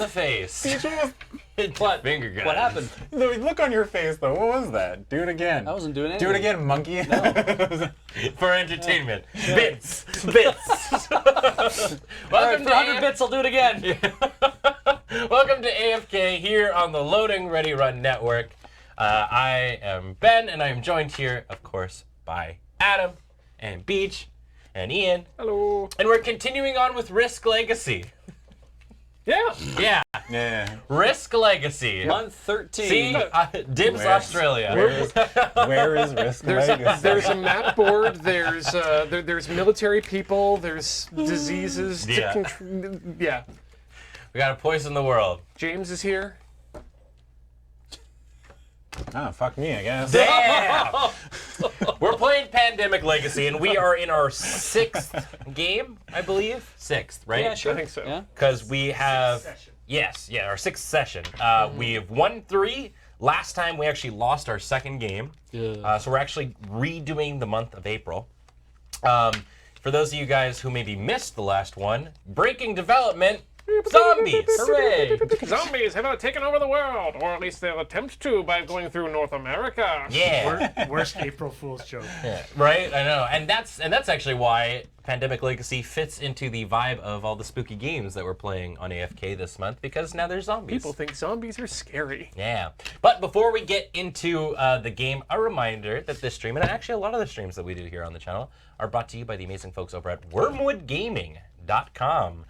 the face. What? Finger guns. What happened? The look on your face, though. What was that? Do it again. I wasn't doing anything. Do it again, monkey. No. For entertainment. Bits. Bits. Welcome For 100 bits, I'll do it again. Welcome to AFK here on the Loading Ready Run Network. I am Ben, and I am joined here, of course, by Adam and Beach and Ian. Hello. And we're continuing on with Risk Legacy. Yeah. Yeah. Risk Legacy. Month 13. See? Dibs Australia. Where is Risk Legacy? There's a map board. There's military people. There's diseases. Yeah. Yeah. We gotta poison the world. James is here. Oh, fuck me, I guess. Damn! We're playing Pandemic Legacy, and we are in our 6th game, I believe. 6th, right? Yeah, sure. I think so. Yeah. Because we have... Yes, yeah, our 6th session. We have won 3. Last time we actually lost our 2nd game. Yeah. So we're actually redoing the month of April. For those of you guys who maybe missed the last one, breaking development, zombies! Hooray! Zombies have taken over the world, or at least they'll attempt to by going through North America. Yeah. Worst April Fool's joke. Right, I know, and that's actually why Pandemic Legacy fits into the vibe of all the spooky games that we're playing on AFK this month, because now there's zombies. People think zombies are scary. Yeah, but before we get into the game, a reminder that this stream, and actually a lot of the streams that we do here on the channel, are brought to you by the amazing folks over at wormwoodgaming.com.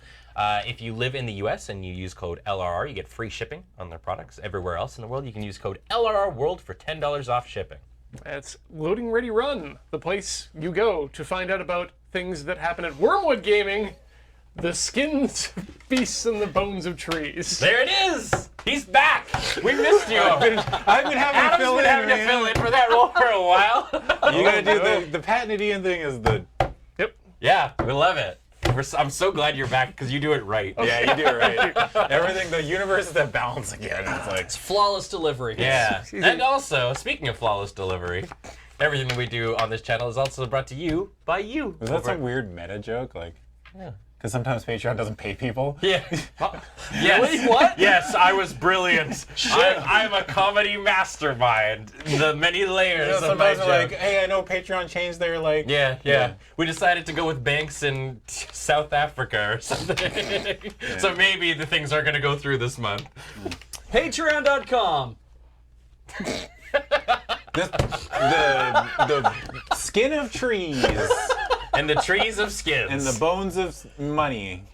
If you live in the US and you use code LRR, you get free shipping on their products. Everywhere else in the world, you can use code LRRWorld for $10 off shipping. That's Loading Ready Run, the place you go to find out about things that happen at Wormwood Gaming, the skins, beasts, and the bones of trees. There it is! He's back! We missed you! I've been having Adam's to fill been in, having to man. fill in for that role for a while. You gotta do the patented Ian thing is the... Yep. Yeah, we love it. I'm so glad you're back because you do it right. Yeah, you do it right. Everything, the universe is at balance again. It's like... Flawless delivery. Yeah. And also, speaking of flawless delivery, everything that we do on this channel is also brought to you by you. Was that some weird meta joke? Like... Yeah. Because sometimes Patreon doesn't pay people. Yeah. Yes. Really? What? Yes, I was brilliant. I'm a comedy mastermind. The many layers of my sometimes joke. they're like, hey, I know Patreon changed their, like... Yeah. We decided to go with banks in South Africa or something. So maybe the things are going to go through this month. Patreon.com. The skin of trees And the trees of skins. and the bones of money.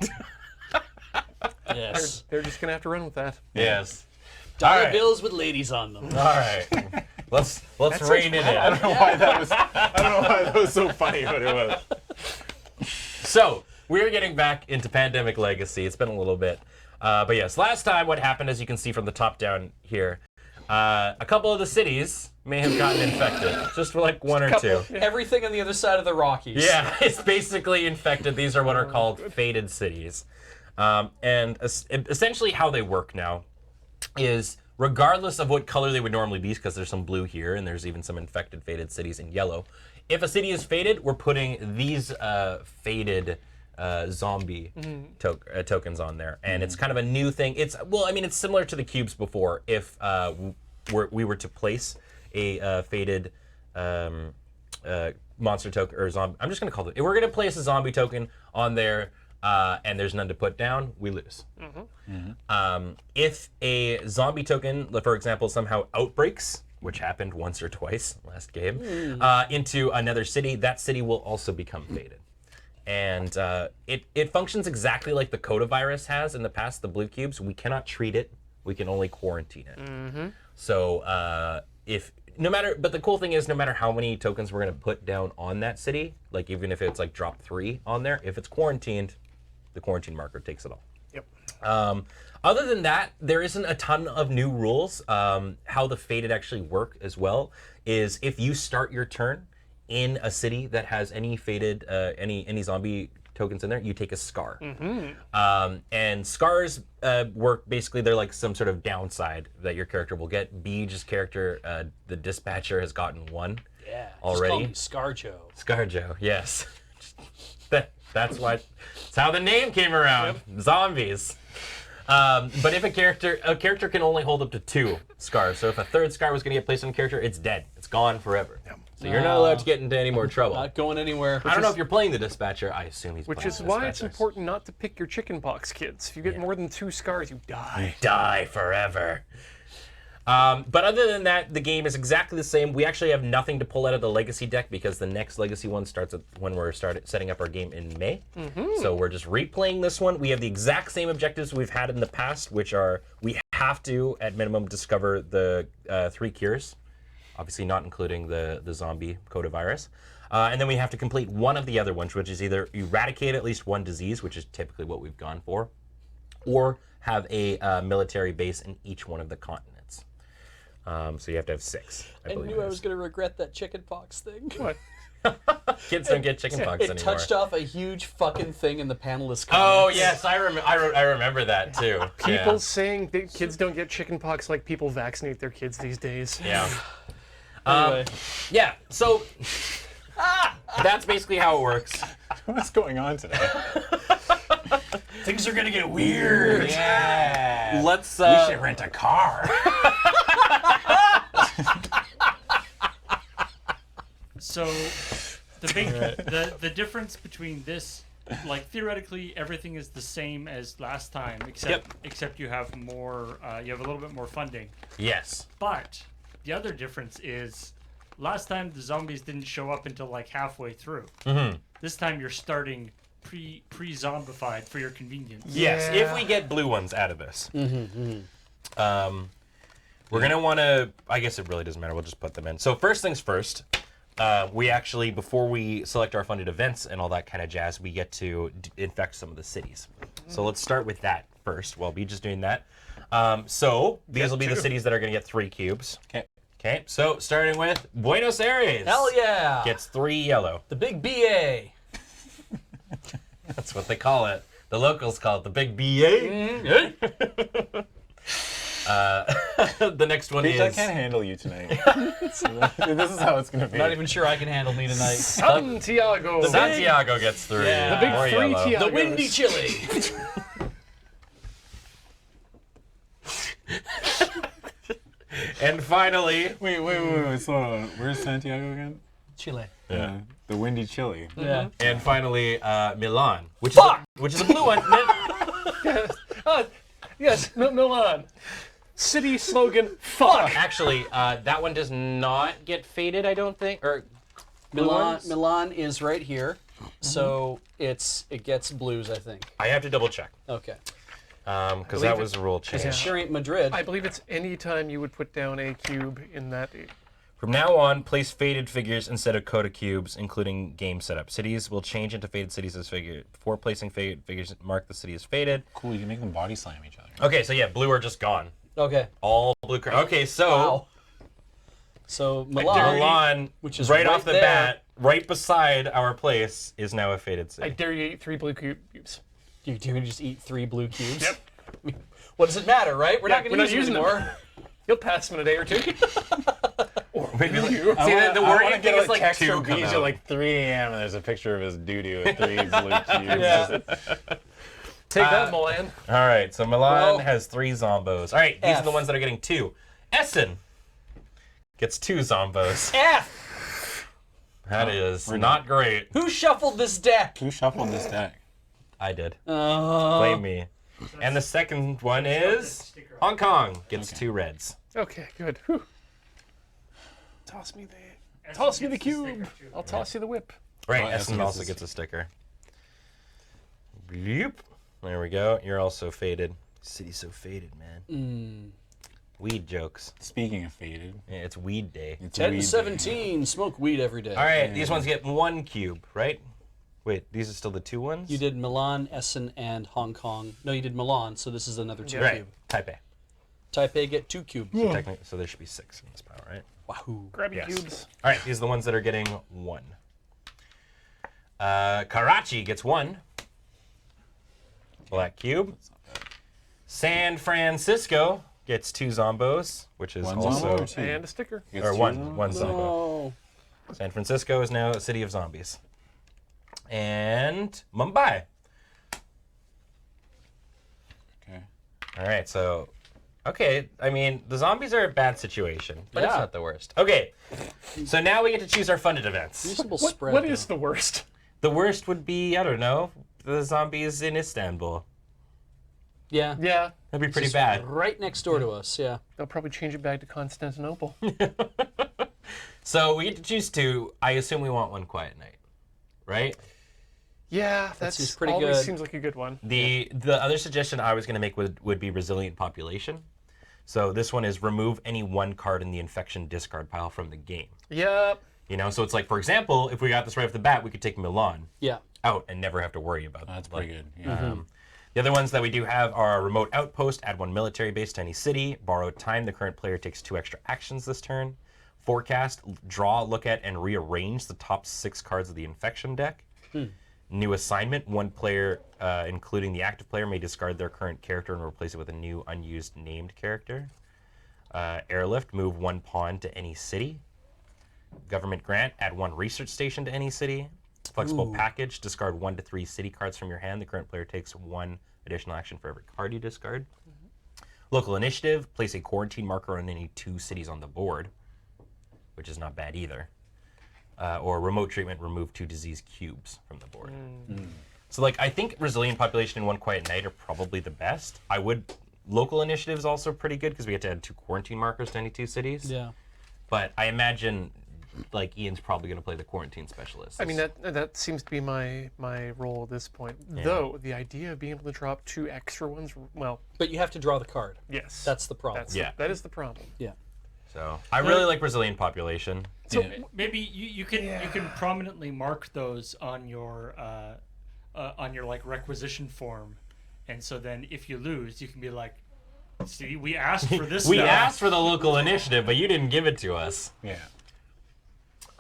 Yes. They're just gonna have to run with that. Yes. Dollar All right. bills with ladies on them. All right. Let's rein it in. I don't know why that was so funny, but it was. So, we're getting back into Pandemic Legacy. It's been a little bit. But yes, last time what happened, as you can see from the top down here, a couple of the cities may have gotten infected. Just for like one or two. Everything on the other side of the Rockies. Yeah, it's basically infected. These are what are called faded cities. And essentially how they work now is regardless of what color they would normally be, because there's some blue here and there's even some infected faded cities in yellow. If a city is faded, we're putting these faded zombie tokens on there. And it's kind of a new thing. It's similar to the cubes before. If we were to place a faded monster token or zombie, I'm just going to call it. If we're going to place a zombie token on there and there's none to put down, we lose. If a zombie token, for example, somehow outbreaks, which happened once or twice last game, into another city, that city will also become faded. And it functions exactly like the Codavirus has in the past, the blue cubes. We cannot treat it. We can only quarantine it. So but the cool thing is no matter how many tokens we're going to put down on that city, like even if it's like drop 3 on there, if it's quarantined, the quarantine marker takes it all. Yep. Other than that, there isn't a ton of new rules. How the faded actually work as well is if you start your turn in a city that has any faded, any zombie tokens in there, you take a scar. And scars work basically, they're like some sort of downside that your character will get. Beej's character, the dispatcher, has gotten 1 already. Just call me ScarJo. ScarJo, yes. That's how the name came around. Zombies. But if a character can only hold up to 2 scars. So if a 3rd scar was going to get placed on a character, it's dead. It's gone forever. So you're not allowed to get into any more trouble. Not going anywhere. I don't know if you're playing the dispatcher. I assume he's Which playing is the why it's dispatchers. important not to pick your chickenpox kids. If you get more than 2 scars, you die. Die forever. But other than that, the game is exactly the same. We actually have nothing to pull out of the legacy deck because the next legacy one starts when we're setting up our game in May. So we're just replaying this one. We have the exact same objectives we've had in the past, which are we have to, at minimum, discover the 3 cures. Obviously not including the zombie coronavirus. And then we have to complete one of the other ones, which is either eradicate at least 1 disease, which is typically what we've gone for, or have a military base in each one of the continents. So you have to have 6. I knew I was going to regret that chickenpox thing. What? Kids don't get chickenpox It anymore. touched off a huge fucking thing in the panelist Oh comments. yes, I remember that too. People saying that kids don't get chickenpox like people vaccinate their kids these days. Yeah. Anyway. Yeah. So that's basically how it works. What's going on today? Things are going to get weird. Yeah. Let's. We should rent a car. So the difference between this, like theoretically everything is the same as last time, except you have more, you have a little bit more funding. Yes. But the other difference is, last time the zombies didn't show up until like halfway through. This time you're starting pre-zombified for your convenience. Yes. Yeah. If we get blue ones out of this, we're gonna want to. I guess it really doesn't matter. We'll just put them in. So first things first. We actually, before we select our funded events and all that kind of jazz, we get to infect some of the cities. So let's start with that first. While we're just doing that. So these will be the cities that are going to get 3 cubes. Okay. Okay. So starting with Buenos Aires. Hell yeah. Gets 3 yellow. The big BA. That's what they call it. The locals call it the big BA. The next one Bitch, I is. can't handle you tonight. So this is how it's gonna be. Not even sure I can handle me tonight. Santiago. Santiago gets 3. Yeah. The big More 3 yellow. Tiagos. The windy chili. And finally, Wait, slow on. Where's Santiago again? Chile. yeah. The windy chili. Yeah. And finally, Milan, which Fuck! is a blue one. Yes, Milan. City slogan, fuck. Actually, that one does not get faded, I don't think. Or blue ones? Milan is right here, so it gets blues, I think. I have to double check Okay. because that was a rule change. It sure ain't Madrid. I believe it's any time you would put down a cube in that. From now on, place faded figures instead of coda cubes, including game setup. Cities will change into faded cities as figure. Before placing faded figures, mark the city as faded. Cool, you can make them body slam each other. Okay, so yeah, blue are just gone. Okay. All blue cards. Okay, so Wow. So Milan, Milan, which is right right off the there. bat, right beside our place, is now a faded I city. dare you to eat 3 blue cubes. you just eat 3 blue cubes. Yep. What does it matter, right? We're not we're going to not use them using them. anymore. You'll pass them in a day or 2. Maybe you. See, the worrying thing is like text 2 from come Beach out. at like 3 a.m. and there's a picture of his doo-doo with 3 blue cubes. Yeah. Take that, Milan. All right, so Milan Well, has 3 zombos. All right, these are F. the ones that are getting 2. Essen gets 2 zombos. F. That is we're not great. Who shuffled this deck? Who shuffled this deck? I did. Blame me. And the second one is Hong Kong gets 2 reds. Okay, good. Whew. Toss me the cube. I'll toss you the whip. Right, Oh, Essen Essen also gets gets a sticker. Bloop. There we go. You're also faded. City's so faded, man. Weed jokes. Speaking of faded, Yeah, it's weed day. it's 10 weed to day. 17. Smoke weed every day. All right, these ones get 1 cube, right? Wait, these are still the 2 ones? You did Milan, Essen, and Hong Kong. No, you did Milan, so this is another 2 Right, cube. Taipei. Taipei get 2 cubes. So there should be 6 in this pile, right? Wahoo. Grab your Yes. cubes. All right, these are the ones that are getting 1. Karachi gets 1. Black cube. San Francisco gets 2 zombos, which is One also zombo or 2? And a sticker. Gets or 2 one zombo. Oh. San Francisco is now a city of zombies. And Mumbai. Okay. All right, so, okay. I mean, the zombies are a bad situation, but it's Yeah. not the worst. Okay, so now we get to choose our funded events. Reasonable What, spread. what though. is the worst? The worst would be, I don't know, the zombies in Istanbul. Yeah. Yeah, That'd be pretty Just bad. Right next door to us. Yeah. they'll probably change it back to Constantinople. So we get to choose two. I assume we want one quiet night, right? Yeah, seems that's pretty always good. seems like a good one. The other suggestion I was going to make would be resilient population. So this one is remove any one card in the infection discard pile from the game. Yep. You know, so it's like, for example, if we got this right off the bat, we could take Milan Yeah. out and never have to worry about That's like, pretty good. Yeah. The other ones that we do have are remote outpost, add one military base to any city, borrowed time, the current player takes 2 extra actions this turn, forecast, draw, look at, and rearrange the top 6 cards of the infection deck. New assignment, one player, including the active player, may discard their current character and replace it with a new unused named character. Airlift, move 1 pawn to any city. Government grant, add 1 research station to any city. Flexible package, discard 1 to 3 city cards from your hand. The current player takes 1 additional action for every card you discard. Local initiative, place a quarantine marker on any 2 cities on the board, which is not bad either. Or remote treatment, remove 2 disease cubes from the board. So like, I think resilient population and one quiet night are probably the best. Local initiative is also pretty good because we get to add 2 quarantine markers to any 2 cities. Yeah. But I imagine like Ian's probably going to play the quarantine specialist. I mean that seems to be my role at this point. Though the idea of being able to drop 2 extra ones, well, But you have to draw the card. yes, That's the problem. that is the problem. Yeah. So I really like resilient population. So Maybe you can prominently mark those on your like requisition form, and so then if you lose, you can be like, see, we asked for this. We stuff. asked for the local initiative, but you didn't give it to us. Yeah.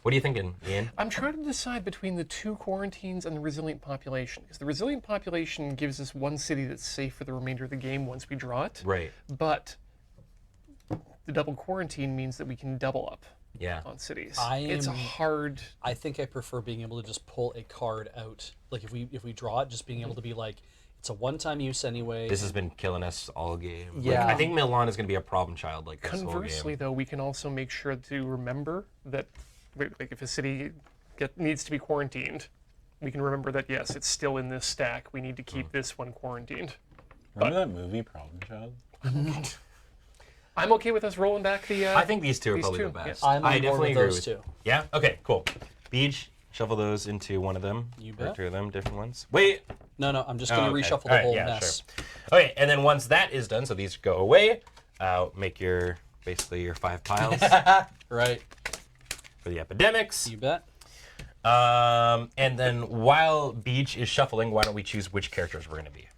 What are you thinking, Ian? I'm trying to decide between the 2 quarantines and the resilient population, because the resilient population gives us 1 city that's safe for the remainder of the game once we draw it. Right. But the double quarantine means that we can double up Yeah. on cities. I It's a am- hard. I think I prefer being able to just pull a card out. Like if we draw it, just being able to be like, it's a one-time use anyway. This has been killing us all game. Like, Yeah. I think Milan is going to be a problem child like this Conversely, whole game. though, we can also make sure to remember that, like, if a city needs to be quarantined, we can remember that yes, it's still in this stack. We need to keep this one quarantined. Remember that movie, Problem Child? I'm okay with us rolling back the. I think these 2 are These probably 2, the best. yeah. I'm on I board definitely with agree those with 2. Yeah? Okay, cool. Beej, shuffle those into one of them. You Or bet. 2 of them, different ones. Wait. No, I'm just going to okay. reshuffle the All right, whole yeah, mess. Sure. Okay, and then once that is done, so these go away, make your, basically your 5 piles Right. for the epidemics. You bet. And then while Beej is shuffling, why don't we choose which characters we're going to be?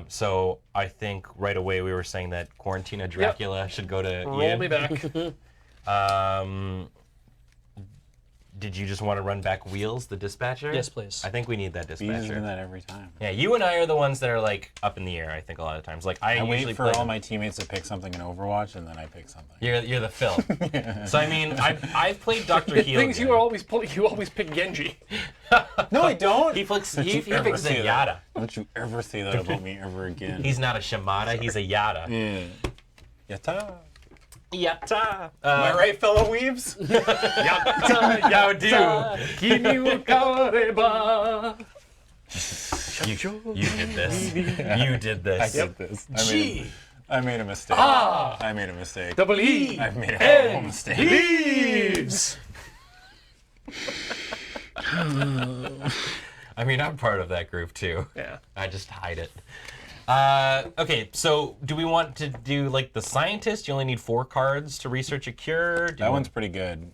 So I think right away we were saying that Quarantina Dracula should go to roll Ian. me back. Did you just want to run back Wheels, the dispatcher? Yes, please. I think we need that Bees doing dispatcher. that every time. Yeah, you and I are the ones that are like up in the air. I think a lot of times. Like I I usually wait for play all them. my teammates to pick something in Overwatch, and then I pick something. You're the Phil. So I mean, I've played Dr. The Heal. things you always pick Genji. No, I don't. He picks Don't you ever picks a say Yada. that. Don't you ever say that about me ever again. He's not a Shimada. He's a Yada. Yeah. Yatta. Yatta. Am I right, fellow weebs? Yatta. Yowdo. You did this. You did I this. did this. I made a mistake. I made a mistake. Double E. I've made a horrible mistake. Leaves. I mean, I'm part of that group too. Yeah. I just hide it. Okay, so do we want to do like the scientist? You only need 4 cards to research a cure. Do you That want- one's pretty good.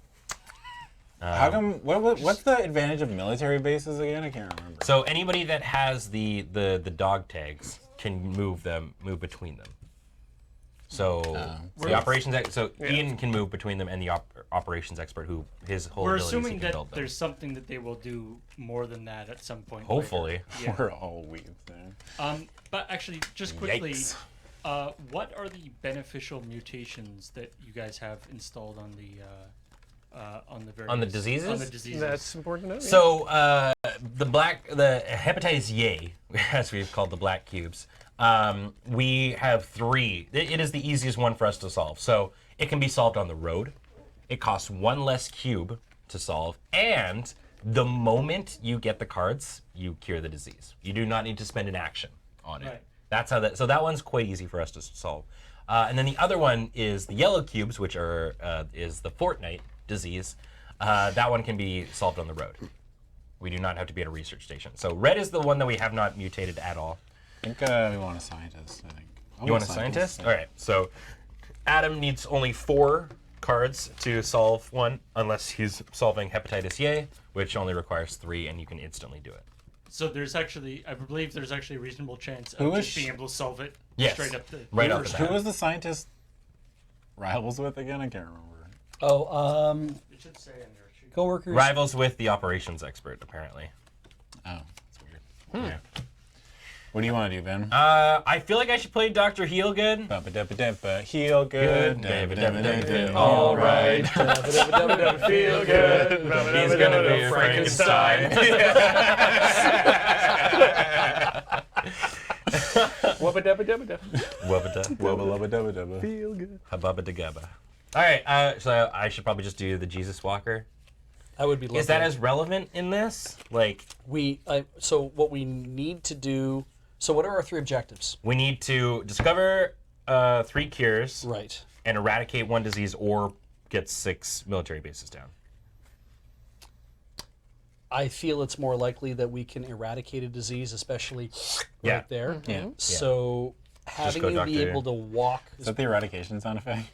How come? What's the advantage of military bases again? I can't remember. So anybody that has the dog tags can move between them. So the operations Ian can move between them, and the operations expert, who his whole We're ability is he assuming can that build them. there's something that they will do more than that at some point. Hopefully. Later. Yeah. We're all weebs there. But actually, just quickly, Yikes. what are the beneficial mutations that you guys have installed on the various, On the diseases? On the diseases. That's important to know. So the hepatitis Y, as we've called the black cubes, We have 3. It is the easiest one for us to solve. So it can be solved on the road. It costs 1 less cube to solve, and the moment you get the cards, you cure the disease. You do not need to spend an action on it. Right. That's how that. So that one's quite easy for us to solve. And then the other one is the yellow cubes, which are is the Fortnite disease. That one can be solved on the road. We do not have to be at a research station. So red is the one that we have not mutated at all. I think we want a scientist, I think. You want a scientist? All right. So Adam needs only 4 cards to solve one, unless he's solving hepatitis A, which only requires 3, and you can instantly do it. So there's actually, I believe there's actually a reasonable chance of Who is just being able to solve it Yes. straight up the Right the off the first bat. Who was the scientist rivals with again? I can't remember. Oh, It should say on your sheet. coworkers. Rivals with the operations expert, apparently. Oh, that's weird. Yeah. What do you want to do, Ben? I feel like I should play Dr. Heelgood. Ba-ba-da-ba-da-ba, heal good. Da-ba-da-ba-da-ba, All right. Feel good. He's gonna be a Frankenstein. Wubba dabba dabba dabba. Wubba-da, Wubba-lubba-dubba-dubba. Feel good. habubba-da-gabba. All right, so I should probably just do the Jesus Walker. I would be. Is that as relevant in this? Like, So what we need to do. So what are our 3 objectives? we need to discover 3 cures Right. and eradicate 1 disease or get 6 military bases down. I feel it's more likely that we can eradicate a disease, especially Yeah. right there. Yeah. So having go you be Dr. able to walk. Is that the eradication sound effect?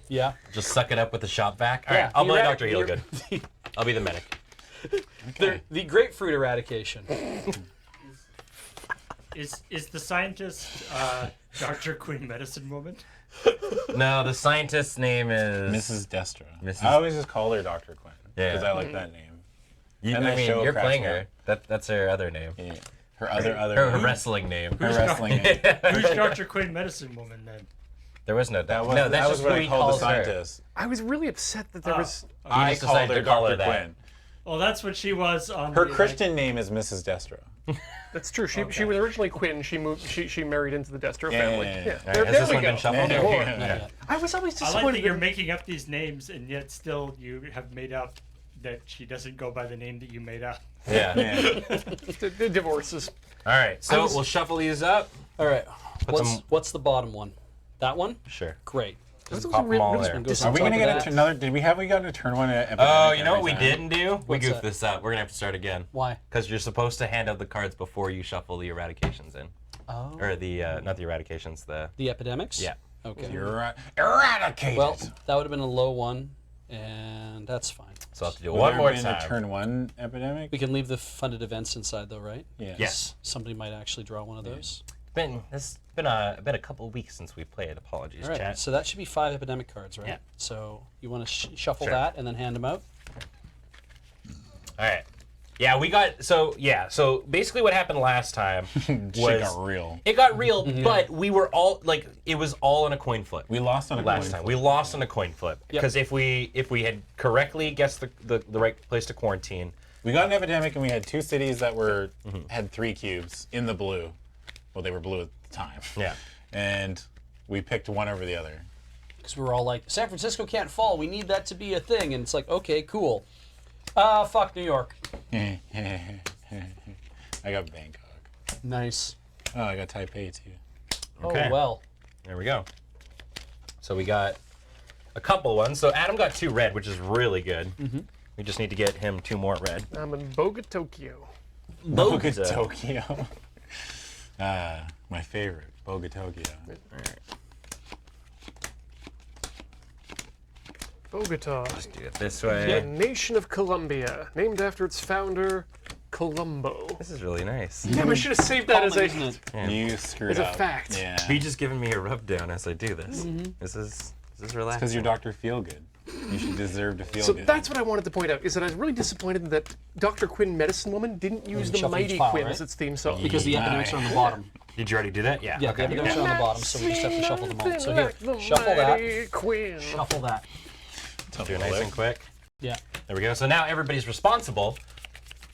Yeah. Just suck it up with the shop vac. All Yeah, right, I'll play eradic- Dr. Heelgood. I'll be the medic. The grapefruit eradication. Is the scientist Dr. Quinn Medicine Woman? No, the scientist's name is Mrs. Destra. Mrs. I always just call her Dr. Quinn. Yeah. Because I like that name. You, And I that mean, show you're cracks playing me her. That's her other name. Yeah. Her other Her name. wrestling name. Her wrestling name. Who's Dr. Quinn Medicine Woman then? There was no That was, no, that's that was just what who I he called the calls her. scientist. I was really upset that there was. I just called decided her to call her Dr. that. Quinn. Well, that's what she was on Her the, Christian name is Mrs. Destra. That's true. She was originally Quinn. She moved. She married into the Destro family. yeah. Yeah. All right, There, has there this we one go. been shuffled? Yeah. More. Not yet. I was always I like disappointed. that you're making up these names and yet still you have made up that she doesn't go by the name that you made up. Yeah. the divorces. All right, so was- we'll shuffle these up. All right. them- What's the bottom one? That one? Sure. Great. Just was pop a them all real- there. One goes Are on we top gonna of get that. into another? We got to turn one at Oh, you know what we every time? didn't do? We What's goofed that? this up. We're gonna have to start again. Why? Because you're supposed to hand out the cards before you shuffle the eradications in, Oh. or the not the eradications, the The epidemics? yeah. Okay. You're eradicated. Well, that would have been a low one, and that's fine. So I'll have to do Will one there more been time. a turn 1 epidemic? We can leave the funded events inside, though, right? Yeah. Yes. Somebody might actually draw one of those. It's been a couple of weeks since we played. Apologies, All right. chat. So that should be 5 epidemic cards, right? Yeah. So you want to shuffle Sure. that and then hand them out? All right. Yeah, we got so basically what happened last time Shit was got real. it got real, but we were all like it was all on a coin flip. We lost on a Last coin time flip. we lost on a coin flip because if we had correctly guessed the right place to quarantine, We got an epidemic, and we had 2 cities that were had 3 cubes in the blue. Well, they were blue at the time. yeah. And we picked one over the other. Because we were all like, San Francisco can't fall. We need that to be a thing. And it's like, okay, cool. Fuck New York. I got Bangkok. Nice. Oh, I got Taipei too. Okay. Oh, well. There we go. So we got a couple ones. So Adam got 2 red, which is really good. We just need to get him 2 more red. I'm in Boga, Tokyo. Boga Tokyo. My favorite, Boga Tokyo. Bogota, Do it this the way. nation of Colombia, named after its founder, Colombo. This is really nice. Damn, I should have saved that as Common, a. isn't it? Yeah. You screwed It's a up. fact. Yeah. Be just giving me a rub down as I do this. This is relaxing. Because you're Dr. Feelgood. You should deserve to feel So good. that's what I wanted to point out, is that I was really disappointed that Dr. Quinn Medicine Woman didn't use the shuffle each Mighty pile, Quinn right? as its theme song. Because the epidemics are on the bottom. Did you already do that? Yeah. Yeah, okay. the epidemics are on the bottom, so we just have to shuffle them all. So here, shuffle that. Quinn. Shuffle that. Do it nice and quick. Yeah. There we go. So now everybody's responsible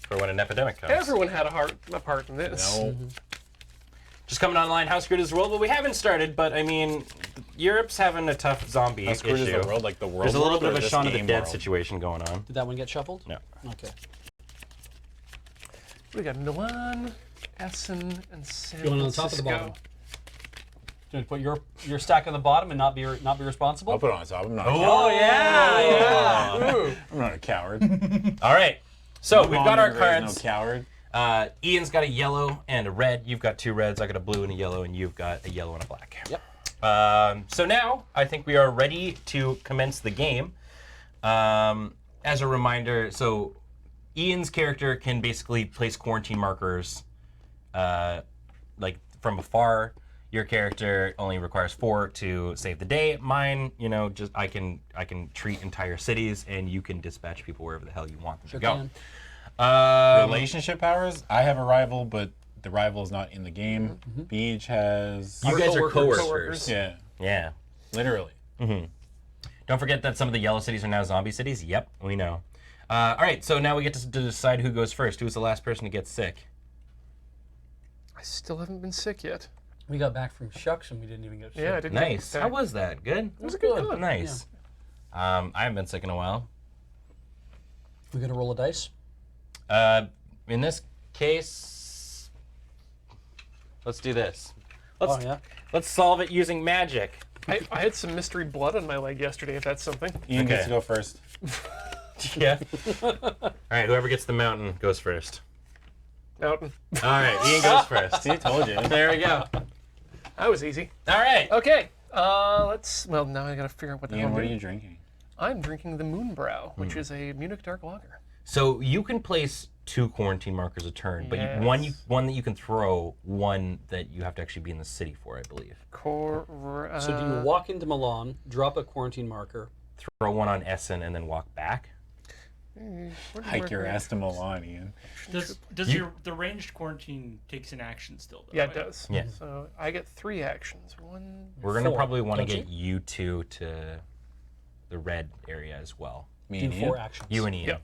for when an epidemic comes. Everyone had a part in this. No. Just coming online, how screwed is the world? Well, we haven't started, but I mean, Europe's having a tough zombie How screwed is issue. the world? Like the world. There's a little world bit or of a this Shaun of the game Dead world? situation going on. Did that one get shuffled? No. Okay. We got Milan, Essen, and San You want on the top or the bottom? Do you put your stack on the bottom and not be responsible? I'll put it on top. I'm not. Oh, yeah! I'm not a coward. All right. So we've got our There's cards. No coward. Ian's got a yellow and a red. You've got 2 reds. I got a blue and a yellow, and you've got a yellow and a black. Yep. So now I think we are ready to commence the game. As a reminder, so Ian's character can basically place quarantine markers, like from afar. Your character only requires 4 to save the day. Mine, just I can treat entire cities, and you can dispatch people wherever the hell you want them to go. Relationship powers. I have a rival, but the rival is not in the game. Beach has. You guys are coworkers. coworkers. Yeah, Yeah. literally. Don't forget that some of the yellow cities are now zombie cities. Yep, we know. All right, so now we get to decide who goes first. Who's the last person to get sick? I still haven't been sick yet. We got back from Shucks and we didn't even get sick. Yeah, I didn't. Nice. get How back. was that? Good? It was a good con. Nice. I haven't been sick in a while. We got to roll a dice. In this case, let's do this. Let's solve it using magic. I had some mystery blood on my leg yesterday, if that's something. Ian Okay. gets to go first. Yeah. All right, whoever gets the mountain goes first. Mountain. All right, Ian goes first. See, I told you. There we go. That was easy. All right. Okay. Well, now I gotta figure out what the hell Ian, I'm what are doing. you drinking? I'm drinking the Moonbrow, which is a Munich dark lager. So you can place 2 quarantine markers a turn, but Yes. one that you can throw, one that you have to actually be in the city for, I believe. So do you walk into Milan, drop a quarantine marker? Throw one on Essen and then walk back. Hike your ass to Milan, Ian. Does the ranged quarantine takes an action still? Though, Yeah, right? it does. Yeah. So I get 3 actions. One. We're gonna 4, probably want to don't get you 2 to the red area as well. Me Do and 4 Ian. actions. You and Ian. Yep.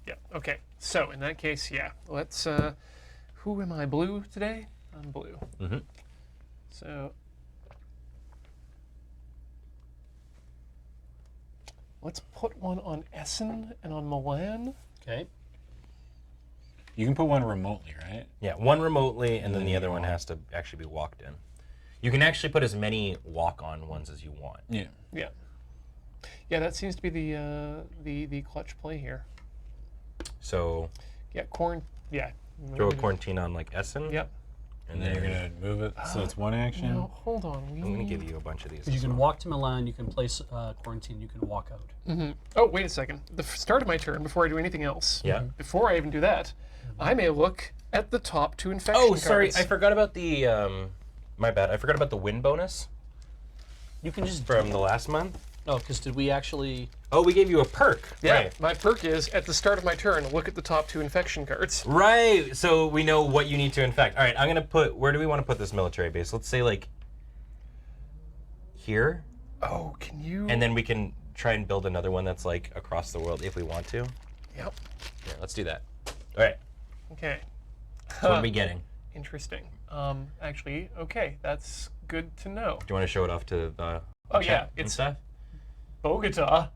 Yeah. Okay. So in that case, yeah. Let's. Who am I? Blue today? I'm blue. Mhm. So. Let's put one on Essen and on Milan. Okay. You can put one remotely, right? Yeah, one remotely, and then the other one has to actually be walked in. You can actually put as many walk-on ones as you want. Yeah. Yeah. Yeah, that seems to be the clutch play here. So Yeah, Yeah. throw a quarantine on like Essen. Yep. And And then then you're gonna move it so it's one action. Now hold on. I'm gonna give you a bunch of these. Because you as can well. walk to Milan, you can place quarantine, you can walk out. Oh, wait a second. The start of my turn, before I do anything else. Yeah. Before I even do that, I may look at the top 2 infection Oh, sorry, cards. I forgot about the. My bad. I forgot about the win bonus You can just from the last month. Oh, because did we actually? Oh, we gave you a perk. Yeah, Right. my perk is at the start of my turn, look at the top 2 infection cards. Right. So we know what you need to infect. All right. I'm gonna put. Where do we want to put this military base? Let's say like here, Oh, can you? and then we can try and build another one that's like across the world if we want to. Yep. Yeah. Let's do that. All right. Okay. So what are we getting? Interesting. Actually, okay, that's good to know. Do you want to show it off to the Oh, chat yeah, and it's- stuff? Bogota.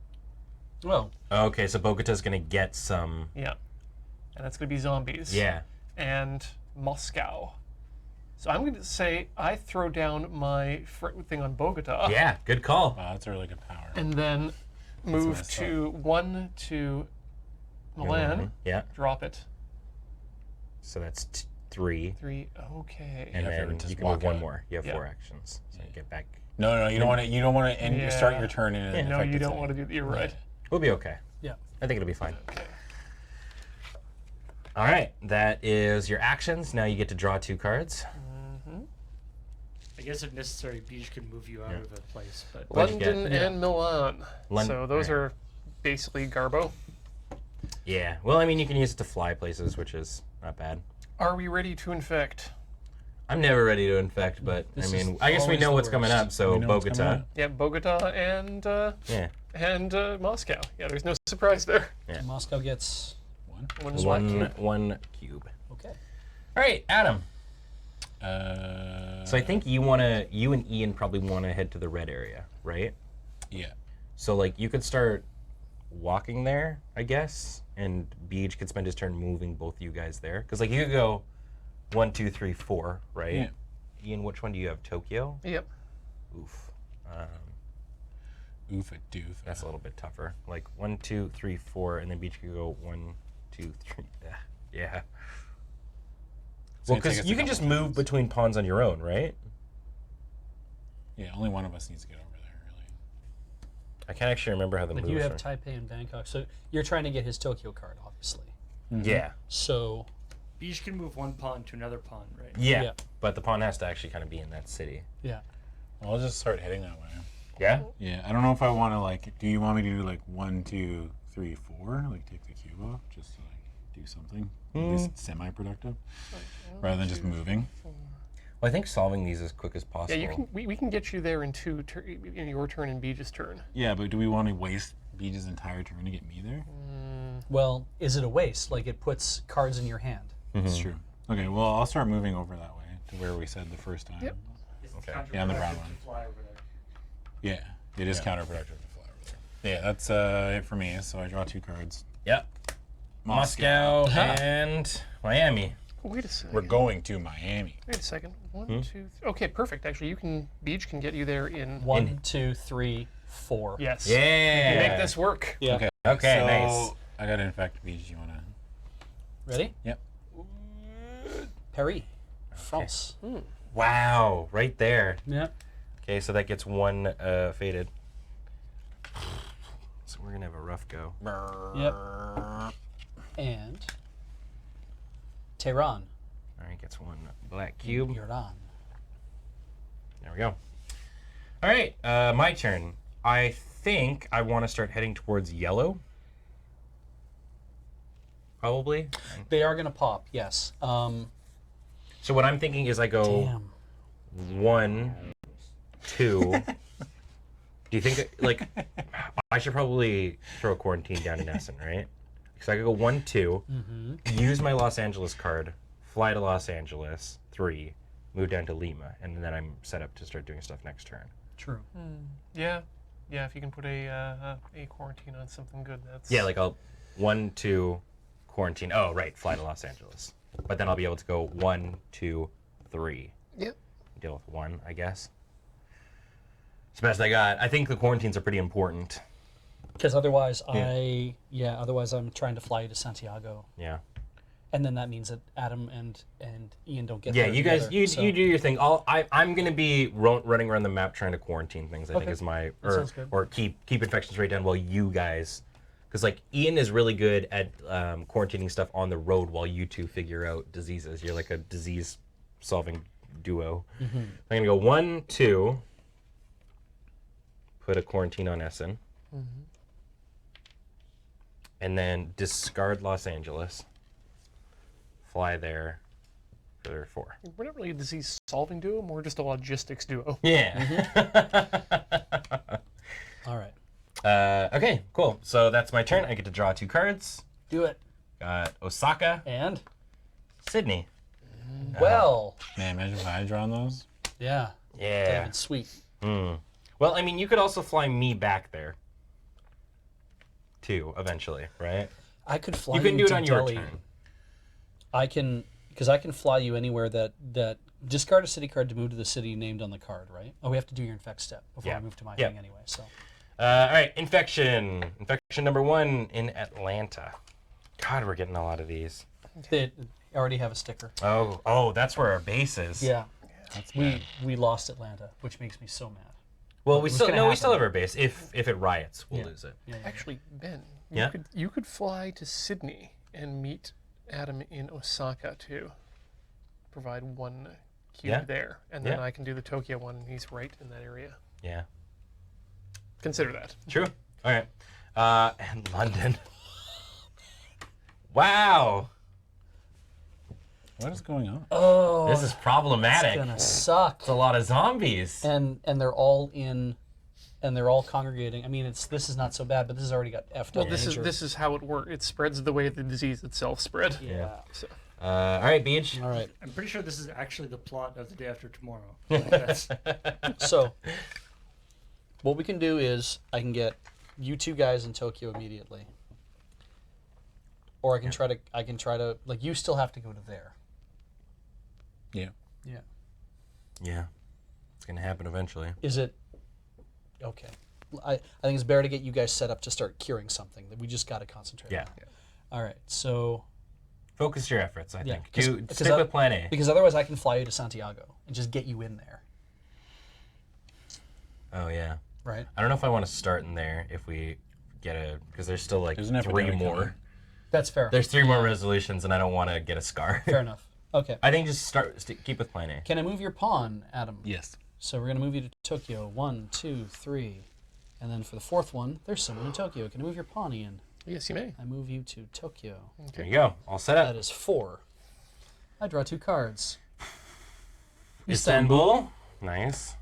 Well, Okay, so Bogota's gonna get some. Yeah. And that's going to be zombies. Yeah. And Moscow. So I'm going to say I throw down my thing on Bogota. Yeah. Good call. Wow, that's a really good power. And then move messed to 1 to Milan. Yeah. Drop it. So that's 3. 3. Okay. And Yeah, if you then just you can walk move one out. more. You have Yeah. 4 actions. So you get back. No, you don't want to. You don't want to end. Yeah. Start your turn in an No, you infected don't city. want to do that. You're right. We'll be okay. yeah. I think it'll be fine. Okay. All right, that is your actions. Now you get to draw 2 cards. I guess if necessary, Beach can move you out of a place. But What'd you get? London and Milan. So those Alright. are basically Garbo. Yeah. Well, I mean, you can use it to fly places, which is not bad. Are we ready to infect? I'm never ready to infect, but I This mean, is I guess we always know the what's coming worst. up. So We know what's coming Bogota. up. Yeah, Bogota Yeah. and Moscow. Yeah, there's no surprise there. Yeah. Moscow gets. One's black cube. One cube. Okay. All right, Adam. So I think you and Ian probably wanna head to the red area, right? Yeah. So like you could start walking there, I guess, and Beej could spend his turn moving both of you guys there. Because like you could go 1, 2, 3, 4, right? Yeah. Ian, which one do you have? Tokyo? Yep. Oof. Oof a doof. That's a little bit tougher. Like 1, 2, 3, 4, and then Beach could go 1, 2, 3. Yeah. Well, gonna take because us you a can just couple move between pawns on your own, right? Yeah, only one of us needs to get over there, really. I can't actually remember how the Like moves you have are. Taipei and Bangkok, so you're trying to get his Tokyo card, obviously. Yeah. So Beach can move one pawn to another pawn, right? Yeah. Yeah. But the pawn has to actually kind of be in that city. yeah, Well, I'll just start heading that way. Yeah? Yeah, I don't know if I want to, like, do you want me to do, like, 1, 2, 3, 4? Like, take the cube off just to, like, do something? At least semi-productive? Rather than just moving? Well, I think solving these as quick as possible. Yeah, you can. We can get you there in in your turn and Beej's turn. Yeah, but do we want to waste Beej's entire turn to get me there? well, is it a waste? Like it puts cards in your hand. That's true. Okay, well, I'll start moving over that way to where we said the first time. Yep. Okay. Yeah, on the brown Counterproductive one. to fly over there. Yeah, it is counterproductive to fly over there. Yeah, that's it for me. So I draw 2 cards. Yep. Moscow and Miami. Oh, wait a second. We're going to Miami. Wait a second. 1, 2, 3. Okay, perfect. Actually, you can. Beej can get you there in. 1, 2, 3, 4. Yes. Yeah. Make this work. Yeah. Okay. Okay, so nice. I got to infect Beej. You want to? Ready? Yep. Paris. France. Wow, right there. Yeah. Okay, so that gets 1 faded. So we're gonna have a rough go. Yep. And Tehran. All right, gets 1 black cube. Iran. There we go. All right, my turn. I think I want to start heading towards yellow. Probably. They are going to pop, yes. So what I'm thinking is I go Damn. 1, 2. Do you think like I should probably throw a quarantine down in Essen, right? Because I could go 1, 2, use my Los Angeles card, fly to Los Angeles, 3, move down to Lima, and then I'm set up to start doing stuff next turn. True. Yeah. Yeah. If you can put a quarantine on something good, that's. Yeah, like I'll 1, 2, quarantine. Oh, right, fly to Los Angeles. But then I'll be able to go 1, 2, 3. Yep. Deal with 1, I guess. It's the best I got. I think the quarantines are pretty important. Because otherwise, otherwise I'm trying to fly you to Santiago, Yeah. and then that means that Adam and Ian don't get Yeah, there you guys, together, you so- do your thing. I'm gonna be running around the map trying to quarantine things. I think Okay. is my sounds good. or keep infections rate down while you guys, because like Ian is really good at quarantining stuff on the road while you two figure out diseases. You're like a disease solving duo. I'm gonna go 1, 2. Put a quarantine on Essen. And then discard Los Angeles. Fly there for 4. We're not really a disease solving duo, more just a logistics duo. Yeah. All right. Okay, cool. So that's my turn. I get to draw 2 cards. Do it. Got Osaka, And, Sydney. well, Man, imagine if I had drawn those. yeah. Yeah. That'd been sweet. Well, I mean, you could also fly me back there. Too, eventually, right? I could fly You can do to it on your Delhi. turn. I can, because I can fly you anywhere that discard a city card to move to the city named on the card, right? Oh, we have to do your infect step before Yeah. I move to my Yeah. thing anyway. So All right, infection. Infection number 1 in Atlanta. God, we're getting a lot of these. they already have a sticker. Oh, that's where our base is. Yeah. That's We lost Atlanta, which makes me so mad. Well, What's gonna we still happen? have our base. If it riots, we'll Yeah. lose it. Yeah. Actually, Ben, Yeah? you could fly to Sydney and meet Adam in Osaka to provide 1 cube Yeah. there, and then Yeah. I can do the Tokyo one, and he's right in that area. Yeah. Consider that. True. All right. And London. Wow. What is going on? Oh, This is problematic. it's gonna suck. It's a lot of zombies. And they're all in, and they're all congregating. I mean, this is not so bad, but this has already got effed Well, up. this major. is how it works. It spreads the way the disease itself spread. Yeah. So All right, Beach. All right. I'm pretty sure this is actually the plot of The Day After Tomorrow. Like, that's, So, what we can do is I can get you two guys in Tokyo immediately, or I can try to like you still have to go to there. Yeah. Yeah. Yeah, it's gonna happen eventually. Is it okay? I think it's better to get you guys set up to start curing something that we just got to concentrate. Yeah. On. All right. So Focus your efforts. I Yeah, think. 'cause- Do because stick with Plan A. because otherwise I can fly you to Santiago and just get you in there. Oh yeah. Right. I don't know if I want to start in there if we get because there's still like There's an 3 epidemic more. coming. That's fair. There's 3 more resolutions, and I don't want to get a scar. Fair enough. Okay. I think just keep with Plan A. Can I move your pawn, Adam? Yes. So we're gonna move you to Tokyo. 1, 2, 3, and then for the 4th one, there's someone in Tokyo. Can I move your pawn, Ian? Yes, you may. I move you to Tokyo. There you go. All set up. That is 4. I draw 2 cards. Istanbul. Nice.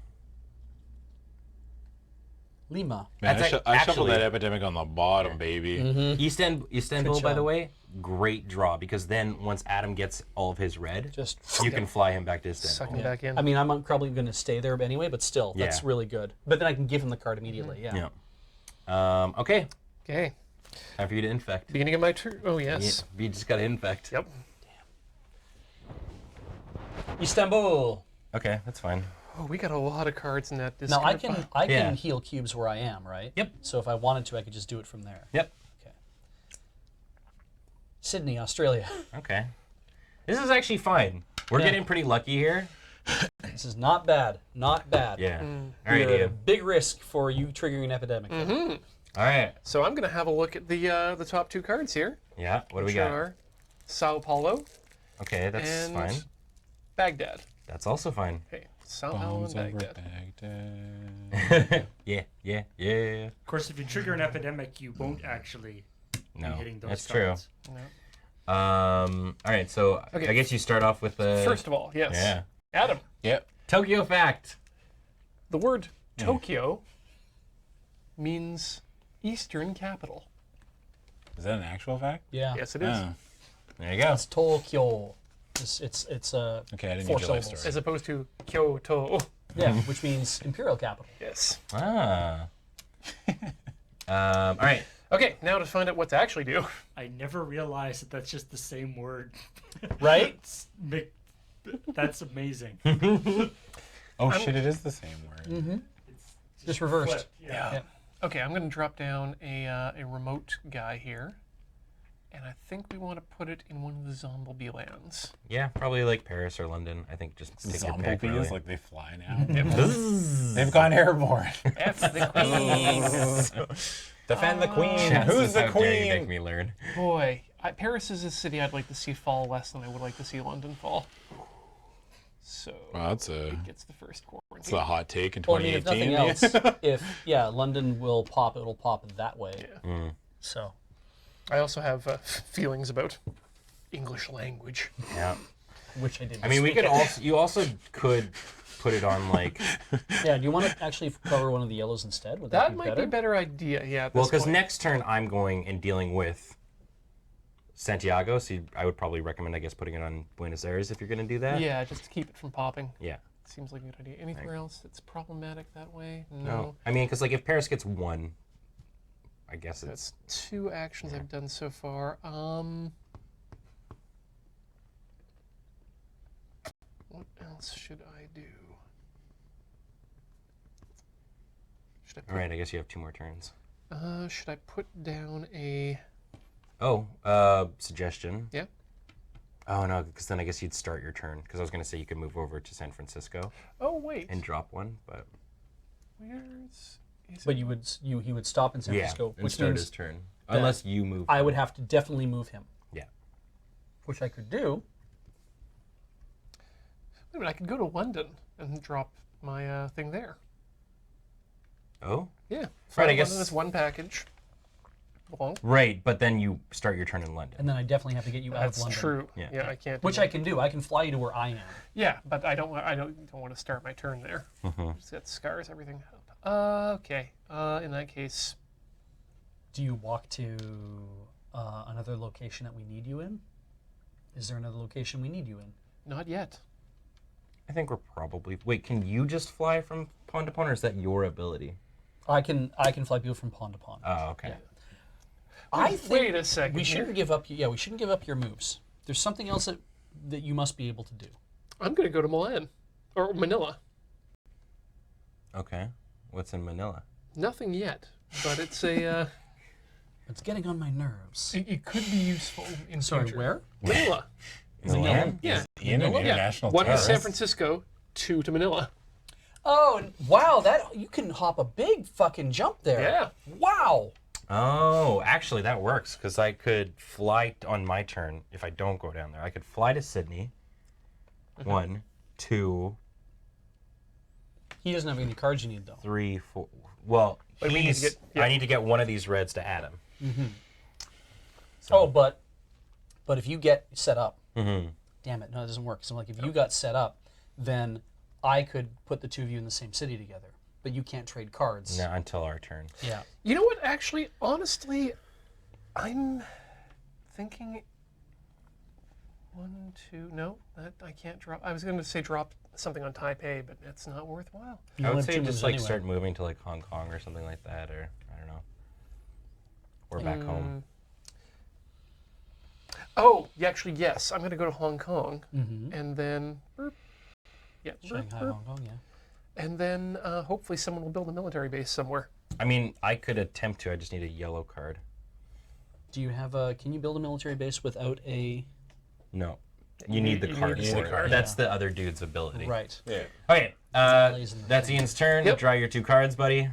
Lima. Man, That's I shuffled actually- that epidemic on the bottom, baby. Istanbul, Good by the job. way, great draw because then once Adam gets all of his red, Just you can fly him back to Suck Istanbul. him back in. I mean, I'm probably going to stay there anyway, but still, that's Yeah. really good. But then I can give him the card immediately. Yeah. Yeah. Okay. Okay. Time for you to infect. Beginning of my turn. Oh, yes. Yeah, you just got to infect. Yep. Istanbul. Okay, that's fine. Oh, we got a lot of cards in that. This Now I kind of can Yeah. heal cubes where I am, right? Yep. So if I wanted to, I could just do it from there. Yep. Okay. Sydney, Australia. Okay. This is actually fine. We're Yeah. getting pretty lucky here. This is not bad. Not bad. Yeah. Mm. All right, You're at a Ian. big risk for you triggering an epidemic. Mm-hmm. All right. So I'm going to have a look at the top 2 cards here. Yeah. What do we which got? are Sao Paulo Okay, that's and fine. Baghdad. That's also fine. Okay, Sao Paulo and Bombs over Baghdad. Baghdad. Yeah. Yeah. Yeah. of course, if you trigger an epidemic, you won't actually be No, hitting those that's cards. true. No. All right. So Okay. I guess you start off with the First of all, yes. Yeah. Adam, Yep. Tokyo fact. the word Tokyo means Eastern capital. Is that an actual fact? Yeah. Yes, it is. Oh. There you go. It's Tokyo. It's Okay, I didn't 4 need your life syllables. story. As opposed to Kyoto. Yeah, which means imperial capital. Yes. Ah. All right. Okay, now to find out what to actually do. I never realized that that's just the same word. Right? That's amazing. Oh shit! It is the same word. Just reversed. Flip, yeah. Yeah. Okay, I'm going to drop down a remote guy here. And I think we want to put it in one of the zombie lands. Yeah, probably like Paris or London. I think just take your pick. Zombie Really. like they fly now. Bzzz. They've gone airborne. F the queen. Defend the queen. Chances, Who's the how dare you make queen? me learn. Boy, Paris is a city I'd like to see fall less than I would like to see London fall. So Wow, that's a gets the first that's quarantine. a hot take in Well, I mean, if 2018. nothing else, if London will pop, it'll pop that way. Mm. So I also have feelings about English language. Yeah. which I didn't. I mean, we speak could it. also. You also could put it on like. Yeah. Do you want to actually cover one of the yellows instead? Would That be might better? be a better idea. Yeah. at Well, this because point. next turn I'm going and dealing with Santiago, so I would probably recommend, I guess, putting it on Buenos Aires if you're going to do that. Yeah, just to keep it from popping. Yeah. Seems like a good idea. Anywhere else that's problematic that way? No. No. I mean, because like if Paris gets 1, I guess it's. That's 2 actions I've done so far. What else should I do? Should I put, All right, I guess you have 2 more turns. should I put down a... Oh, suggestion. Yeah? Oh no, because then I guess you'd start your turn. Because I was going to say you could move over to San Francisco Oh, wait. and drop 1, but Where's... Is But it? he would stop in San yeah, Francisco, and which start means his turn unless you move. I him. would have to definitely move him. Yeah. Which I could do. Wait a minute, I could go to London and drop my thing there. Oh. Yeah. Right, I London guess- is 1 package. Belong. Right, but then you start your turn in London. And then I definitely have to get you out That's of London. true. Yeah. Yeah, I can't. Which do I that. can do. I can fly you to where I am. Yeah, but I don't want to start my turn there. Mhm. Just got scars, everything. Okay. In that case, Do you walk to another location that we need you in? Is there another location we need you in? Not yet. I think we're probably. Wait, can you just fly from pond to pond, or is that your ability? I can fly people from pond to pond. Oh, okay. Yeah. I think Wait a second. we here. shouldn't give up. Yeah, we shouldn't give up your moves. There's something else that you must be able to do. I'm going to go to Milan or Manila. Okay. What's in Manila? Nothing yet, but it's a. It's getting on my nerves. It could be useful in Sorry, future. where? Manila. Milan? Yeah. Ian, an Yeah. international One to terrorist. San Francisco, 2 to Manila. Oh, wow! That you can hop a big fucking jump there. Yeah. Wow. Oh, actually, that works because I could fly on my turn if I don't go down there. I could fly to Sydney. 1, 2, He doesn't have any cards you need though. 3, 4. Well, But we need to get- I need to get one of these reds to add him. Oh, but if you get set up, Mm-hmm. damn it, no, it doesn't work. So like, if you got set up, then I could put the two of you in the same city together, but you can't trade cards. No, until our turn. Yeah. You know what? Actually, honestly, I'm thinking 1, 2. No, that I can't drop. I was going to say drop something on Taipei, but that's not worthwhile. You I only would have say two just moves like anyway. start moving to like Hong Kong or something like that, or I don't know. Or back home. Oh, yeah, actually, yes. I'm going to go to Hong Kong, Mm-hmm. and then, yeah, Shanghai, Hong Kong, yeah. and then hopefully someone will build a military base somewhere. I mean, I could attempt to. I just need a yellow card. Do you have a? Can you build a military base without a? No. You need the you card. need for the it. card. That's the other dude's ability. Right. Yeah. Okay, allies in the that's thing. Ian's turn. Yep. Draw your 2 cards, buddy.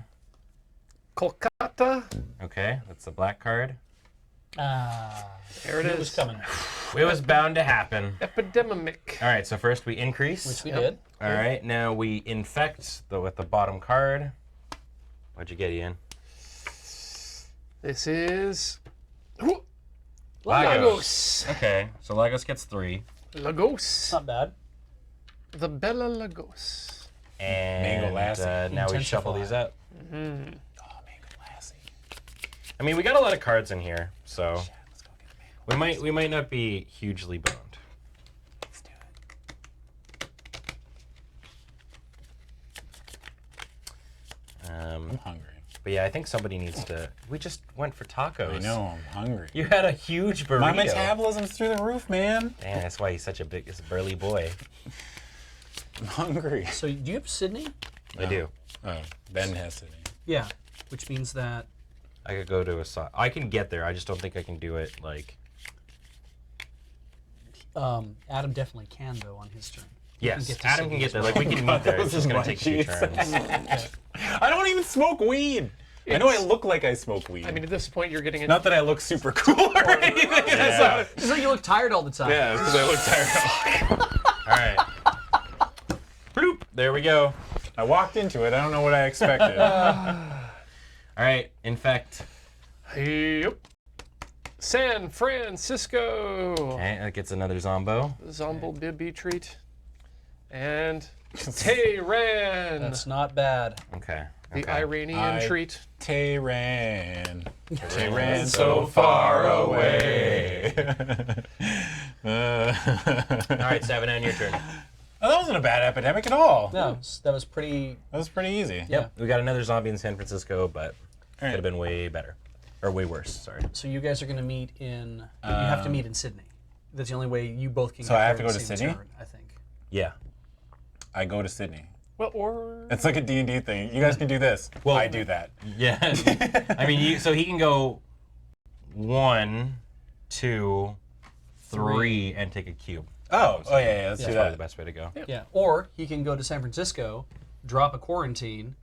Kolkata. Okay, that's the black card. Ah. There it It was is. coming, It was bound to happen. Epidemic. All right, so first we increase. which we Yep. did. All right, now we infect with the bottom card. What'd you get, Ian? This is Lagos. Lagos. Okay, so Lagos gets 3. It's Lagos. not bad. The Bella Lagos. And Mango Lassie. now we Intensify. shuffle these up. Oh, Mango Lassie. I mean, we got a lot of cards in here, so Let's go get a mango. we might not be hugely boned. Let's do it. I'm hungry. But yeah, I think somebody needs to. We just went for tacos. I know, I'm hungry. You had a huge burrito. My metabolism's through the roof, man. Man, that's why he's such a burly boy. I'm hungry. So do you have Sydney? I do. Oh, Ben has to. Yeah. Which means that I could go to I can get there. I just don't think I can do it like. Adam definitely can though on his turn. Yes, get to Adam can Sydney get as there. well. Like we can meet there. It's just gonna take 2 Munchies. turns. I don't even smoke weed. I know I look like I smoke weed. I mean, at this point, you're getting it. not that I look super cool or anything. Yeah. Just like you look tired all the time. Yeah, because I look tired. All right. Bloop. There we go. I walked into it. I don't know what I expected. All right. Infect. Yep. San Francisco. Okay, that gets another Zombo. Zombo Bibby treat. And Tehran. That's not bad. Okay. The okay. Iranian treat. Tehran. Tehran so far away. All right, 7 on your turn. Oh, that wasn't a bad epidemic at all. No, that was pretty. That was pretty easy. Yeah. We got another zombie in San Francisco, but All could have been way better. Or way worse, sorry. So you guys are going to meet in. You have to meet in Sydney. That's the only way you both can. So get I have there to at go the to same Sydney? turn, I think. Yeah. I go to Sydney. Well, or It's like a D&D thing. You guys can do this. Well- I do that. Yeah. I mean, so he can go 1, 2, 3, and take a cube. Oh, yeah. Let's That's do probably the that. best way to go. Yeah. Or he can go to San Francisco, drop a quarantine,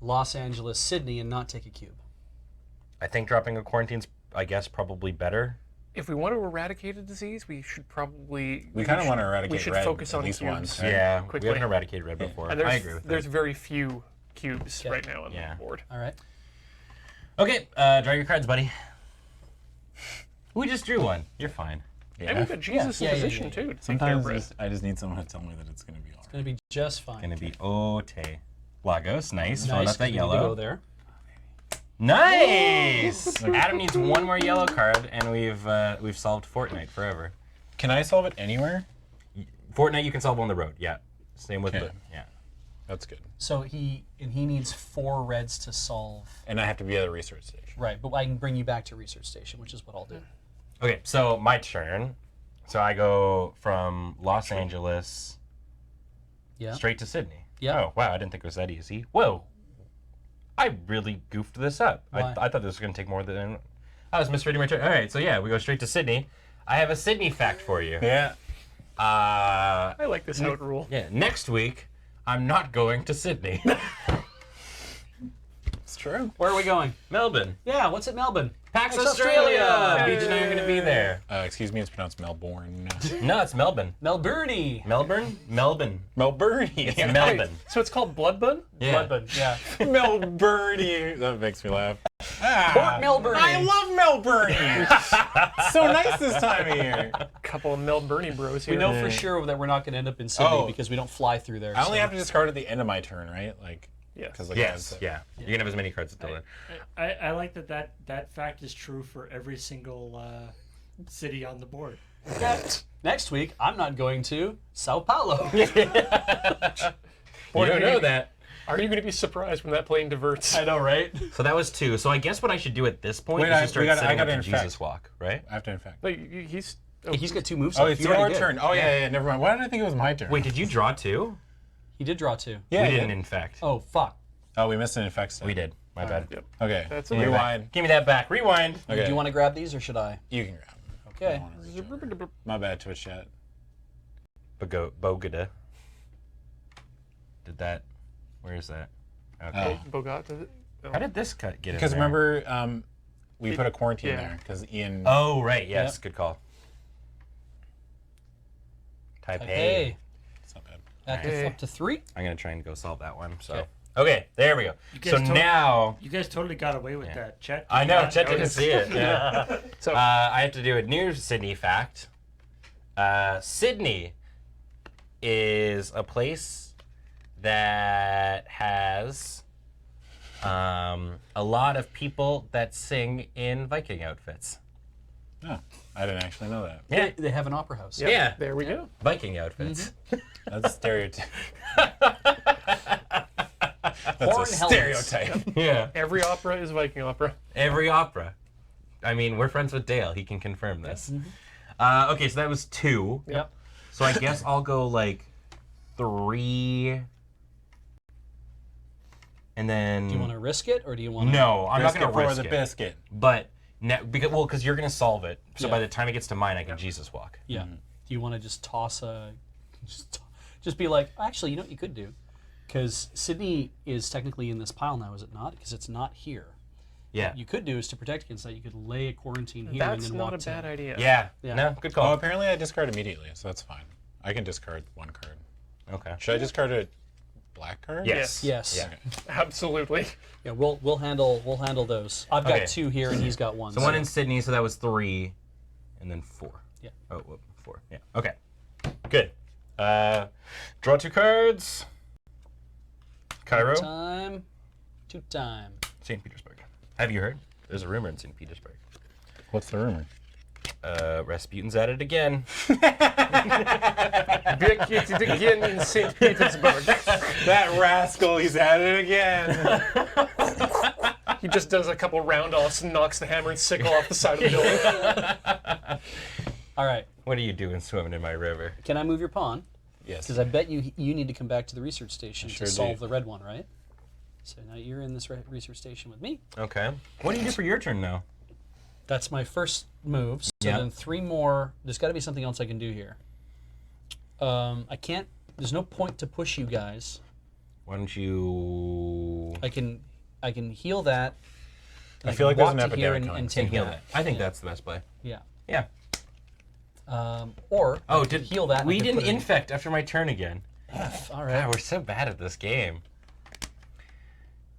Los Angeles, Sydney, and not take a cube. I think dropping a quarantine's, I guess, probably better. if we want to eradicate a disease, we should probably. We kind of want to eradicate We should red, focus at on least cubes. once. Right? Yeah, Quickly. we haven't eradicated red before. And there's, I agree with there's that. very few cubes Okay. right now on Yeah. the board. All right. Okay, draw your cards, buddy. We just drew one. You're fine. And we've got Jesus Yeah, in yeah, position yeah. too. To take care Sometimes of Brett. I just need someone to tell me that it's going to be all right. Going to be just fine. Gonna be Ote. Lagos, nice. Filling Nice. up that 'cause we need to yellow. go there. Nice. Adam needs one more yellow card, and we've solved Fortnite forever. Can I solve it anywhere? Fortnite, you can solve on the road. Yeah. Same with Okay. the yeah. That's good. So he needs 4 reds to solve. And I have to be at a research station. Right, but I can bring you back to research station, which is what I'll do. Okay, so my turn. So I go from Los Angeles Yeah. straight to Sydney. Yeah. Oh wow, I didn't think it was that easy. Whoa. I really goofed this up. Why? I thought this was going to take more than... I was misreading my turn. All right, so yeah, we go straight to Sydney. I have a Sydney fact for you. Yeah. I like this out rule. Yeah, next week, I'm not going to Sydney. It's true. Where are we going? Melbourne. Yeah, what's at Melbourne? PAX It's Australia! Australia! Beach and I are going to be there. Excuse me, it's pronounced Melbourne. No, it's Melbourne. Melbourne. Melbourne? Melbourne. Melbourne. It's Melbourne. So it's called Blood Bun? Yeah. Melbourne. Yeah. Melbourne. That makes me laugh. Port Melbourne. I love Melbourne. It's so nice this time of year. Couple of Melbourne bros here. We know for sure that we're not going to end up in Sydney Oh. because we don't fly through there. I only so- have to discard at the end of my turn, right? Like, Yes. because like Yes, that's- yeah. You can have as many cards until then. I like that fact is true for every single city on the board. Next week, I'm not going to Sao Paulo. You don't know that. Are you going to be surprised when that plane diverts? I know, right? So that was 2. So I guess what I should do at this point Wait, is I just start gotta setting up the infect. Jesus walk, right? I have to infect. No, he's... Oh, He's got 2 moves. Oh, left. it's You your already did. turn. Oh, yeah, never mind. Why did I think it was my turn? Wait, did you draw 2? He did draw 2. yeah, We I didn't did. infect. Oh, fuck. Oh, we missed an infect step. We did. My bad. Yep. Okay. That's Give me that Rewind. back. Give me that back. Rewind. Okay. Do you want to grab these or should I? You can grab them. Okay. I don't wanna reach out. My bad, Twitch chat. Bogota. Did that? Where is that? Okay. Bogot, does it? Oh. How did this cut get in Because there? remember, we put a quarantine yeah. there because Ian. Oh, right. Yes. Yep. Good call. Taipei. Hey, It's not bad. active Hey. up to 3. I'm going to try and go solve that one. So. Okay. Okay, there we go. guys So told- now... You guys totally got away with that. Chet. I know, Chet Oh, didn't yes. see it. Yeah. So, I have to do a new Sydney fact. Sydney is a place that has a lot of people that sing in Viking outfits. No, I didn't actually know that. Yeah, They have an opera house. yeah. there we go. Viking outfits. That's a stereotype. Horn That's a helmets. stereotype. Yeah. Every opera is Viking opera. Every opera. I mean, we're friends with Dale. He can confirm this. Okay, so that was 2. Yep. So I guess I'll go like 3. And then... Do you want to risk it or do you want to? No, I'm not going to for risk the it. biscuit. But because you're gonna solve it, so Yeah. by the time it gets to mine, I can Jesus walk. Yeah. Do you want to just toss a? Just be like, actually, you know what you could do, because Sydney is technically in this pile now, is it not? Because it's not here. Yeah. What you could do is to protect against that. You could lay a quarantine here That's and then not walk a bad to. idea. Yeah. Yeah. No, good Oh, call. apparently I discard immediately, so that's fine. I can discard 1 card. Okay. Should I discard a black card? Yes. Yes. Yeah. Absolutely. Yeah. We'll handle those. I've got Okay. 2 here and he's got 1. So 1 in Sydney, so that was 3, and then 4. Yeah. Oh, whoop, 4. Yeah. Okay. Good. Draw 2 cards. Cairo, Time. 2 time. St. Petersburg. Have you heard? There's a rumor in St. Petersburg. What's the rumor? Rasputin's at it again. Back at it again in St. Petersburg. That rascal, he's at it again. He just does a couple round-offs and knocks the hammer and sickle off the side of the building. All right. What are you doing swimming in my river? Can I move your pawn? Yes. Because I bet you need to come back to the research station sure to do. solve the red one, right? So now you're in this research station with me. Okay. What do you do for your turn now? That's my first move. So Yeah. then 3 more. There's got to be something else I can do here. I can't. There's no point to push you guys. Why don't you I can heal that. I feel like there's an walk to here epidemic coming. and take heal that. that? I think that's the best play. Yeah. Yeah. Or Oh, I could heal that. and I we could didn't put it in- infect after my turn again? All right. God, we're so bad at this game.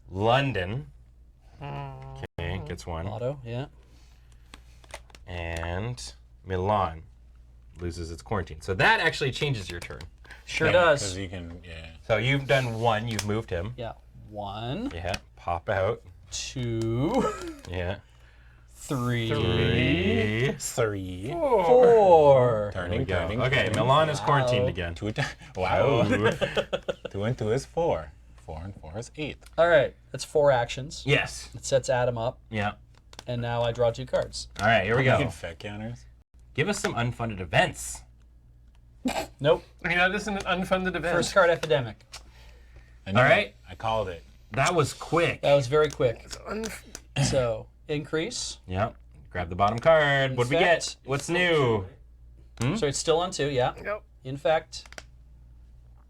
London. Okay, gets 1. Auto. Yeah. And Milan loses its quarantine. So that actually changes your turn. Sure Because does. you can, yeah. So you've done 1, you've moved him. Yeah. 1, Yeah, pop out. 2, Yeah. 3, 3. 4. Turning, Go. turning. Okay, turning. Milan is quarantined again. Wow. 2 and 2 is 4. 4 and 4 is 8. All right, that's 4 actions. Yes. It sets Adam up, Yeah. and now I draw 2 cards. All right, here we You go. get effect counters. Give us some unfunded events. Nope. I mean, that isn't an unfunded event. First card, Epidemic. I knew All it. right. I called it. That was quick. That was very quick. Unf- So, increase. Yep. Grab the bottom card. What do we get? Infect. What's new? So it's still on 2, yeah. Yep. Infect.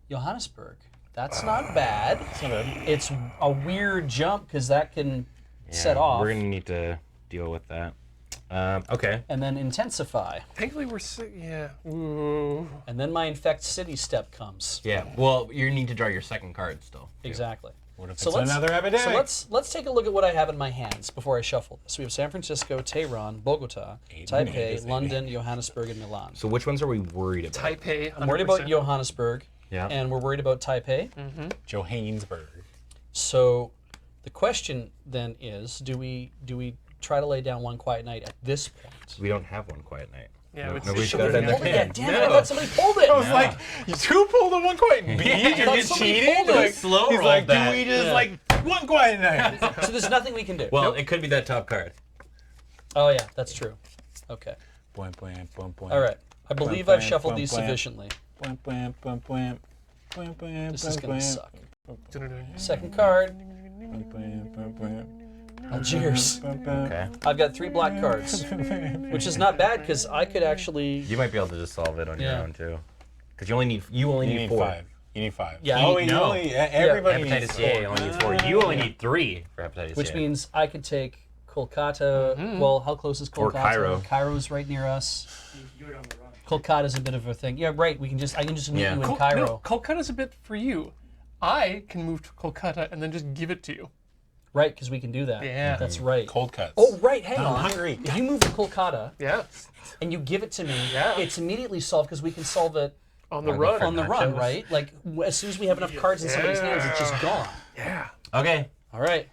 Johannesburg. That's not bad. It's not bad. It's a weird jump because that can set off. We're gonna need to deal with that. Okay. And then intensify. Thankfully, yeah. Ooh. And then my infect city step comes. Yeah. Well, you need to draw your second card still. Exactly. What if So it's let's, another epidemic? so let's take a look at what I have in my hands before I shuffle this. We have San Francisco, Tehran, Bogota, Taipei, Vegas, London, Johannesburg, and Milan. So which ones are we worried about? Taipei. I'm worried about 100%. Johannesburg, Yeah. and we're worried about Taipei. Johannesburg. So the question then is, do we try to lay down one quiet night at this point? We don't have one quiet night. Yeah, it's Nobody's should got it be in their pulled hand. Damn it, I thought somebody pulled it. I was like, who pulled the one quiet beat? I thought somebody cheating? pulled it. Like, Slow he's rolled like, that. do we just Yeah. like one quiet night? So there's nothing we can do. Well, it could be that top card. Oh yeah, that's true. Okay. Bwam, bwam, bwam, bwam. All right. I believe Bwam, I've shuffled bwam, these bwam. sufficiently. Bwam, bwam, bwam, bwam. Bwam, bwam, This is bwam, gonna bwam. suck. Dun-dun-dun. Second card, Bwam, bwam, bwam, bwam. Algiers. Bwam, bwam. Okay. I've got 3 black cards, which is not bad because I could actually. You might be able to just solve it on your Yeah. own too. Because you only need You need need 4. 5. You need 5. Yeah, Oh, I- you no. only, everybody needs Hepatitis A 4. only needs 4. You only need 3 for hepatitis Which A. means I could take Kolkata. Well, how close is Kolkata? Or Cairo. Cairo's right near us. You do it on the run. Kolkata's a bit of a thing. Yeah, right. I can just meet Yeah. you in No, Cairo. Kolkata's a bit for you. I can move to Kolkata and then just give it to you. Right, because we can do that. Yeah. That's right. Cold cuts. Oh, right. Hang I'm on. hungry. If you move to Kolkata Yeah. and you give it to me, Yeah. it's immediately solved because we can solve it On the run. on the run, right? Like as soon as we have enough cards in somebody's hands, it's just gone. Yeah. Okay. All right.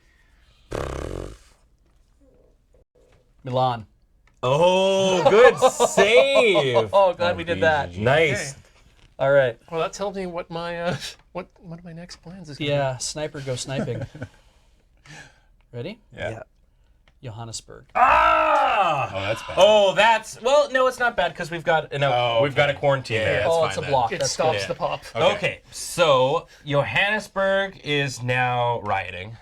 Milan. Oh, good save. Oh, glad we did that. Nice. Okay. All right. Well, that tells me what my what one of my next plans is. Gonna Yeah, sniper go sniping. Ready? Yeah. Johannesburg. Ah! Oh, that's bad. Oh, that's well. No, it's not bad because we've got we've got a quarantine Yeah, there. yeah, Oh, fine it's a then. block. be. It That's stops good. the pop. Okay, so Johannesburg is now rioting.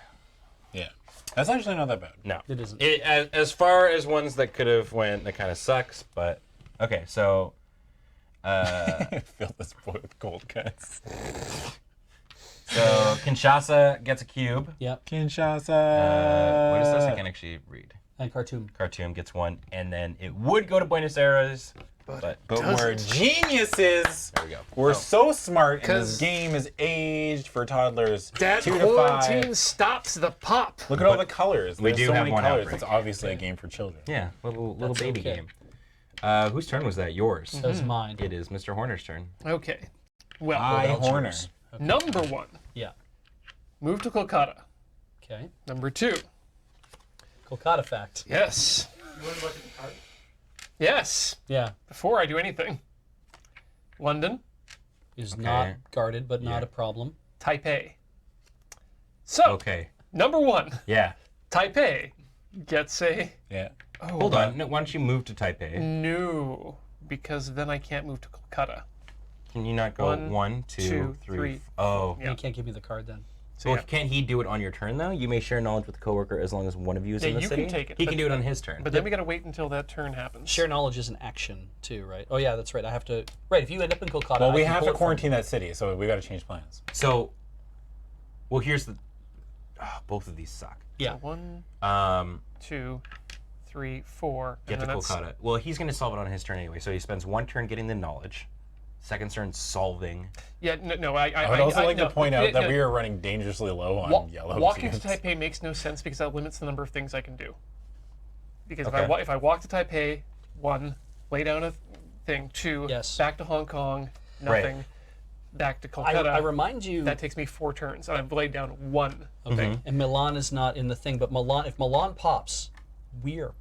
Yeah. That's actually not that bad. No, It isn't. as far as ones that could have went, that kind of sucks. But okay, so I feel this boy with cold cuts. so Kinshasa gets a cube. Yep. Kinshasa. What is this? I can't actually read. And Khartoum. Khartoum gets 1, and then it would go to Buenos Aires, but But we're geniuses. there we go. We're so smart, and 'Cause- this game is aged for toddlers That 2 to 5. quarantine stops the pop. Look at all the colors. We There's do so have many one colors. outbreak. It's obviously a game for children. Yeah, little That's baby okay. game. Whose turn was that? Yours. That was mine. It is Mr. Horner's turn. Okay. Well, I Algiers. Horner. number 1, Yeah. move to Kolkata. Okay. Number 2, Kolkata fact. yes. You want to look at the card? Yes. Yeah. Before I do anything. London, Is Okay. not guarded, but not Yeah. a problem. Taipei. So, Okay. number 1, Yeah. Taipei gets a Yeah. Hold on. No, why don't you move to Taipei? no, because then I can't move to Kolkata. Can you not go One, 1, 2, two, 3? three. Oh. Yeah. You can't give me the card then. So Well, yeah. can't he do it on your turn though? You may share knowledge with a coworker as long as one of you is Yeah, in the you city. can take it, He but- can do it on his turn. But then we gotta wait until that turn happens. Share knowledge is an action too, right? Oh yeah, that's right. I have to. Right. If you end up in Kolkata, Well, I we can have pull to it from quarantine that city, so we got to change plans. So, well, here's the. Both of these suck. you. Yeah. 1, Um, 2, 3, 4. get to and then that's- Kolkata. Well, he's going to solve it on his turn anyway. So he spends 1 turn getting the knowledge, second turn solving. Yeah, no, I I would also like no, to point out that no, we are running dangerously low on yellow. walking to teams. Taipei makes no sense because that limits the number of things I can do. Because Okay. if I walk to Taipei, 1, lay down a thing, 2, Yes. back to Hong Kong, nothing, back to I Kolkata. remind you. that takes me 4 turns, and I've laid down 1 okay. thing. And Milan is not in the thing, but Milan. If Milan pops, we're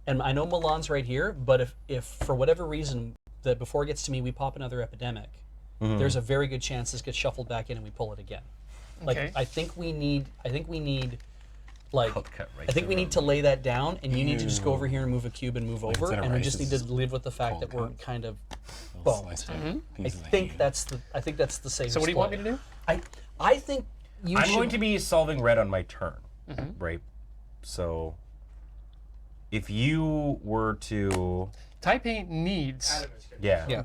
and I know Milan's right here, but if for whatever reason that before it gets to me we pop another epidemic, there's a very good chance this gets shuffled back in and we pull it again. Like Okay. I think we need like I'll cut right I think we through need to lay that down, and you need to just go Ew. over here and move a cube and move over, instead of and we rice, just need it's to live with the fact cold that we're cut. kind of Little boned. sliced up I pieces of think ham. that's the safest. So what do you want play. me to do? I think you I'm should. going to be solving red on my turn, right? So if you were to, Taipei needs yeah, Yeah.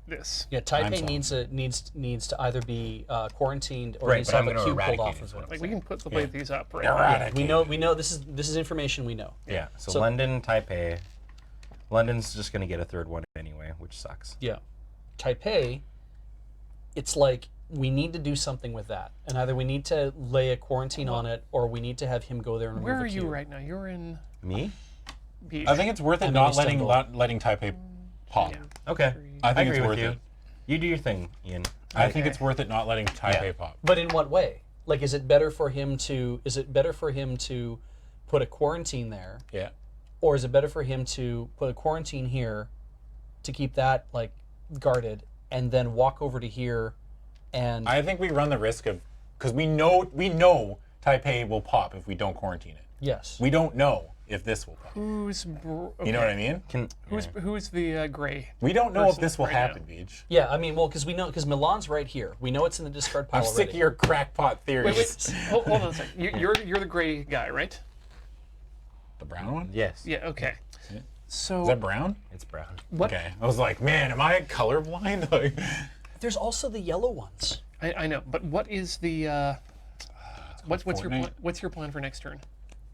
this. Yeah, I'm Taipei needs to either be quarantined or Right, needs but to I'm have a gonna cube pulled eradicate off it. as well. Like we can put the way these up right. Eradicate. We know this is information we know. yeah. So, So- London, Taipei. London's just gonna get a third one anyway, which sucks. Yeah. Taipei, it's like we need to do something with that. And either we need to lay a quarantine on it or we need to have him go there and remove Where a are you cube. right now? You're in Me? beach. I think it's worth it I'm in not Istanbul. letting Taipei pop. Yeah. Okay. I think agree it's with worth you. it. You do your thing, Ian. I think it's worth it not letting Taipei Yeah. pop. But in what way? Like is it better for him to put a quarantine there, Yeah. or is it better for him to put a quarantine here to keep that like guarded and then walk over to here and I think we run the risk of, because we know Taipei will pop if we don't quarantine it. yes. We don't know if this will pop. Who's You know what I mean? who's the gray? We don't know if Person this will right happen, now. Beach. Yeah, I mean, well, because Milan's right here. We know it's in the discard pile I'm already. sick of your crackpot theories. Wait. Hold on a second. You're the gray guy, right? The brown one? Yes. Yeah. Okay. Yeah. So Is that brown? It's brown. what? Okay. I was like, man, am I colorblind? Like, There's also the yellow ones. I know, but what is the what's your Fortnite. what's your plan for next turn?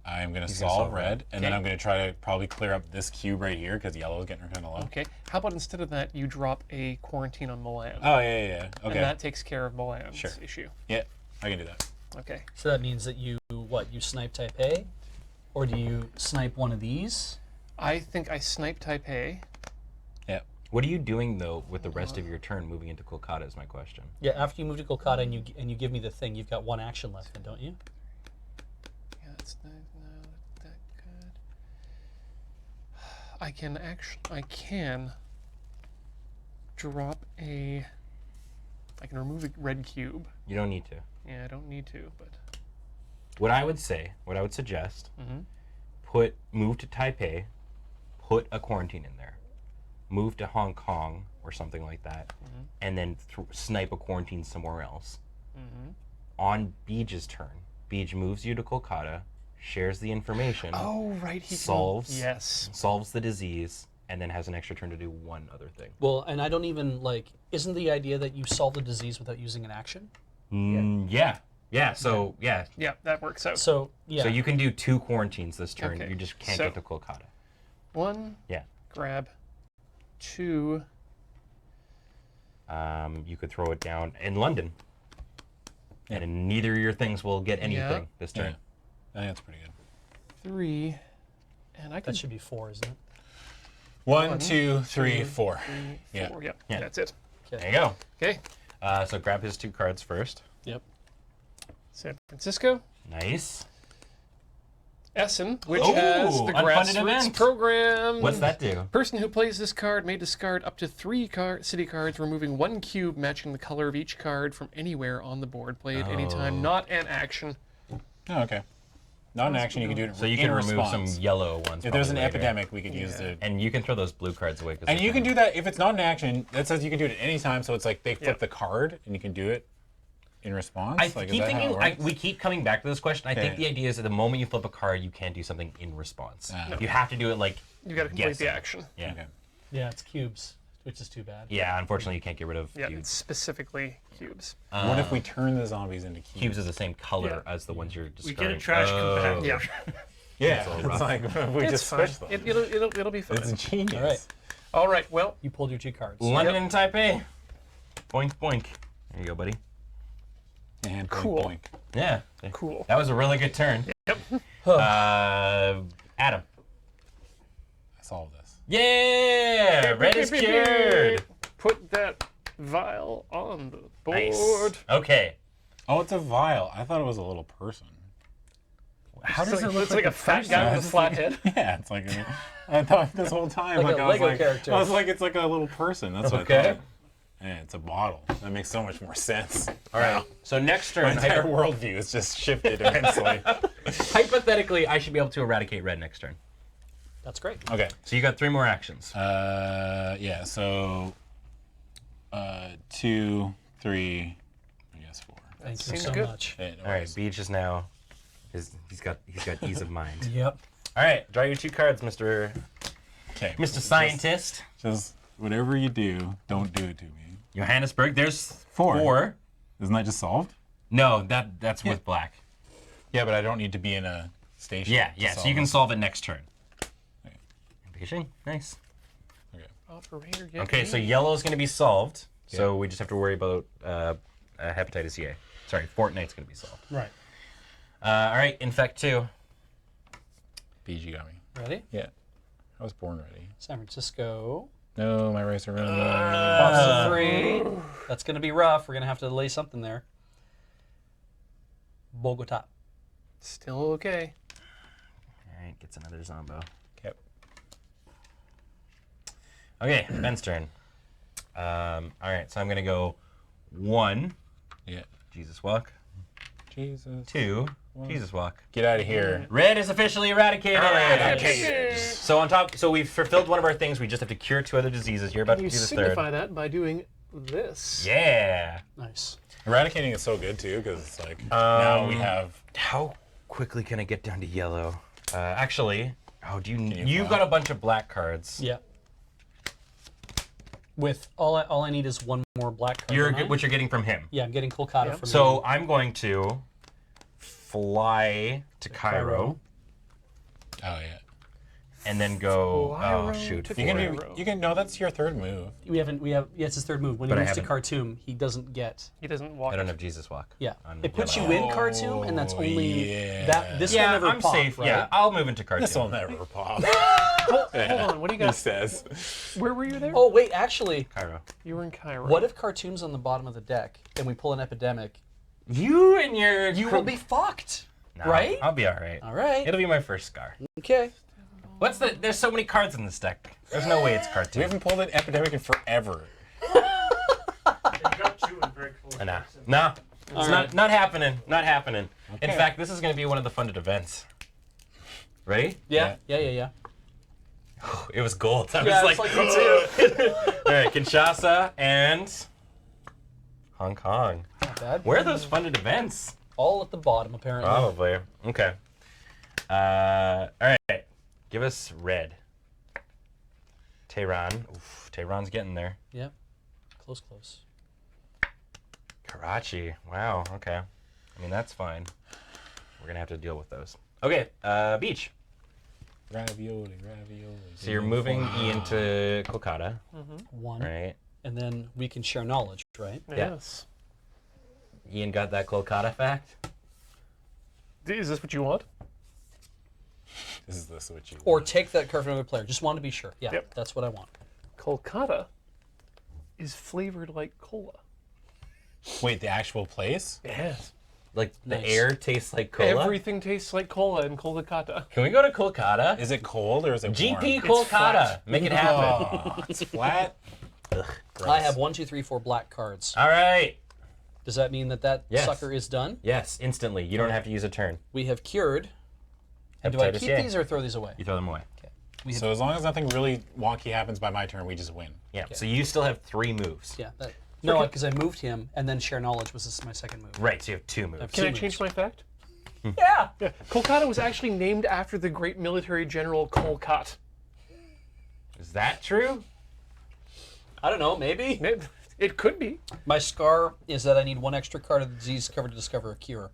I'm going to gonna solve solve red, and then Okay. I'm going to try to probably clear up this cube right here because yellow is getting kind of low. Okay. How about instead of that, you drop a quarantine on Milan, Oh, yeah. and Okay. that takes care of Milan's Sure. issue. Yeah, I can do that. Okay. So that means that you snipe Taipei, or do you snipe one of these? I think I snipe Taipei. Yeah. What are you doing though with the rest of your turn moving into Kolkata is my question. Yeah, after you move to Kolkata and you give me the thing, you've got one action left, then, don't you? Yeah, it's not that good. I can drop a. I can remove a red cube. You don't need to. Yeah, I don't need to, but What I would suggest, Mm-hmm. move to Taipei, put a quarantine in there, move to Hong Kong or something like that, Mm-hmm. and then snipe a quarantine somewhere else. Mm-hmm. On Beej's turn, Beej moves you to Kolkata, shares the information, oh right, he Solves. Yes. solves the disease, and then has an extra turn to do one other thing. Well, and I don't even like. Isn't the idea that you solve the disease without using an action? Yeah. So yeah. Yeah, that works out. So yeah. So you can do 2 quarantines this turn. Okay, You just can't so- get to Kolkata. One. Yeah. Grab. Two. You could throw it down in London, and neither of your things will get anything this Yeah. turn. I think that's pretty good. Three. And I can. that should be 4, isn't it? One, two, three, four. Three, Yeah. four. Yep. Yeah. That's it. There you go. Okay. So grab his 2 cards first. Yep. San Francisco. Nice. Essen, which Ooh, has the unfunded grassroots event. program. What's that do? Person who plays this card may discard up to 3 city cards, removing 1 cube matching the color of each card from anywhere on the board. Play at any time, not an action. Oh, okay. Not an action, you can do it So you in can remove response. some yellow ones. If there's probably an later. epidemic, we could use Yeah. the... And you can throw those blue cards away. And you can do that if it's not an action. That says you can do it at any time. So it's like they flip Yep. the card and you can do it in response. I like, is keep that how thinking. it works? We keep coming back to this question. I think Okay. the idea is that the moment you flip a card, you can't do something in response. Ah. You have to do it like. You got to complete the guessing. action. Yeah. Okay. Yeah, it's cubes, which is too bad. Yeah. Unfortunately, you can't get rid of Yeah, cubes. it's specifically cubes. What if we turn the zombies into cubes? Cubes are the same color Yeah. as the ones you're We discarding. get a trash compactor. Yeah, Yeah, all it's rough. like we it's just fine. switched them. It'll be fine. It's genius. All right. All right. Well, You pulled your 2 cards. London and Taipei. Boink boink. There you go, buddy. And Cool. boink. Yeah. cool. That was a really good turn. Yep. Adam. I solved this. Yeah. Red is cured. Put that vial on the board. Nice. Okay. Oh, it's a vial. I thought it was a little person. how does it look It's like a fat person? guy with a flat head. Yeah, it's like I thought this whole time, Like a I was Lego like, character. I was like, it's like a little person. That's what I Okay. thought. Yeah, it's a bottle. That makes so much more sense. All right. So next My turn, entire worldview is just shifted immensely. hypothetically, I should be able to eradicate red next turn. That's great. Okay. So you got 3 more actions. Yeah. So, 2, 3, I guess 4. Thank you seems so good. much. Hey, no All right, worries. Beach is now. He's got ease of mind. Yep. All right, draw your 2 cards, Mr. Okay. Scientist. Just whatever you do, don't do it to me. Johannesburg. There's 4. 4. Isn't that just solved? No, that's with black. Yeah, but I don't need to be in a station. Yeah, to yeah. So solve you can this. solve it next turn. Okay. Fishing. Nice. Okay. Operator, get Okay, me. so yellow's going to be solved. So we just have to worry about hepatitis A. Sorry, Fortnite's going to be solved. Right. All right, Infect 2. BG got me. Ready? Yeah. I was born ready. San Francisco. No, my race are running. Pops to 3. That's going to be rough. We're going to have to lay something there. Bogota. Still okay. All right, gets another Zombo. Yep. Okay, Ben's turn. All right, so I'm going to go 1, Yeah. Jesus Walk. Jesus. 2, Jesus Walk. Get out of here. Red is officially eradicated. Eradicated. So on top, so we've fulfilled one of our things. We just have to cure 2 other diseases. You're about to You do the signify 3rd. that by doing this. Yeah. Nice. Eradicating is so good too, because it's like now we have. How quickly can I get down to yellow? Actually, do you? you You've fly? got a bunch of black cards. Yeah. With all I need is 1 more black card. You're don't I? what you're getting from him. Yeah, I'm getting Kolkata Yeah. from So you. I'm going to fly to Cairo Oh yeah. and then go. Cairo Oh shoot! to You can Cairo. do. You can. No, that's your 3rd move. We have. Yeah, it's his 3rd move. When he But I moves to haven't- Khartoum, he doesn't get. He doesn't walk. I don't have Jesus Walk. Yeah. on It puts yellow. you in Khartoum, and that's Oh, only yeah. that. This Yeah, will never I'm pop, safe. right? Yeah, I'll move into Khartoum. This will never pop. Hold on. What do you He got? says. Where were you there? Oh wait, actually, Cairo. You were in Cairo. what if Khartoum's on the bottom of the deck and we pull an epidemic? You and your. You will be fucked, Nah, right? I'll be all right. All right. It'll be my first scar. Okay. What's the? There's so many cards in this deck. There's no way it's We Khartoum. haven't pulled an epidemic in forever. Nah, nah. It's All not right. not happening. Not happening. In Okay. fact, this is going to be one of the funded events. Ready? Yeah. Yeah. It was gold. I Yeah, was it's like, like me too. all right, Kinshasa and Hong Kong. Not bad. Where are those funded events? All at the bottom, apparently. Probably. Okay. All right. Give us red. Tehran. Oof, Tehran's getting there. Yep. Close. Karachi. Wow. Okay. I mean, that's fine. We're gonna have to deal with those. Okay. Beach. Ravioli. So you're moving Ian to Kolkata, 1. right? And then we can share knowledge, right? Yes. Ian got that Kolkata fact. Is this what you want? Is this what you? Or take that card from another player. Just want to be sure. Yeah, Yep. that's what I want. Kolkata is flavored like cola. Wait, the actual place? Yes. Like the Nice. air tastes like cola. Everything tastes like cola in Kolkata. Can we go to Kolkata? Is it cold or is it GP warm? Kolkata. flat. Make it happen. Oh, it's flat. I have 1, 2, 3, 4 black cards. All right. Does that mean that Yes. sucker is done? Yes, instantly. You don't have to use a turn. We have cured. And do I Hepatitis keep A. these or throw these away? You throw them away. So as long as nothing really wonky happens by my turn, we just win. Yeah. So you still have 3 moves. Yeah. No, because I moved him, and then share knowledge was my second move. Right. So you have 2 moves. Can I Two change my fact? Yeah. Yeah. Kolkata was actually named after the great military general Kolkat. Is that true? I don't know. Maybe. It could be. My scar is that I need 1 extra card of the disease covered to discover a cure.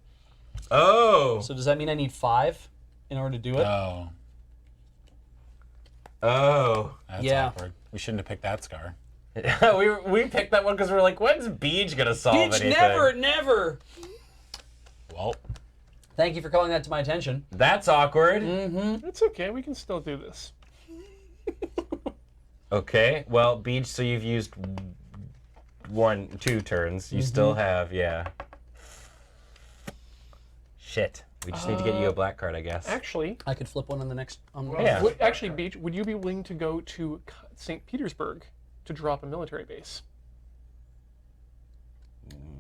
Oh. So does that mean I need 5 in order to do it? Oh, Oh. that's Yeah. awkward. We shouldn't have picked that scar. we picked that one because we were like, when's Beach gonna solve Beach, anything? never. Well, Thank you for calling that to my attention. That's awkward. It's okay. We can still do this. Okay. Well, Beach. So you've used 2 turns. You still have, yeah. Shit. We just need to get you a black card, I guess. Actually, I could flip one on the next. Yeah. actually, Beach, would you be willing to go to St. Petersburg to drop a military base?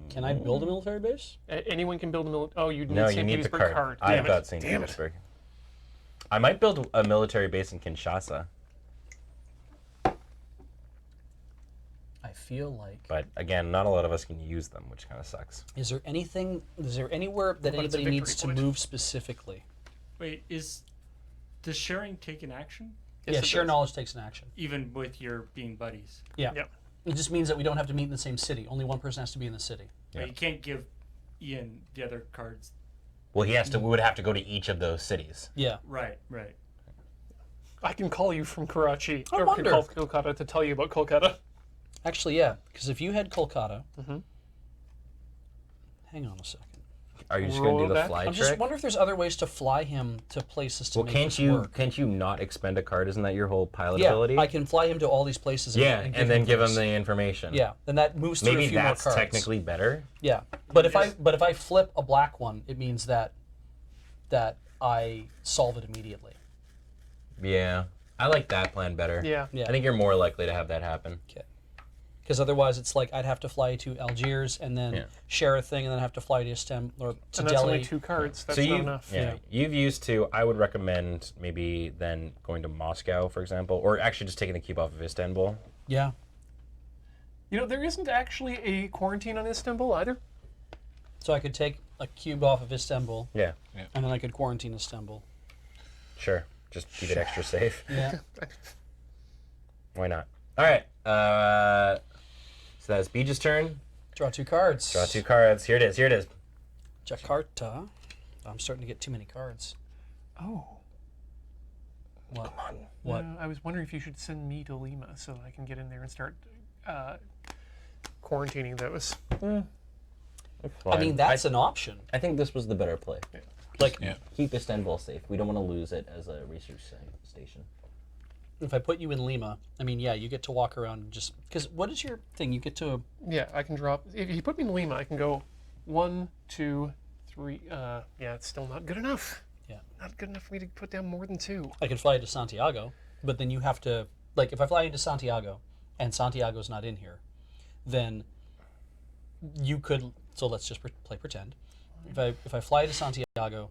Can I build a military base? Anyone can build a military. Oh, you need No, St. you need the Petersburg card. Damn I've it. got St. Damn it. Petersburg. I might build a military base in Kinshasa, I feel like. but again, not a lot of us can use them, which kind of sucks. Is there anything? Is there anywhere that But it's a anybody needs to victory point. move specifically? Wait, does sharing take an action Yes, Yeah, it share does. knowledge takes an action. even with your being buddies? Yeah. Yep. It just means that we don't have to meet in the same city. Only one person has to be in the city. Yeah. But you can't give Ian the other cards. Well, he has to. We would have to go to each of those cities. Yeah. Right. I can call you from Karachi I or wonder. Kolkata to tell you about Kolkata. Actually, yeah. Because if you had Kolkata. Mhm. Hang on a second. Are you just going to do the Roll fly I'm trick? just wondering if there's other ways to fly him to places to Well, make can't this you? work. Can't you not expend a card? Isn't that your whole pilot Yeah, ability? I can fly him to all these places. Yeah, and then give him things. the information. Yeah, then that moves through Maybe a few that's more cards. technically better. Yeah, but if Yes. I flip a black one, it means that I solve it immediately. Yeah, I like that plan better. Yeah. Yeah. I think you're more likely to have that happen. Okay. Because otherwise, it's like I'd have to fly to Algiers and then Yeah. share a thing, and then have to fly to Istanbul or to And that's Delhi. only 2 cards. That's so not you, enough. Yeah, you've used to. I would recommend maybe then going to Moscow, for example, or actually just taking the cube off of Istanbul. Yeah. You know, there isn't actually a quarantine on Istanbul either. So I could take a cube off of Istanbul, Yeah, and then I could quarantine Istanbul. sure. Just keep it extra safe. Yeah. Why not? All right. So that's Beach's turn. Draw 2 cards. Draw 2 cards. Here it is. Here it is. Jakarta. I'm starting to get too many cards. Oh. What? What? I was wondering if you should send me to Lima so I can get in there and start quarantining those. I mean, that's an option. I think this was the better play. Like, Yeah. Keep Istanbul safe. We don't want to lose it as a research station. if I put you in Lima, I mean, yeah, you get to walk around and just... Because what is your thing? You get to... Yeah, I can drop. If you put me in Lima, I can go 1, 2, 3. Yeah, it's still not good enough. Yeah. Not good enough for me to put down more than 2. I could fly you to Santiago, but then you have to... Like, if I fly you to Santiago, and Santiago's not in here, then you could... So let's just play pretend. If I fly you to Santiago,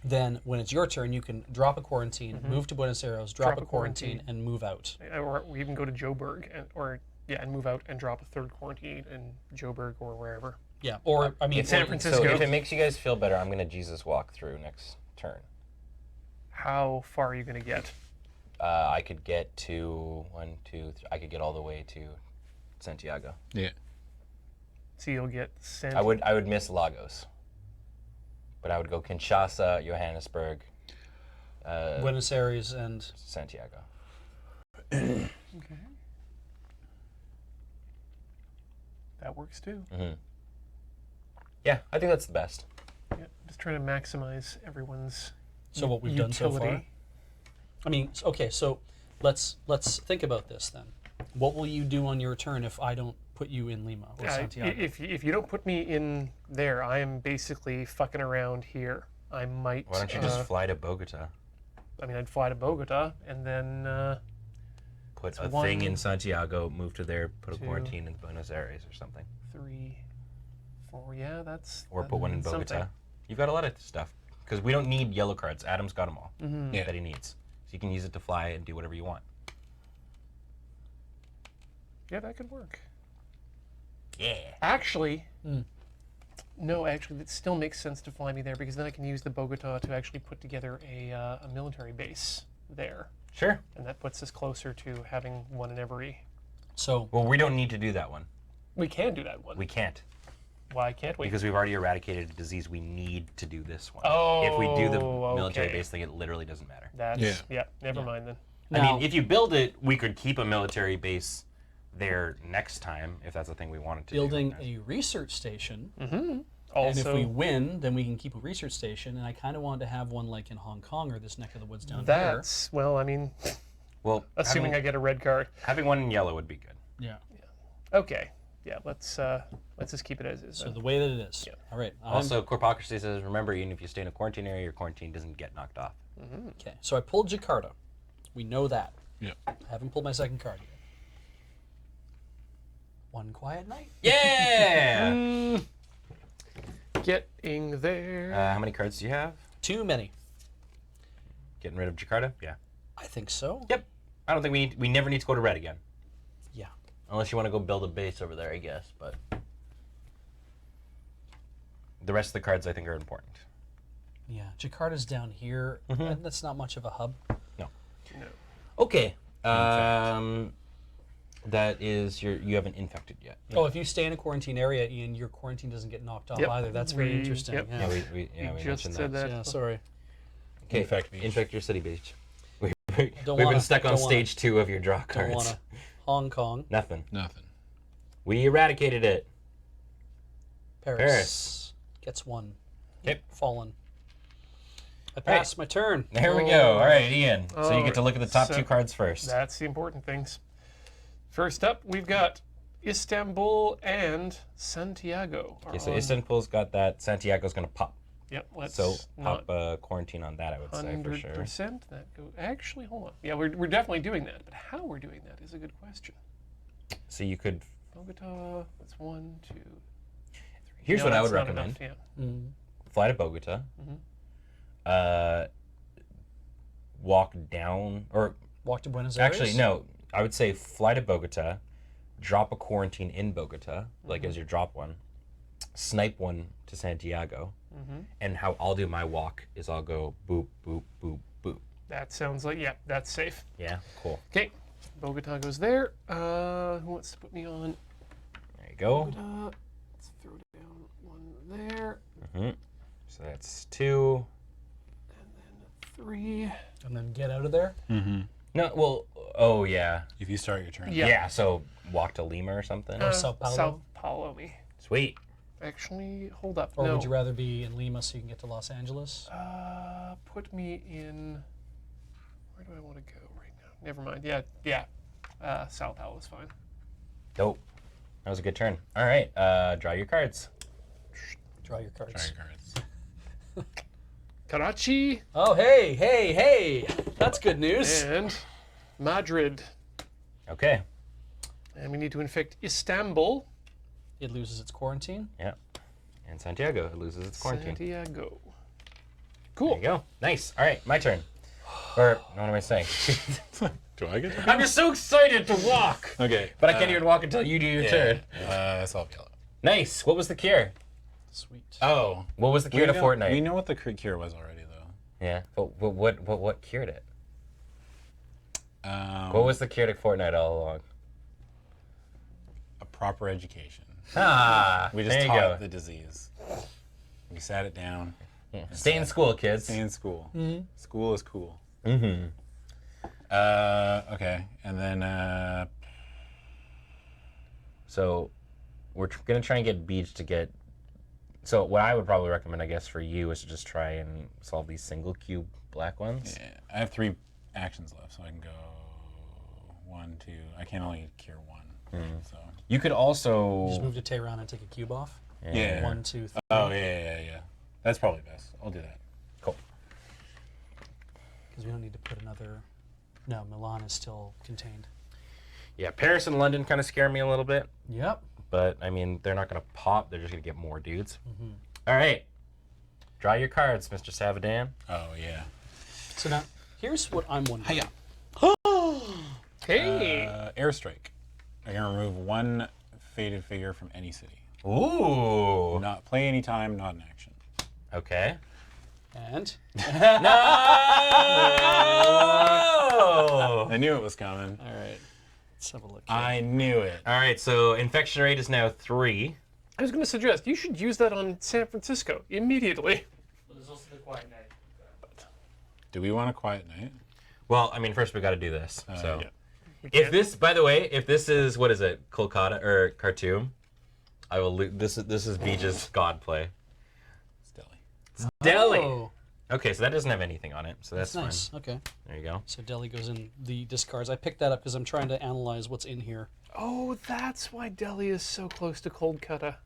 then when it's your turn, you can drop a quarantine, move to Buenos Aires, drop a quarantine, and move out. Or we even go to Joburg and move out and drop a 3rd quarantine in Joburg or wherever. Yeah, or, I mean... In San or- Francisco. So if it makes you guys feel better, I'm going to Jesus walk through next turn. How far are you going to get? I could get to 1, 2, 3. I could get all the way to Santiago. Yeah. So you'll get sent. I would miss Lagos, but I would go Kinshasa, Johannesburg, Buenos Aires and... Santiago. Okay. That works too. Yeah, I think that's the best. Yeah, just trying to maximize everyone's So what we've done so far? utility. I mean, okay, so let's think about this then. What will you do on your turn if I don't put you in Lima or Santiago? If you don't put me in there, I am basically fucking around here. I might. Why don't you just fly to Bogota? I mean, I'd fly to Bogota and then. Put a one, thing in Santiago, move to there, put a 2, quarantine in Buenos Aires or something. 3, 4. Yeah, that's. Or put one in something. Bogota. You've got a lot of stuff. Because we don't need yellow cards. Adam's got them all Yeah. that he needs. So you can use it to fly and do whatever you want. Yeah, that could work. Yeah. Actually, no. Actually, it still makes sense to fly me there because then I can use the Bogota to actually put together a military base there, Sure. and that puts us closer to having one in every. So, Well, we don't need to do that one. We can do that one. We can't. Why can't we? Because we've already eradicated a disease. We need to do this one. Oh, If we do the military okay. base thing, it literally doesn't matter. That's Yeah. Never mind then. I now, mean, if you build it, we could keep a military base there next time if that's the thing we wanted to building do. a research station, and Also, if we win, then we can keep a research station, and I kind of wanted to have one like in Hong Kong or this neck of the woods down here. that's well. I mean, Well, assuming I get a red card. having one in yellow would be good. Yeah. Okay. Yeah, let's just keep it as is. So then. the way that it is. Yeah. All right. Also, Corpocracy says, remember, even if you stay in a quarantine area, your quarantine doesn't get knocked off. Okay. So I pulled Jakarta. We know that. Yeah. I haven't pulled my second card yet. One quiet night. Yeah! Getting there. How many cards do you have? Too many. Getting rid of Jakarta? Yeah. I think so. Yep. I don't think we never need to go to red again. Yeah. Unless you want to go build a base over there, I guess. But the rest of the cards I think are important. Yeah. Jakarta's down here. And that's not much of a hub. No. No. Okay. That is you haven't infected yet. Oh, if you stay in a quarantine area, Ian, your quarantine doesn't get knocked off Yep. either. That's very We- interesting. yep. Yeah. Yeah, we just mentioned said that. Yeah, sorry. Okay. Infect beach. Infect your city beach. We've Don't been wanna- stuck on don't wanna- stage 2 of your draw Don't cards. want to. Hong Kong. Nothing. Nothing. We eradicated it. Paris. Gets one. Yep. Fallen. I passed my turn. There we go. All right, Ian. So you get to look at the top So 2 cards first. That's the important things. First up, we've got Istanbul and Santiago. Okay, so Istanbul's got that. Santiago's going to pop. Yep, let's So not pop quarantine on that, I would say, for sure. 100% that go. Actually, hold on. Yeah, we're definitely doing that, but how we're doing that is a good question. So you could... Bogota, that's 1, 2. Here's No, what I that's would not recommend. enough, yeah. Fly to Bogota. Walk down... Or Walk to Buenos Aires. actually, no. I would say fly to Bogota. Drop a quarantine in Bogota, like as your drop one. Snipe one to Santiago. And how I'll do my walk is I'll go boop, boop, boop, boop. That sounds like, yeah, that's safe. Yeah, cool. Okay, Bogota goes there. Who wants to put me on? There you go. Bogota. Let's throw down one there. So that's 2. 3. And then get out of there. No, well, oh yeah. If you start your turn. Yeah. Yeah, so walk to Lima or something. Sao Paulo. Sao Paulo me. Sweet. Actually, hold up. Or no. would you rather be in Lima so you can get to Los Angeles? Put me in. Where do I want to go right now? Never mind. Yeah. Sao Paulo is fine. Dope. That was a good turn. All right, draw your cards. Draw your cards. Try your cards. Karachi Oh, hey. That's good news. and Madrid. Okay. And we need to infect Istanbul. It loses its quarantine. Yeah. And Santiago loses its quarantine. Santiago. There Cool. you go. Nice. All right, my turn. Or what am I saying? Do I get to I'm just so excited to walk. Okay. But I can't even walk until you do your turn. Solve yellow. Nice. What was the cure? Sweet. Oh. What was the cure to Fortnite? We know what the cure was already, though. Yeah. But what cured it? Um, What was the cure to Fortnite all along? a proper education. Ah. We just there you taught go. the disease. We sat it down. Yeah. Stay in school, kids. Stay in school. School is cool. Mm-hmm. Okay. And then So we're gonna try and get Beach to get. So what I would probably recommend, I guess, for you is to just try and solve these single cube black ones. yeah, I have 3 actions left, so I can go 1, 2. I can only cure 1. So. You could also. Just move to Tehran and take a cube off. Yeah. 1, 2, 3. Oh yeah. That's probably best. I'll do that. Cool. Because we don't need to put another. No, Milan is still contained. Yeah, Paris and London kind of scare me a little bit, Yep. but I mean they're not gonna pop. They're just gonna get more dudes. All right. Draw your cards, Mr. Savadan. Oh yeah. So now, here's what I'm wondering. Hey. Airstrike. I can remove 1 faded figure from any city. Ooh. Not play anytime, not in action. Okay. And No. I knew it was coming. all right, let's have a look. Here. I knew it. All right. So infection rate is now 3. I was going to suggest you should use that on San Francisco immediately. There's also the quiet night. Do we want a quiet night? Well, I mean, first we got to do this. So. Yeah. If this, by the way, if this is what is it, Kolkata or Khartoum, I will. This is Beach's god play. Stelly. Delhi. Oh, Okay, so that doesn't have anything on it, so that's nice. fine. Okay. There you go. So Deli goes in the discards. I picked that up because I'm trying to analyze what's in here. Oh, that's why Delhi is so close to Cold Cutter.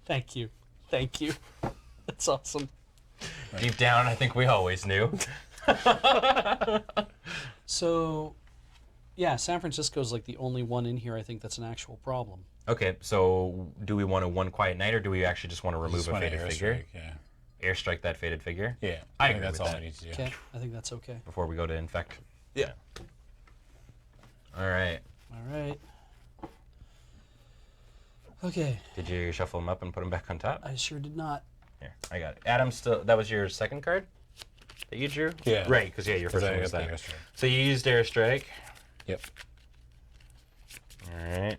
Thank you. Thank you. That's awesome. Deep down, I think we always knew. So, yeah, San Francisco's like the only one in here I think that's an actual problem. Okay, so do we want a one quiet night, or do we actually just want to remove Just a want to faded figure? Yeah. Airstrike that faded figure? Yeah. I think agree that's with all that. we need to do. Okay, I think that's okay. Before we go to infect. Yeah. All right. All right. Okay, Did you shuffle them up and put them back on top? I sure did not. Here, I got it. Adam, still, that was your second card that you drew? Yeah. Right, because yeah, your first I one was got that. that airstrike. So you used airstrike. Yep. All right.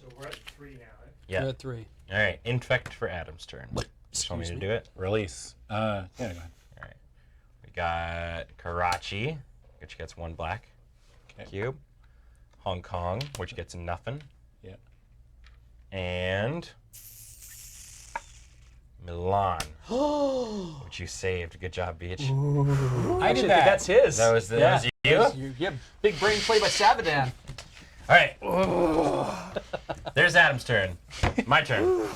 So we're at 3 now, eh? Yeah. We're at 3. All right. Infect for Adam's turn. Just want me to Excuse me. do it? Release. Yeah, go ahead. All right. We got Karachi, which gets 1 black Okay. cube. Hong Kong, which gets nothing. Yeah. And Milan, which you saved. Good job, Beach. I did that. That's his. That was yeah. that was you? Yeah, big brain play by Savadan. All right. There's Adam's turn. My turn.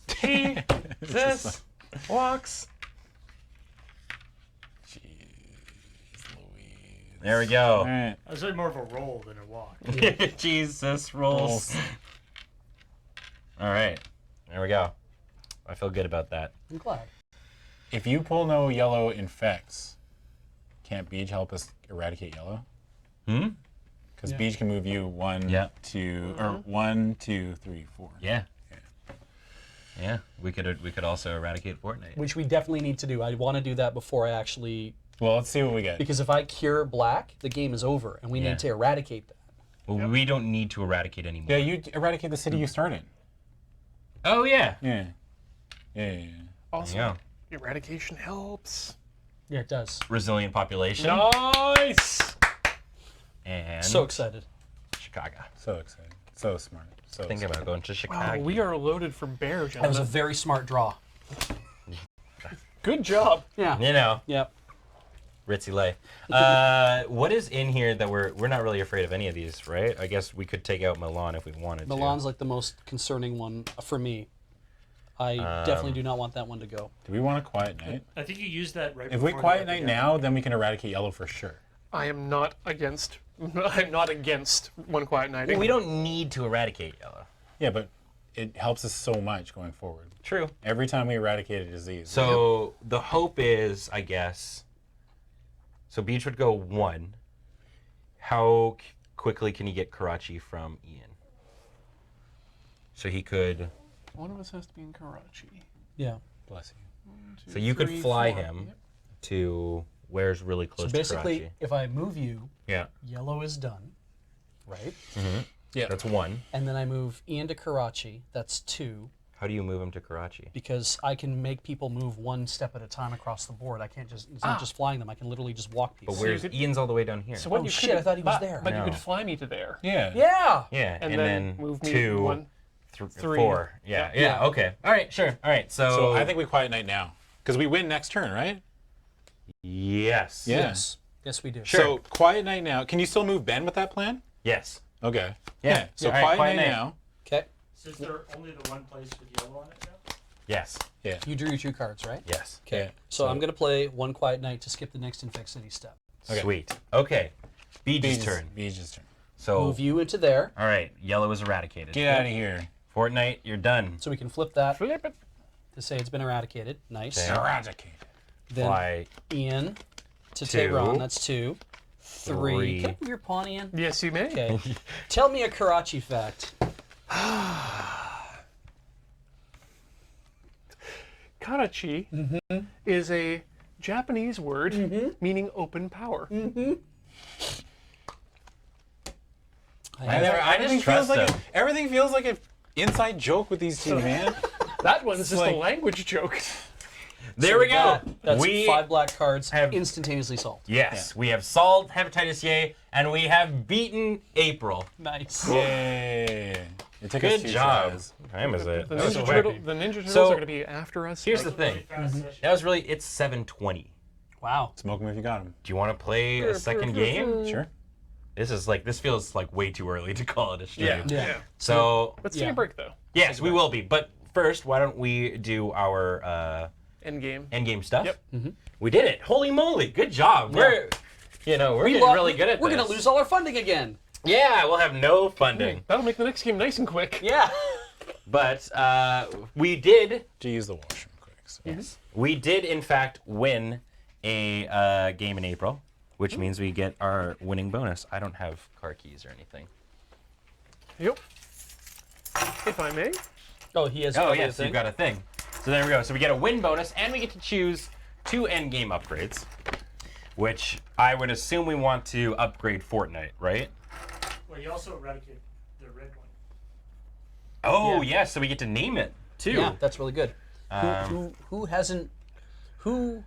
Jesus walks. Jeez Louise. There we All go. right. I was really more of a roll than a walk. Jesus rolls. All right. There we go. I feel good about that. I'm glad. If you pull no yellow infects, can't Beej help us eradicate yellow? Hmm? Because Yeah. Beej can move you 1, Yeah. 2, or 1, 2, 3, 4. Yeah. Yeah. We could also eradicate Fortnite. Which we definitely need to do. I want to do that before I actually, Well, let's see what we get. because if I cure black, the game is over, and we Yeah. need to eradicate that. Well, we don't need to eradicate anymore. Yeah, you eradicate the city you started. Oh yeah. Yeah. Yeah. Also, Yeah. eradication helps. Yeah, it does. Resilient population. Nice! And So excited. Chicago. So exciting. So smart. So Thinking smart. about going to Wow, Chicago. we are loaded for bear, That was a gentlemen. very smart draw. Good job. Yeah. You know, Yep. ritzy lay. What is in here that we're not really afraid of any of these, right? I guess we could take out Milan if we wanted Milan's like the most concerning one for me. I definitely do not want that one to go. Do we want a quiet night? I think you used that right If we before quiet the night epic now, then we can eradicate yellow for sure. I am not against. I'm not against one quiet night. to. We don't need to eradicate yellow. Yeah, but it helps us so much going forward. True. Every time we eradicate a disease. So the hope is, I guess. So Beach would go 1. How quickly can he get Karachi from Ian? So he could. One of us has to be in Karachi. Yeah. Bless you. So you could fly him to where's really So close basically, to Karachi. if I move you, Yeah. yellow is done, right? Yeah. That's 1. And then I move Ian to Karachi. That's 2, How do you move him to Karachi? because I can make people move 1 step at a time across the board. I can't just, it's not just flying them. I can literally just walk people. But where's could- Ian's all the way down here? So what Oh, you shit, could, I thought he was there. But you No. could fly me to there. Yeah. Yeah! Yeah, And then move me 2, 1, 3, 3. 4. Yeah, yeah, Yeah. okay. All right, sure. All right, so. So I think we quiet night now. Because we win next turn, right? Yes. Yeah. Yes. Yes, we do. Sure. So quiet night now. Can you still move Ben with that plan? Yes. Okay. Yeah. So Yeah, all right, quiet night now. Okay. So is there only the one place with yellow on it now? Yes. Yeah. You drew your 2 cards, right? Yes. Okay. Yeah. So I'm going to play 1 Quiet Night to skip the next Infect City step. Okay. Sweet. Okay. Beej's turn. Beej's turn. So. Move you into there, All right. Yellow is eradicated. Get out of here. Fortnite, you're done. so we can flip that Flip it. to say it's been eradicated. Nice. Okay. Eradicate. Then Fly. Ian to 2. Tehran. That's 2. 3. 3. Can I move your pawn, Ian? Yes, you may. Okay. Tell me a Karachi fact. Karachi is a Japanese word meaning open power. Everything just feels trust like them. everything feels like an inside joke with these two, man. That one's just like- a language joke. There we go. That's We 5 black cards have- instantaneously solved. Yes, we have solved hepatitis A, and we have beaten April. Nice. Yay. It took us Good 2 job. tries. What time is it? The That was Ninja, quick. the Ninja Turtles So, are going to be after us. Here's the like, thing. That was really, it's 7:20. Wow. Smoke them if you got them. Do you want to play a second game? Sure. This feels like way too early to call it a stream. Yeah. So, Let's take Yeah. a break though. yes, we will be. But first, why don't we do our End game. end game stuff? Yep. We did it. Holy moly. Good job. We're getting really good at We're this. gonna lose all our funding again. Yeah, we'll have no funding. That'll make the next game nice and quick. Yeah. But we did To use the washroom quick. So. we did in fact win a game in April, which means we get our winning bonus. I don't have car keys or anything. Yep. If I may. Oh, he has. Oh probably a yes, thing. you've got a thing. So there we go. So we get a win bonus, and we get to choose 2 end game upgrades, which I would assume we want to upgrade Fortnite, right? Well, you also eradicate the red one. Oh Yeah. yes, so we get to name it too. Yeah, that's really good. Who hasn't? Who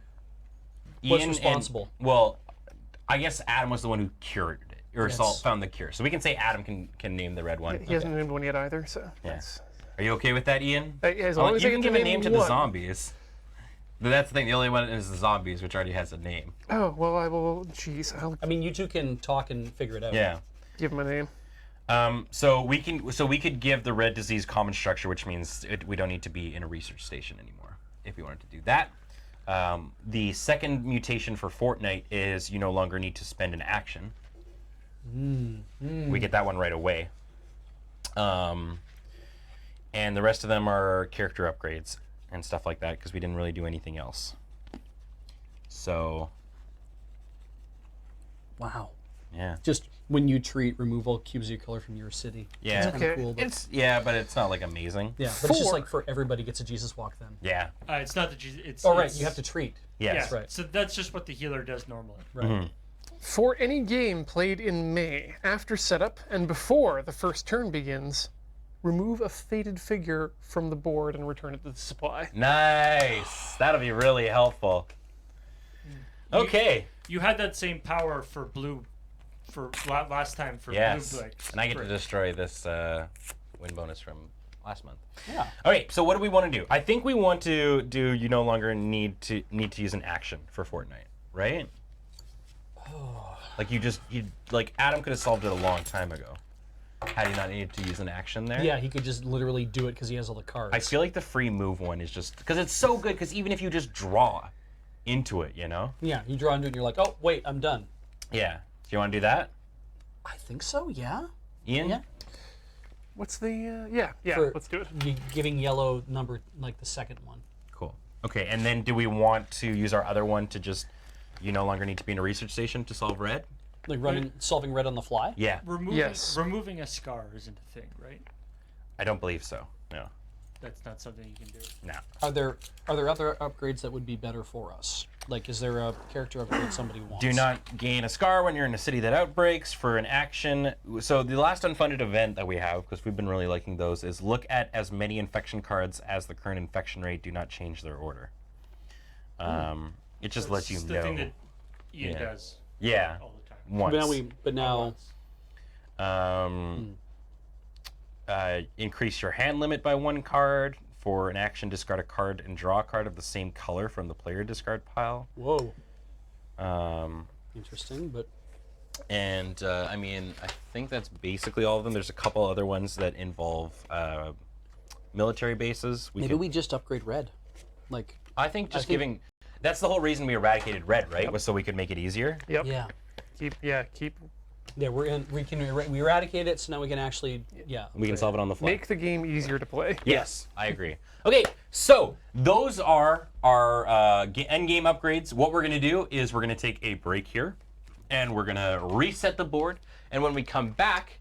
was Ian responsible? Well, I guess Adam was the one who cured it, or Yes. found the cure. So we can say Adam can name the red one. He hasn't named one yet either, so. Yeah. Are you okay with that, Ian? As long as you I can get give to a name to one. the zombies. But that's the thing. The only one is the zombies, which already has a name. Oh, well, I will. Jeez, I'll I mean, you two can talk and figure it out. Yeah. give him a name. So we could give the red disease common structure, which means we don't need to be in a research station anymore if we wanted to do that. The second mutation for Fortnite is you no longer need to spend an action. We get that one right away. And the rest of them are character upgrades and stuff like that because we didn't really do anything else. So Wow. yeah. Just when you treat removal cubes of color from your city. Yeah. That's kinda Okay. cool. But, But it's not like amazing. yeah, but it's just 4. like for everybody gets a Jesus walk then. Yeah. It's not that it's. Oh right, it's- you have to treat. Yes. Yeah, right. So that's just what the healer does normally. Right. For any game played in May, after setup and before the first turn begins, remove a faded figure from the board and return it to the supply. Nice. That'll be really helpful. Okay. You had that same power for blue, for last time for Yes. blue. And I get to destroy this win bonus from last month. Yeah. Okay, so what do we want to do? I think we want to do you no longer need to use an action for Fortnite, right? Like you like Adam could have solved it a long time ago. Had he not needed to use an action there? Yeah, he could just literally do it because he has all the cards. I feel like the free move one is just because it's so good. Because even if you just draw into it, you know. Yeah, you draw into it and you're like, oh wait, I'm done. Yeah. Do you want to do that, I think so. Yeah. Ian? Yeah. What's the, yeah, For let's do it. Giving yellow number like the second one. Cool. Okay, and then do we want to use our other one to just you no longer need to be in a research station to solve red? Like solving red on the fly. Yeah. Removing a scar isn't a thing, right? I don't believe so. No. That's not something you can do. No. Are there other upgrades that would be better for us? Like, is there a character upgrade somebody wants? Do not gain a scar when you're in a city that outbreaks for an action. So the last unfunded event that we have, because we've been really liking those, is look at as many infection cards as the current infection rate. Do not change their order. It just lets you It's know. the thing that Ian Yeah. does Yeah. all the time. Once. But now, Increase your hand limit by 1 card. For an action, discard a card and draw a card of the same color from the player discard pile. whoa, Um, interesting. But and I mean, I think that's basically all of them. There's a couple other ones that involve military bases. maybe we just upgrade red. Like, I think just think- giving. That's the whole reason we eradicated red, right? Was so we could make it easier. Yep. yeah, Keep. yeah, we eradicate it, so now we can actually, yeah. We can solve it on the fly. Make the game easier to play. Yes, I agree. Okay, so those are our end game upgrades. What we're gonna do is we're gonna take a break here, and we're gonna reset the board. And when we come back,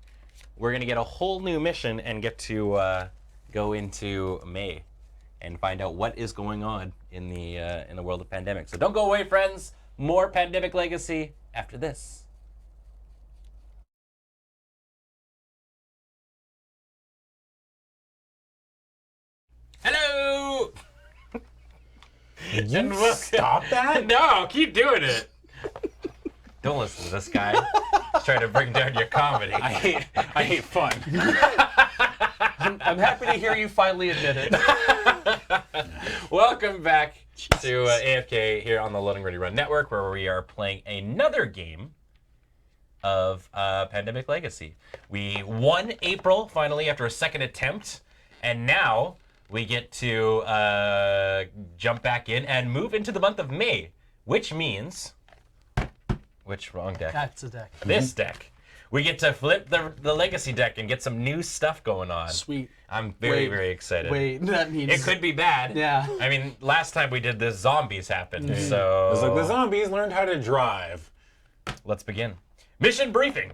we're gonna get a whole new mission and get to go into May and find out what is going on in the world of pandemic. So don't go away, friends. More Pandemic Legacy after this. Hello. Can you stop that? No, keep doing it. Don't listen to this guy. He's trying to bring down your comedy. I hate fun. I'm happy to hear you finally admit it. Welcome back to AFK here on the Loading Ready Run Network, where we are playing another game of Pandemic Legacy. We won April finally after a second attempt, and now we get to jump back in and move into the month of May, which means wrong deck? That's a deck. This deck. We get to flip the Legacy deck and get some new stuff going on. Sweet. I'm very excited. Wait, that means It could be bad. Yeah. I mean, last time we did this, zombies happened. So It was like the zombies learned how to drive. let's begin. Mission briefing.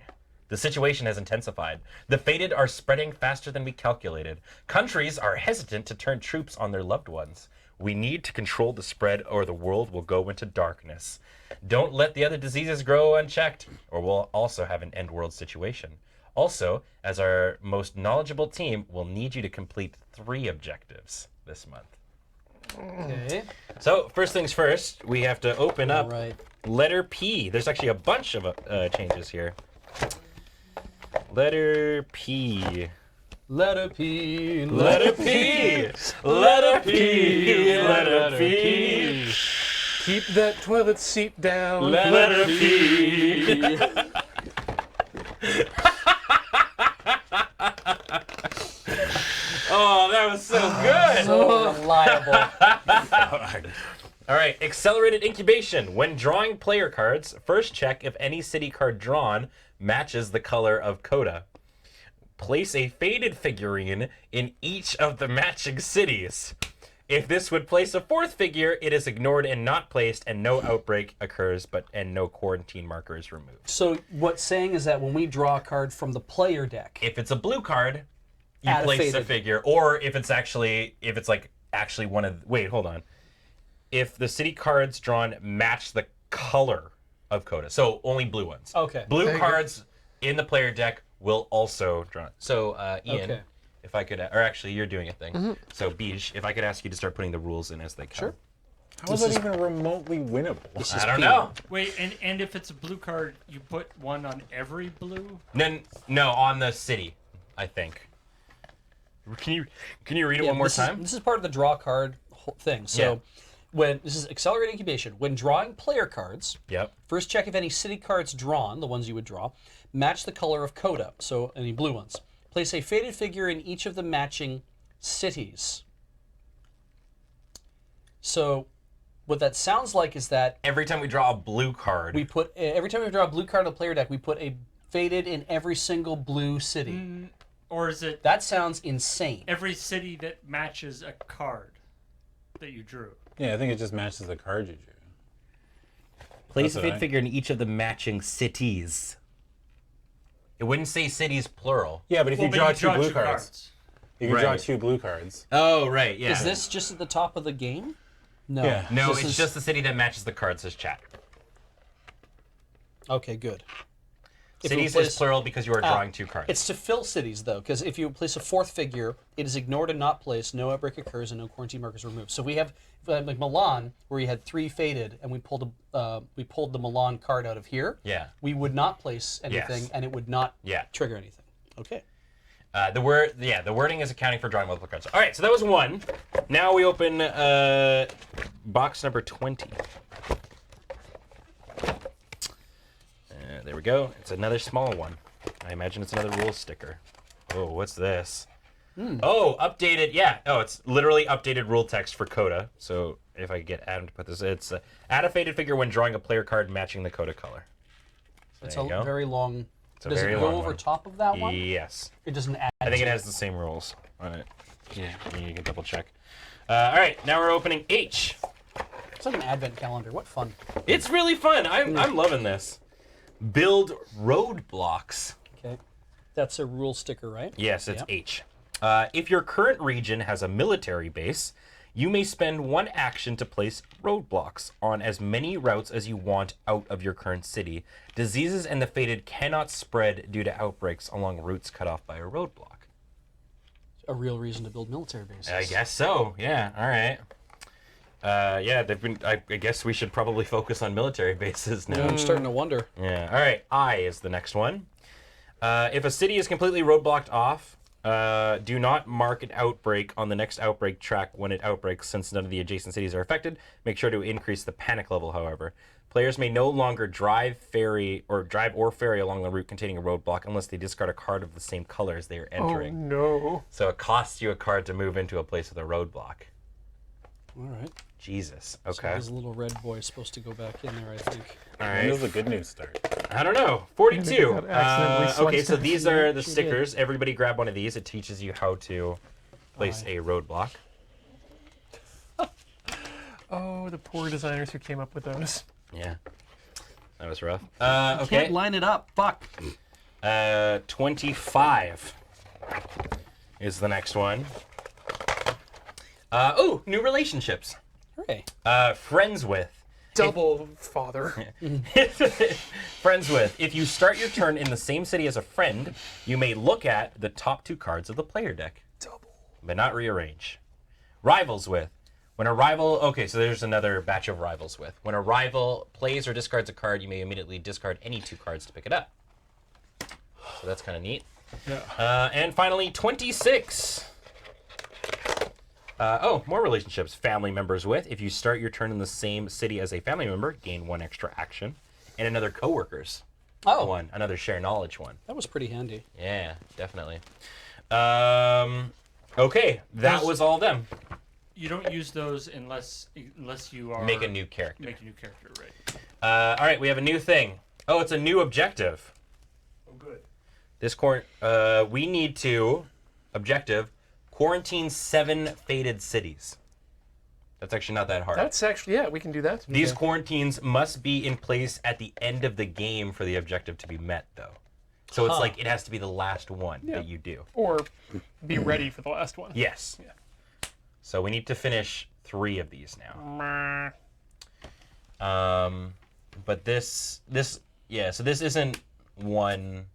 The situation has intensified. The fated are spreading faster than we calculated. Countries are hesitant to turn troops on their loved ones. We need to control the spread or the world will go into darkness. Don't let the other diseases grow unchecked, or we'll also have an end world situation. Also, as our most knowledgeable team, we'll need you to complete 3 objectives this month. Okay. So, first things first, we have to open up Right. letter P. There's actually a bunch of changes here. Letter P. Letter P. Letter P. Letter P. Letter P. Keep that toilet seat down. Letter P. Oh, that was so good. So reliable. All right, accelerated incubation. When drawing player cards, first check if any city card drawn matches the color of Coda. Place a faded figurine in each of the matching cities. If this would place a 4th figure, it is ignored and not placed, and no outbreak occurs, and no quarantine marker is removed. So what's saying is that when we draw a card from the player deck, If it's a blue card, you Add a place a faded. figure, or if it's like actually one of. Wait, hold on. If the city cards drawn match the color of Coda, so only blue ones. Okay. Blue cards in the player deck will also draw. So Ian, Okay. if I could, or actually you're doing a thing. So Beej, if I could ask you to start putting the rules in as they come. Sure. How is that even remotely winnable? I don't know. Wait, and if it's a blue card, you put one on every blue? No, on the city, I think. Can you read it one more time? This is part of the draw card thing. So when this is accelerated incubation, when drawing player cards, Yep. first check if any city cards drawn, the ones you would draw, match the color of Coda, so any blue ones. Place a faded figure in each of the matching cities. So what that sounds like is that Every time we draw a blue card, we put, every time we draw a blue card on the player deck, we put a faded in every single blue city. Or is it That sounds insane. every city that matches a card that you drew? Yeah, I think it just matches the card you drew. place a That's fade alright. figure in each of the matching cities. It wouldn't say cities plural. Yeah, but if Well, you but draw you 2 draw blue two cards, you can draw Right. 2 blue cards. Oh, right, yeah. Is this just at the top of the game? No. Yeah. No, This it's is- just the city that matches the card, says chat. Okay, good. If you Cities place- is plural because you are drawing 2 cards. It's to fill cities, though, because if you place a 4th figure, it is ignored and not placed, no outbreak occurs, and no quarantine markers removed. So we have, like Milan, where you had 3 faded, and we pulled the Milan card out of here. Yeah. We would not place anything, Yes. and it would not Yeah. trigger anything. Okay. The wording is accounting for drawing multiple cards. All right, so that was 1. Now we open box number 20. There we go. It's another small one. I imagine it's another rule sticker. Oh, what's this? Oh, updated. Yeah. Oh, it's literally updated rule text for Coda. So if I could get Adam to put this, it's add a faded figure when drawing a player card matching the Coda color. So It's there a you go. very long. It's a Does very it go long over one. top of that one? Yes. It doesn't add. I think it to has the same rules on it. Yeah, you can double check. All right, now we're opening H. It's like an advent calendar. What fun. It's really fun. I'm loving this. Build roadblocks. Okay. That's a rule sticker, right? Yes, it's Yep. H. If your current region has a military base, you may spend 1 action to place roadblocks on as many routes as you want out of your current city. Diseases and the fated cannot spread due to outbreaks along routes cut off by a roadblock. A real reason to build military bases. I guess so. Yeah. All right. Yeah, they've been. I guess we should probably focus on military bases now. I'm starting to wonder. Yeah. All right. I is the next one. If a city is completely roadblocked off, Do not mark an outbreak on the next outbreak track when it outbreaks, since none of the adjacent cities are affected. Make sure to increase the panic level, however. Players may no longer drive or ferry along the route containing a roadblock unless they discard a card of the same color as they are entering. Oh no. So it costs you a card to move into a place with a roadblock. All right. Jesus. So Okay. his little red boy is supposed to go back in there, I think. All When right. does the good news start? I don't know. 42. Got accidentally Okay, so sliced these are the stickers. Everybody grab one of these. It teaches you how to place a roadblock. Oh, the poor designers who came up with those. Yeah. That was rough. Can't Okay. line it up. Fuck. 25 is the next one. New relationships. Hooray. Friends with. Double father. Friends with. If you start your turn in the same city as a friend, you may look at the top 2 cards of the player deck. Double. But not rearrange. Rivals with. When a rival, okay, so there's another batch of rivals with. When a rival plays or discards a card, you may immediately discard any 2 cards to pick it up. So that's kind of neat. Yeah. And finally, 26. More relationships. Family members with. If you start your turn in the same city as a family member, gain 1 extra action. And another coworkers. Oh, One. Another share knowledge one. that was pretty handy. Yeah, definitely. Okay, that Those- was all them. You don't use those unless you are Make a new character. Make a new character, right? All right, we have a new thing. Oh, it's a new objective. Oh, good. This we need to quarantine 7 fated cities. That's actually not that hard. That's actually, yeah, we can do that. These quarantines must be in place at the end of the game for the objective to be met, though. So it's like it has to be the last one that you do. Or be ready for the last one. Yes. Yeah. So we need to finish 3 of these now. But this isn't one.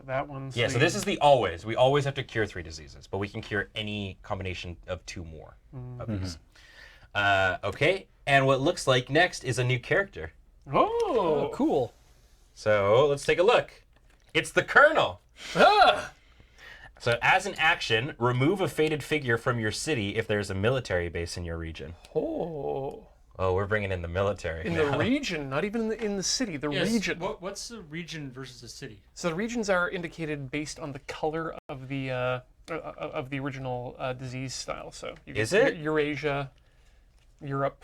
That one's. Yeah, so this is the always. We always have to cure 3 diseases, but we can cure any combination of 2 more of these. Okay, and what looks like next is a new character. Oh, cool. So let's take a look. It's the Colonel. Ah! So as an action, remove a fated figure from your city if there's a military base in your region. Oh. Oh, we're bringing in the military In now. the region, not even in the city, the Yes. region. What's the region versus the city? So the regions are indicated based on the color of the original disease style. So you Is get it? Eurasia, Europe,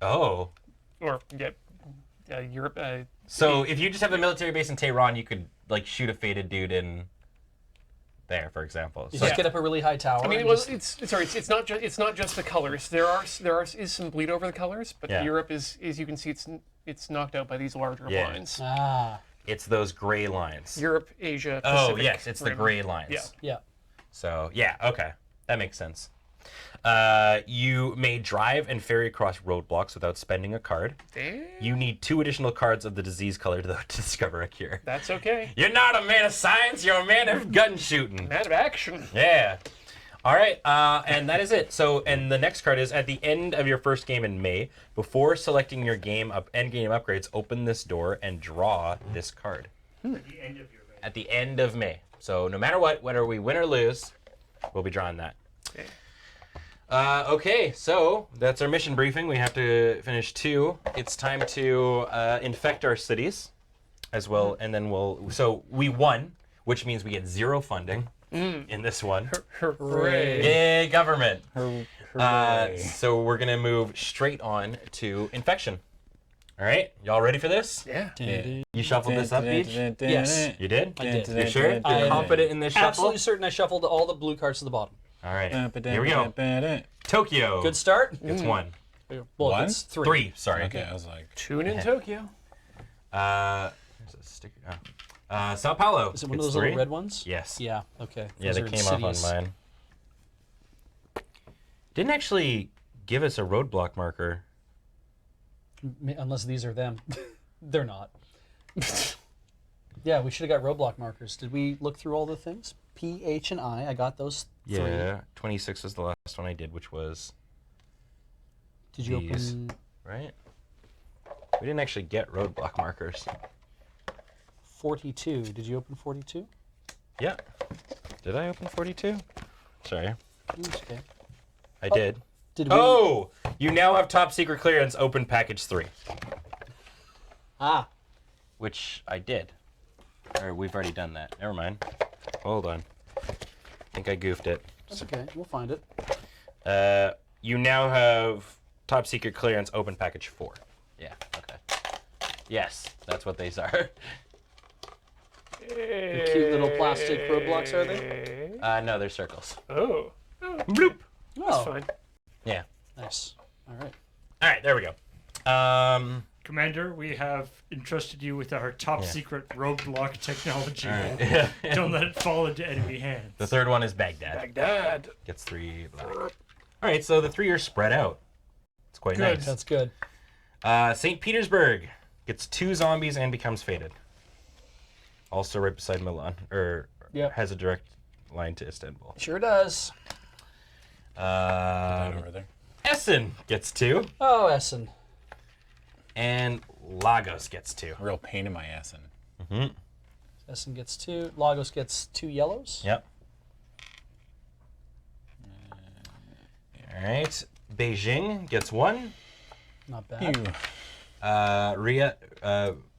Oh. or Europe. So if you just have a military base in Tehran, you could like shoot a fated dude in there, for example. You So just get up a really high tower. I mean, and well, just- it's not just the colors. There is some bleed over the colors, but Yeah. Europe is you can see it's knocked out by these larger Yeah. lines. it's those gray lines. Europe, Asia, Oh, Pacific yes, it's the Rim. gray lines. Yeah. yeah. So, yeah, okay. That makes sense. You may drive and ferry across roadblocks without spending a card. Damn, You need 2 additional cards of the disease color to discover a cure. that's okay. You're not a man of science, you're a man of gun shooting. Man of action. Yeah. All right, and that is it. So, and the next card is at the end of your first game in May, before selecting your end game upgrades, open this door and draw this card. At the end of your reign. At the end of May. So no matter what, whether we win or lose, we'll be drawing that. Okay. Okay, so that's our mission briefing. We have to finish 2. It's time to infect our cities as well, and then so we won, which means we get 0 funding in this one. Hooray. Yay, government. Hooray. So we're gonna move straight on to infection. All right, y'all ready for this? Yeah. You shuffled this up, Beach? Yes. You did? I did. You sure? You're I am confident in this shuffle? Absolutely certain I shuffled all the blue cards to the bottom. All right, here we go. Tokyo. Good start. It's 1. Well, One? it's 3. 3, sorry. Okay, I was like, Tune in Tokyo. There's a sticker. Sao Paulo. Is it one of It's those 3. little red ones? Yes. Yeah, okay. Yeah, Those they are came off on insidious. mine. Didn't actually give us a roadblock marker. Unless these are them. They're not. Yeah, we should have got roadblock markers. Did we look through all the things? P, H, and I. I got those 3. Yeah, 26 was the last one I did, which was Did you these. open right. We didn't actually get roadblock markers. 42? Did you open 42? Yeah. Did I open 42? Sorry. Okay. I did. Did we? Oh! You now have top secret clearance, open package 3. Ah. Which I did. Or we've already done that. Never mind. Hold on. I think I goofed it. That's okay. We'll find it. You now have top secret clearance, open package 4. Yeah, okay. Yes, that's what these are. The cute little plastic roadblocks, are they? No, they're circles. Oh. Bloop! Oh, Fine. Yeah. nice. All right. All right, there we go. Commander, we have entrusted you with our top secret roadblock technology. Yeah. Don't let it fall into enemy hands. The third one is Baghdad. Baghdad. Gets 3 black. All right, so the 3 are spread out. It's quite Good. nice. That's good. St. Petersburg gets 2 zombies and becomes faded. Also right beside Milan, or Yep. has a direct line to Istanbul. Sure does. Right over there. Essen gets 2, Oh, Essen. and Lagos gets 2. Real pain in my ass. And Essen gets 2. Lagos gets 2 yellows. Yep. All right, Beijing gets 1. Not bad. Ew.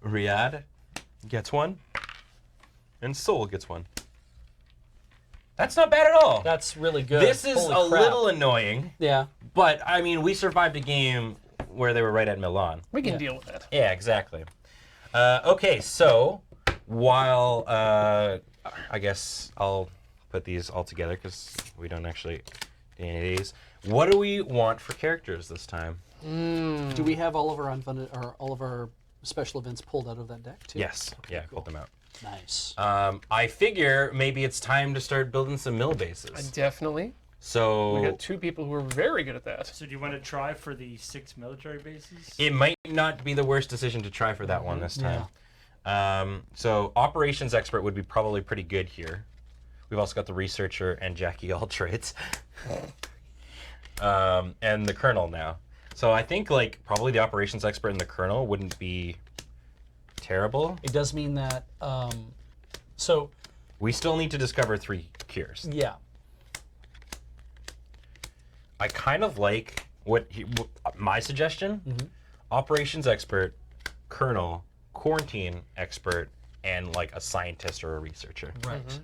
Riyadh gets 1, and Seoul gets 1. That's not bad at all. That's really good. This is Holy a crap. little annoying, Yeah. but I mean, we survived a game where they were right at Milan. We can deal with that. Yeah, exactly. Okay, so while I guess I'll put these all together because we don't actually do any of these. What do we want for characters this time? Do we have all of our unfunded or all of our special events pulled out of that deck too? Yes. Yeah, pull them out. Nice. I figure maybe it's time to start building some mill bases. Definitely. So We got 2 people who are very good at that. So do you want to try for the 6 military bases? it might not be the worst decision to try for that one this time. So operations expert would be probably pretty good here. We've also got the researcher and Jackie all trades. And the colonel now. So I think like probably the operations expert and the colonel wouldn't be terrible. It does mean that. So We still need to discover 3 cures. yeah. I kind of like my suggestion. Operations expert, colonel, quarantine expert, and like a scientist or a researcher. Right.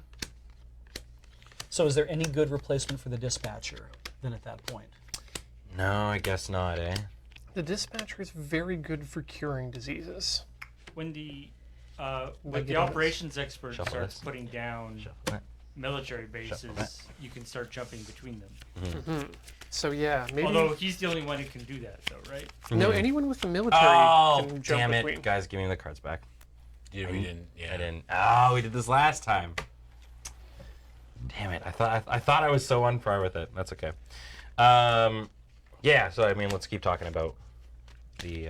So is there any good replacement for the dispatcher then at that point? No, I guess not, eh? The dispatcher is very good for curing diseases. When the Like the it is. operations expert Shuffle starts this. putting down Shuffle military bases, that. you can start jumping between them. So yeah, maybe. Although he's the only one who can do that, though, right? no, anyone with the military Oh, can jump damn it. between. Guys, give me the cards back. Yeah, we didn't. Yeah. I didn't. Oh, we did this last time. Damn it. I thought I was so unfair with it. That's okay. Yeah, so I mean, let's keep talking about the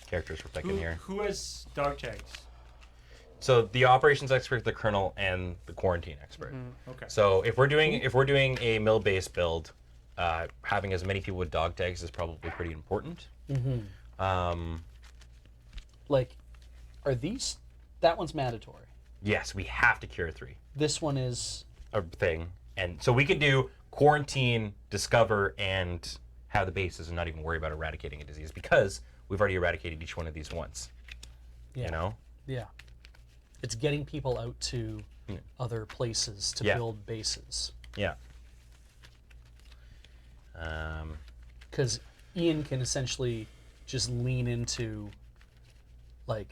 characters we're picking here. Who has dog tags? So the operations expert, the colonel, and the quarantine expert. Okay. So if we're doing a mill base build, having as many people with dog tags is probably pretty important. Like, are these? That one's mandatory. Yes, we have to cure 3. This one is. A thing, and so we could do quarantine, discover, and have the bases, and not even worry about eradicating a disease because we've already eradicated each one of these once. Yeah. You know. Yeah. It's getting people out to other places to Yeah. build bases. Yeah. Because Ian can essentially just lean into, like,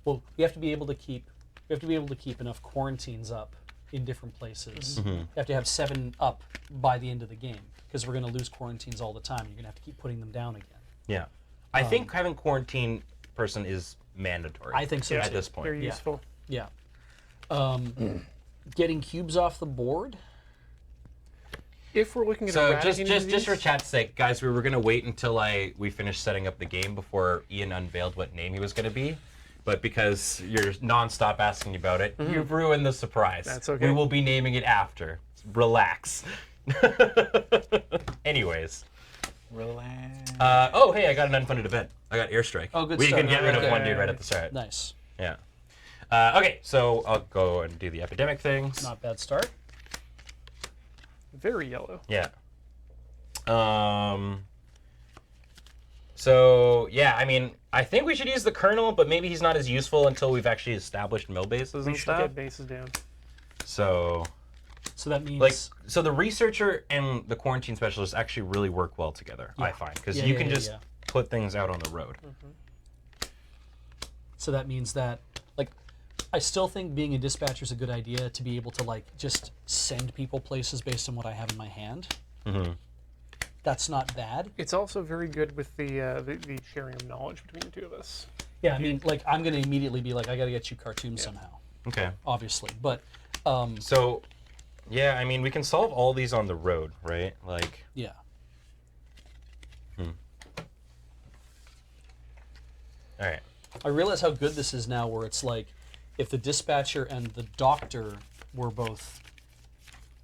well, we have to be able to keep enough quarantines up in different places. You have to have 7 up by the end of the game because we're going to lose quarantines all the time. You're going to have to keep putting them down again. Yeah. I think having quarantine person is mandatory. I think so at too. this point. Very useful. Yeah. Getting cubes off the board. If we're looking at So eradicating just for disease, chat's sake, guys, we were gonna wait until we finished setting up the game before Ian unveiled what name he was gonna be. But because you're nonstop asking about it, you've ruined the surprise. That's okay. We will be naming it after. Relax. Anyways. Relax. Oh, hey, I got an unfunded event. I got airstrike. Oh, good We stuff. can get rid of Okay. one dude right at the start. Nice. Yeah. Okay, so I'll go and do the epidemic things. Not bad start. Very yellow. Yeah. So yeah, I mean, I think we should use the Colonel, but maybe he's not as useful until we've actually established mill bases We and should stuff. get bases down. So So that means like, so the researcher and the quarantine specialist actually really work well together. I Yeah. find because Yeah, you yeah, can yeah, just yeah. put things out on the road. So that means that, like, I still think being a dispatcher is a good idea to be able to, like, just send people places based on what I have in my hand. Mm-hmm. That's not bad. It's also very good with the sharing of knowledge between the two of us. Yeah, I mean, like, I'm going to immediately be like, I got to get you cartoons somehow, Okay. obviously. But, So, yeah, I mean, we can solve all these on the road, right? Like, yeah. all right. I realize how good this is now, where it's like, if the dispatcher and the doctor were both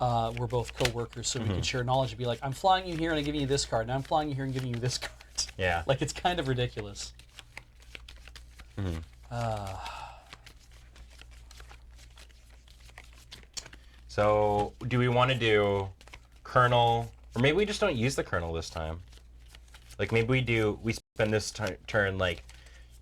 co-workers, so we could share knowledge and be like, I'm flying you here and I'm giving you this card, and I'm flying you here and giving you this card. Yeah. Like, it's kind of ridiculous. So, do we want to do Colonel, or maybe we just don't use the Colonel this time? Like, maybe we spend this turn, like,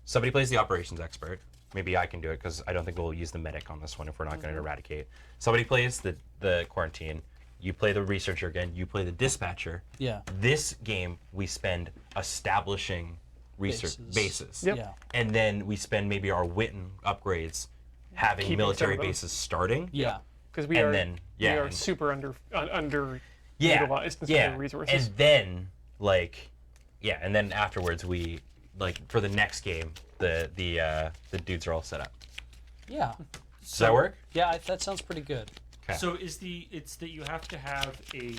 somebody plays the operations expert. Maybe I can do it, because I don't think we'll use the medic on this one if we're not going to eradicate. Somebody plays the quarantine. You play the researcher again. You play the dispatcher. Yeah. This game, we spend establishing research bases. Yep. Yeah. And then we spend maybe our Witten upgrates having Keeping military some of them. bases starting. Yeah. Because we And are then, we yeah, are and- super underutilized Yeah, in terms yeah. of resources. And then, like, yeah, and then afterwards we, like, for the next game, the dudes are all set up. Yeah. Does that work? Yeah, that sounds pretty good. Okay. So it's that you have to have a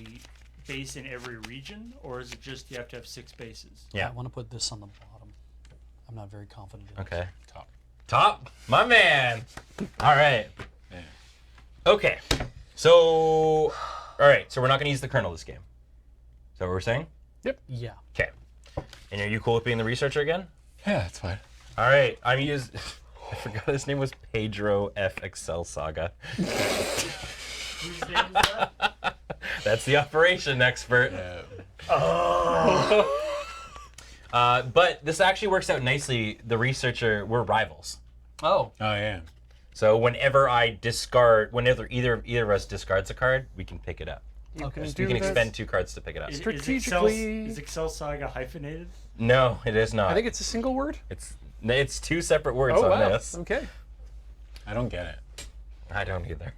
base in every region, or is it just you have to have 6 bases? Yeah. I want to put this on the bottom. I'm not very confident in it. Okay. Top. Top, my man. All right. Yeah. Okay. So, all right. So we're not going to use the Colonel this game. Is that what we're saying? Yeah. Okay. And are you cool with being the researcher again? Yeah, that's fine. All right. I'm used. I forgot his name was Pedro F. Excel Saga. Whose name is that? That's the operation expert. Yeah. But this actually works out nicely. The researcher, we're rivals. Oh. Oh yeah. So whenever either of us discards a card, we can pick it up. You Okay. can So do You can that. expend 2 cards to pick it up. Strategically- Is Excel Saga hyphenated? No, it is not. I think it's a single word. It's 2 separate words Oh on wow. this. Okay. I don't get it. I don't either.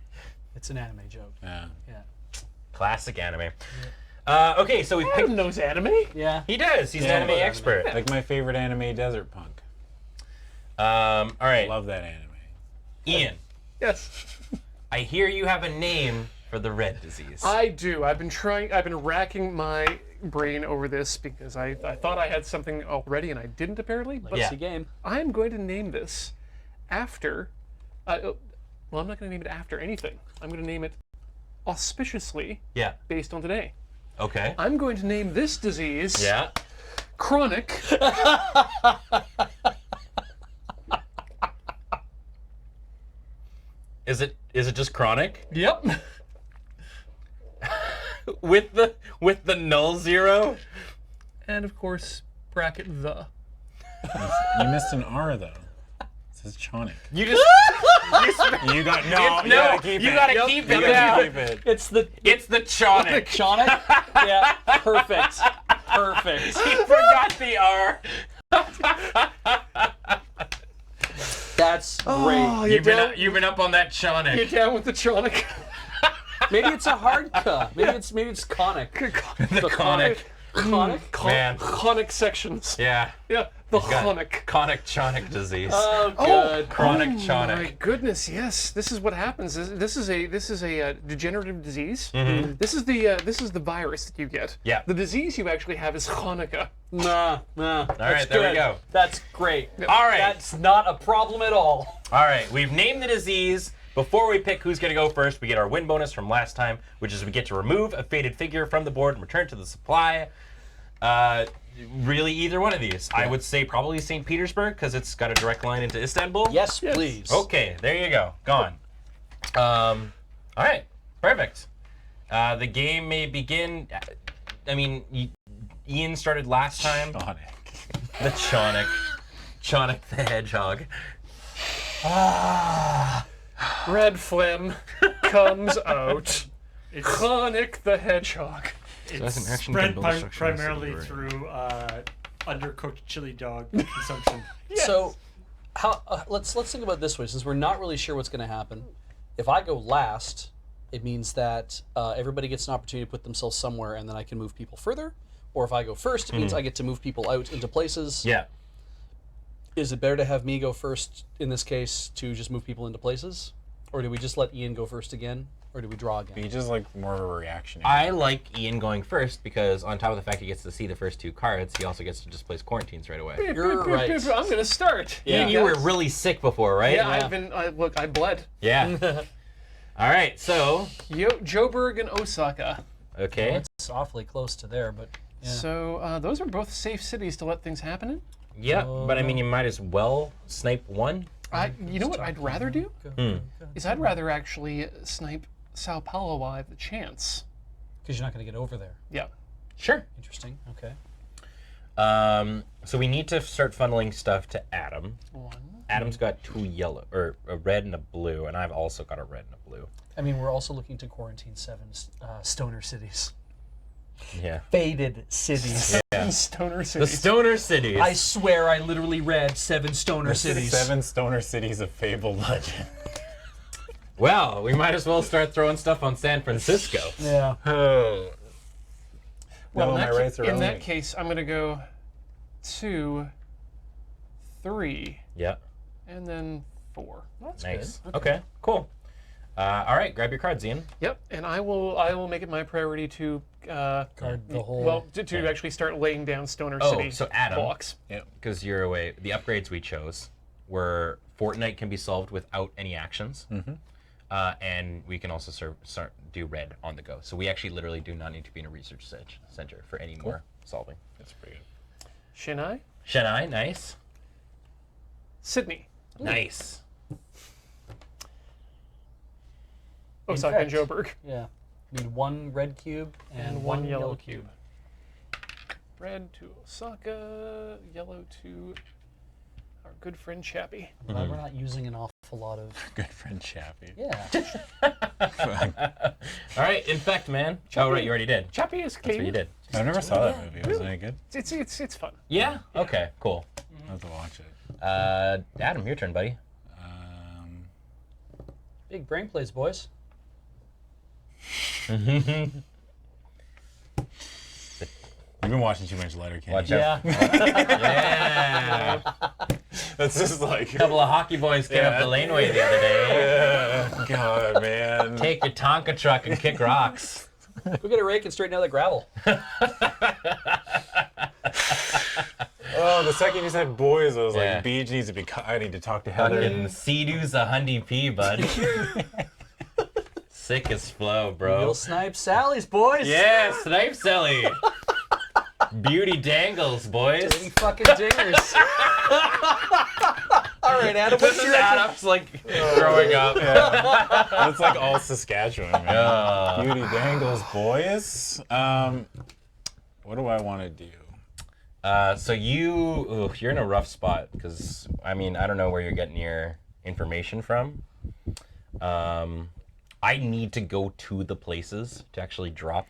It's an anime joke. Yeah. Yeah. Classic anime. Okay, so we picked. Adam knows anime. Yeah. He does. He's Yeah, an anime anime. expert. Like my favorite anime, Desert Punk. All right, Love that anime. Ian. Yes. I hear you have a name for the red disease. I do. I've been racking my brain over this because I thought I had something already and I didn't apparently. But Yeah. It's a game. I'm going to name this after. Well, I'm not going to name it after anything. I'm going to name it auspiciously Yeah. based on today. Okay. I'm going to name this disease Yeah. chronic. Is it just chronic Yep. with the null 0? And of course, bracket the. You missed an R though. It says Chonic. You just You got you no. gotta keep You it. gotta Yep. keep You it. gotta Yeah. keep it. It's the It's the chonic. Chonic. Yeah. Perfect. Perfect. He forgot the R. That's great. Oh, You've been up on that chonic. You're down with the chronic. Maybe it's a hard K. Maybe it's conic. The conic. Conic. Man. Chronic sections. Yeah. Yeah, the Got chronic. Chronic chonic disease. Oh, good. Chronic My chonic. goodness, yes. This is what happens. This is a degenerative disease. Mm-hmm. This is the virus that you get. Yeah. The disease you actually have is Hanukkah. Nah. All right, there we go. That's great. All right. That's not a problem at all. All right, we've named the disease. Before we pick who's going to go first, we get our win bonus from last time, which is we get to remove a faded figure from the board and return to the supply. Really, either one of these. I would say probably St. Petersburg because it's got a direct line into Istanbul. Yes, please. Okay, there you go. Gone. All right, perfect. The game may begin. I mean, Ian started last time. Sonic. The Chonic the Hedgehog. Red phlegm comes out. It's, Sonic the Hedgehog. as an it's action, spread can build a structure in the primarily city, right? through undercooked chili dog consumption. So, how? Let's think about it this way. Since we're not really sure what's going to happen, if I go last, it means that everybody gets an opportunity to put themselves somewhere, and then I can move people further. Or if I go first, it means I get to move people out into places. Yeah. Is it better to have me go first in this case to just move people into places, or do we just let Ian go first again, or do we draw again? He just like more of a reaction. I like Ian going first because on top of the fact he gets to see the first 2 cards, he also gets to just place quarantines right away. You're right. I'm gonna start. Ian, you were really sick before, right? Yeah, I've been. Look, I bled. Yeah. All right, so Joburg and Osaka. okay. It's awfully close to there, but yeah. So those are both safe cities to let things happen in. Yeah, but I mean, you might as well snipe one. You know what I'd rather do? Go. Is I'd rather actually snipe Sao Paulo while I have the chance. Because you're not going to get over there. Yeah. Sure. Interesting. Okay. So we need to start funneling stuff to Adam. One. Adam's got 2 yellow, or a red and a blue, and I've also got a red and a blue. I mean, we're also looking to quarantine 7 stoner cities. Yeah. Faded cities. Yeah. Stoner The cities. stoner cities. I swear I literally read 7 stoner cities. 7 stoner cities of fabled legend. Well, we might as well start throwing stuff on San Francisco. Yeah. Oh. Well, No, in my that, rights are in only- that case, I'm gonna go 2, 3, Yeah. and then 4. That's Nice. good. Okay. Cool. All right. Grab your cards, Ian. Yep, and I will make it my priority to Guard the whole. well to actually start laying down Stoner Oh, City so Adam. blocks. Because you're away. The upgrades we chose were Fortnite can be solved without any actions, and we can also do red on the go. So we actually literally do not need to be in a research center for any more solving. That's pretty good. Chennai, Chennai, nice, Sydney, nice. Osaka, and fact- Joburg, Yeah. Need 1 red cube and 1 yellow cube. Red to Osaka, yellow to our good friend Chappie. I'm glad we're not using an awful lot of. Good friend Chappie. Yeah. All right, infect, man. Oh, right, you already did. Chappie is That's clean. what you did. I never saw that movie. Was it any good? It's fun. Yeah. Okay. Cool. I'll have to watch it. Adam, your turn, buddy. Big brain plays, boys. You've been watching too much Letterkenny. Watch Yeah. out. Yeah. That's just like. A couple of hockey boys came up the laneway the other day. God, man. Take your Tonka truck and kick rocks. Go get a rake and straighten out the gravel. Oh, the second you said boys, I was Yeah. like, Beach needs to be. I need to talk to Heather. Fucking Sea-Doo's a Hundy P, bud. Sick as flow, bro. We'll snipe Sally's, boys. Yeah, Snipe Sally. Beauty dangles, boys. Any fucking dingers. All right, Adam. This What's is your Adam's like growing up. That's like all Saskatchewan, man. Beauty dangles, boys. What do I want to do? So you're in a rough spot because I mean I don't know where you're getting your information from. I need to go to the places to actually drop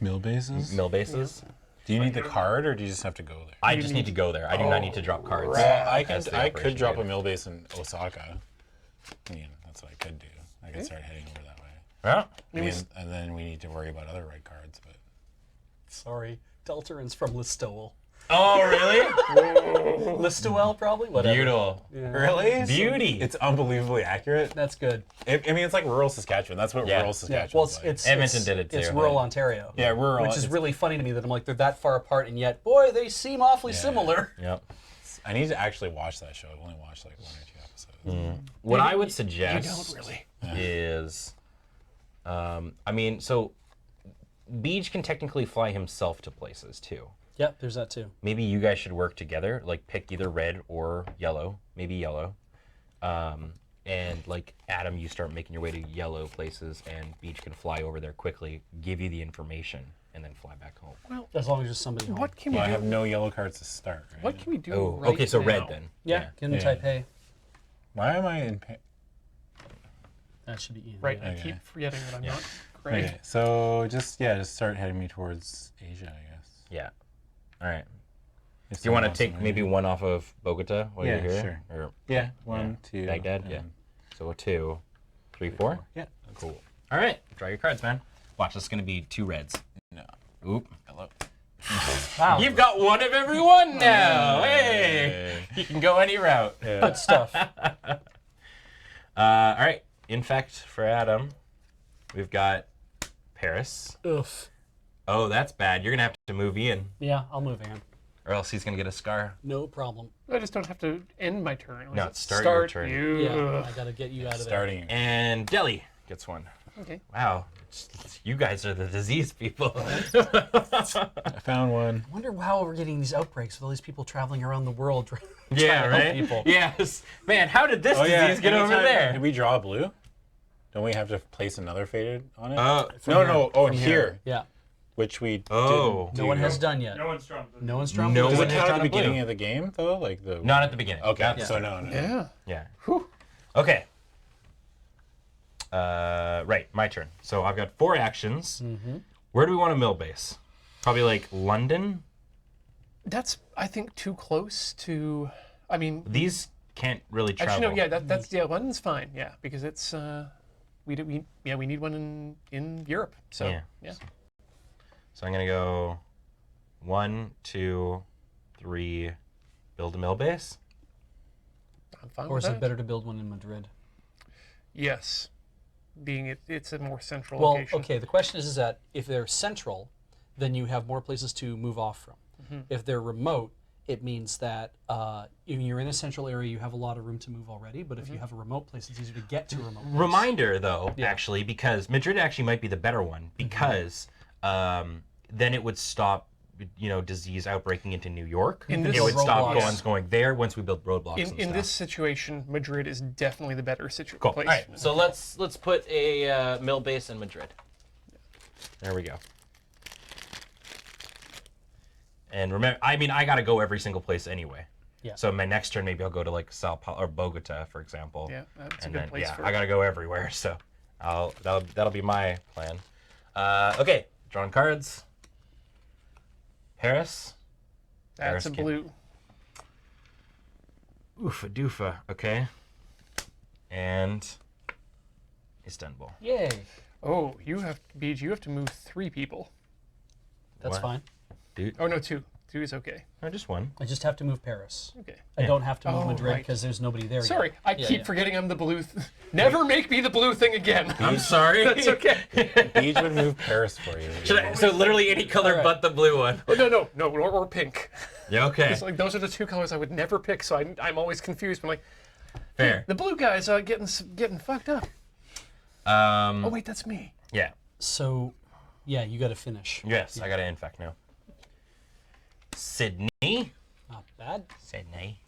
Mill bases? mill bases. Do you need the card, or do you just have to go there? I just need to go there. I do not need to drop cards. Well, I as the I operation could drop a guide. mill base in Osaka. I mean, that's what I could do. I could start heading over that way. Yeah. I mean, and then we need to worry about other red cards, but. Sorry. Deltaran's from Listowel. Oh really? Listowel, probably? Whatever. Beautiful. Really? Beauty. It's unbelievably accurate. That's good. I mean, it's like rural Saskatchewan. That's what Yeah. rural Yeah. Saskatchewan Well, is like. it's Edmonton it's, did it, too. It's rural Ontario. Yeah, rural. Which is it's- really funny to me that I'm like, they're that far apart, and yet, boy, they seem awfully similar. Yep. I need to actually watch that show. I've only watched like 1 or 2 episodes. What I would You suggest don't really. is, I mean, so Beej can technically fly himself to places too. Yep, there's that too. Maybe you guys should work together, like pick either red or yellow, maybe yellow. And like Adam, you start making your way to yellow places, and Beej can fly over there quickly, give you the information, and then fly back home. Well, As long as there's somebody home. what can Well, I we have do? no yellow cards to start. Right? What can we do? Oh, right okay, so red now? then. Yeah, get into Yeah. Taipei. Why am I in? That should be Ian. Right, Yeah. I keep forgetting that I'm not Greg. Okay, so just start heading me towards Asia, I guess. Yeah. All right. If Do you want to someone wants take to maybe move. one off of Bogota while Yeah, you're here? sure. Or Yeah, one, two, Baghdad? and Yeah. So 2, 3, 4. Yeah. Cool. All right. Draw your cards, man. Watch, this is going to be 2 reds. No. Oop. Hello. Wow. You've got one of every one now. Hey. You can go any route. Good stuff. All right. Infect for Adam. We've got Paris. Oof. Oh, that's bad. You're going to have to move Ian, Yeah, I'll move Ian. or else he's going to get a scar. No problem. I just don't have to end my turn. No, Let's start your turn. You. Yeah, I gotta get you out of there. Starting. And Delhi gets one. Okay. Wow. You guys are the disease people. I found one. I wonder how we're getting these outbreaks with all these people traveling around the world. Yeah, to help right? people. Yes. Man, how did this Oh yeah. disease get over anytime- there? Did we draw a blue? Don't we have to place another faded on it? Oh, no. Oh, From here. Yeah. Which we Oh. didn't No do. one has done yet. No one's strong. No one's drawn. No blue. Does one it has count at drawn the a blue. beginning of the game though? Like the. not at the beginning. Okay. That's- So no. Yeah. Yeah. Whew. Okay. Right, my turn. So I've got 4 actions. Where do we want to mill base? Probably like London. That's, I think, too close to. I mean, These can't really travel. actually, no. Yeah, that's London's fine. Yeah, because it's we need one in Europe. So Yeah. yeah. So I'm gonna go 1, 2, 3. Build a mill base. I'm fine Or with is that. it better to build one in Madrid? Yes, being it's a more central Well, location. okay. The question is that if they're central, then you have more places to move off from. If they're remote, it means that if you're in a central area, you have a lot of room to move already. But if you have a remote place, it's easier to get to a remote place. Reminder, though, actually, because Madrid actually might be the better one, because then it would stop, disease outbreaking into New York. In this- It would stop Roadblocks. ones going there once we build roadblocks. and In stuff. this situation, Madrid is definitely the better situation. Cool. Place. All right, so let's put a mill base in Madrid. There we go. And remember, I mean, I gotta go every single place anyway. Yeah. So my next turn, maybe I'll go to like Sao Paulo or Bogota, for example. Yeah, that's a And good then, place for. I gotta go everywhere. So that'll be my plan. Okay, drawing cards. Paris. That's a Paris blue. Oofa doofa. Okay. And Istanbul. Yay. Oh, you have to move 3 people. That's What? fine. Oh no, 2. 2 is okay. No, just one. I just have to move Paris. Okay. I don't have to move Oh, Madrid right. because there's nobody there Sorry, yet. I Yeah, keep yeah. forgetting I'm the blue. Never make me the blue thing again. I'm sorry. That's okay. Beej would move Paris for you. So literally any color Alright. but the blue one. Oh, no, or pink. Yeah, okay. It's like those are the 2 colors I would never pick, so I'm always confused. I'm like, Fair. the blue guy's getting fucked up. Oh wait, that's me. Yeah. So, yeah, you got to finish. Yes, I got to infect now. Sydney. Not bad. Sydney.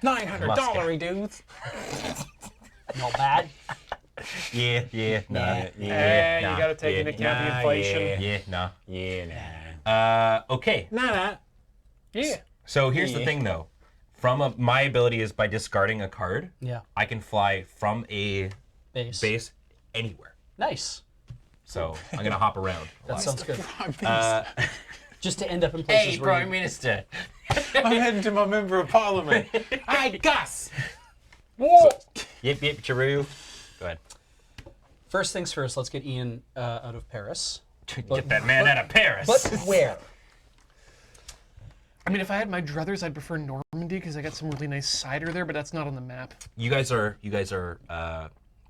$900 dudes. Not bad. Yeah. Nah. You gotta take into account the inflation. Yeah. Nah. Yeah, Okay. nah. Yeah. So here's the Yeah. thing, though. My ability is by discarding a card, Yeah. I can fly from a Base. base anywhere. Nice. So I'm gonna hop around. a That lot. sounds good. Uh, Just to end up in places hey, where Prime you, Minister. I'm heading to my member of parliament. Hi, Gus. Whoa. Yip chiroo. Go ahead. First things first, let's get Ian out of Paris. Get that man out of Paris. But where? I mean, if I had my druthers, I'd prefer Normandy because I got some really nice cider there, but that's not on the map. you guys are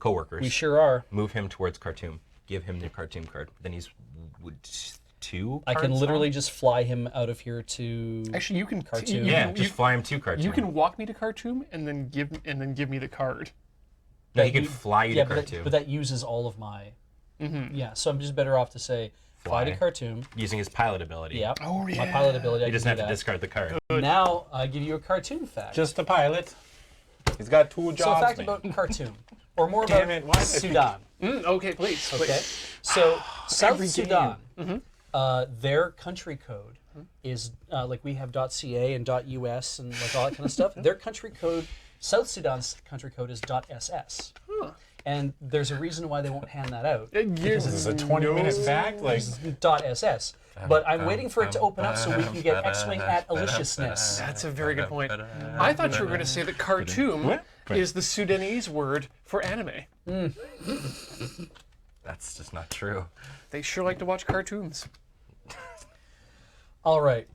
co-workers. We sure are. Move him towards Khartoum. Give him the Khartoum card. Then he's 2 I can cards literally on? just fly him out of here to. Actually, you can Khartoum. You, Yeah, can- just fly him to Khartoum. you can walk me to Khartoum and then give me the card. No, he can fly you Yeah, to but Khartoum. that uses all of my Yeah, so I'm just better off to say fly to Fly. Khartoum. Using his pilot ability. Yeah. Oh, My yeah. pilot ability. I He can doesn't do have to that. discard the card. Now I give you a Khartoum fact. Just a pilot. He's got 2 jobs. so a fact man. about Khartoum, or more Damn about it, why did I pick- Sudan. Okay, please. Okay, so South Every Sudan, game. their country code is like we have .ca and .us and like all that kind of stuff. Their country code, South Sudan's country code is .ss, and there's a reason why they won't hand that out. This is a 20-minute fact. Like, .ss. But I'm waiting for it to open up so we can get X-Wing at aliciousness. That's a very good point. I thought you were going to say that Khartoum What? is the Sudanese word for anime. That's just not true. They sure like to watch cartoons. All right.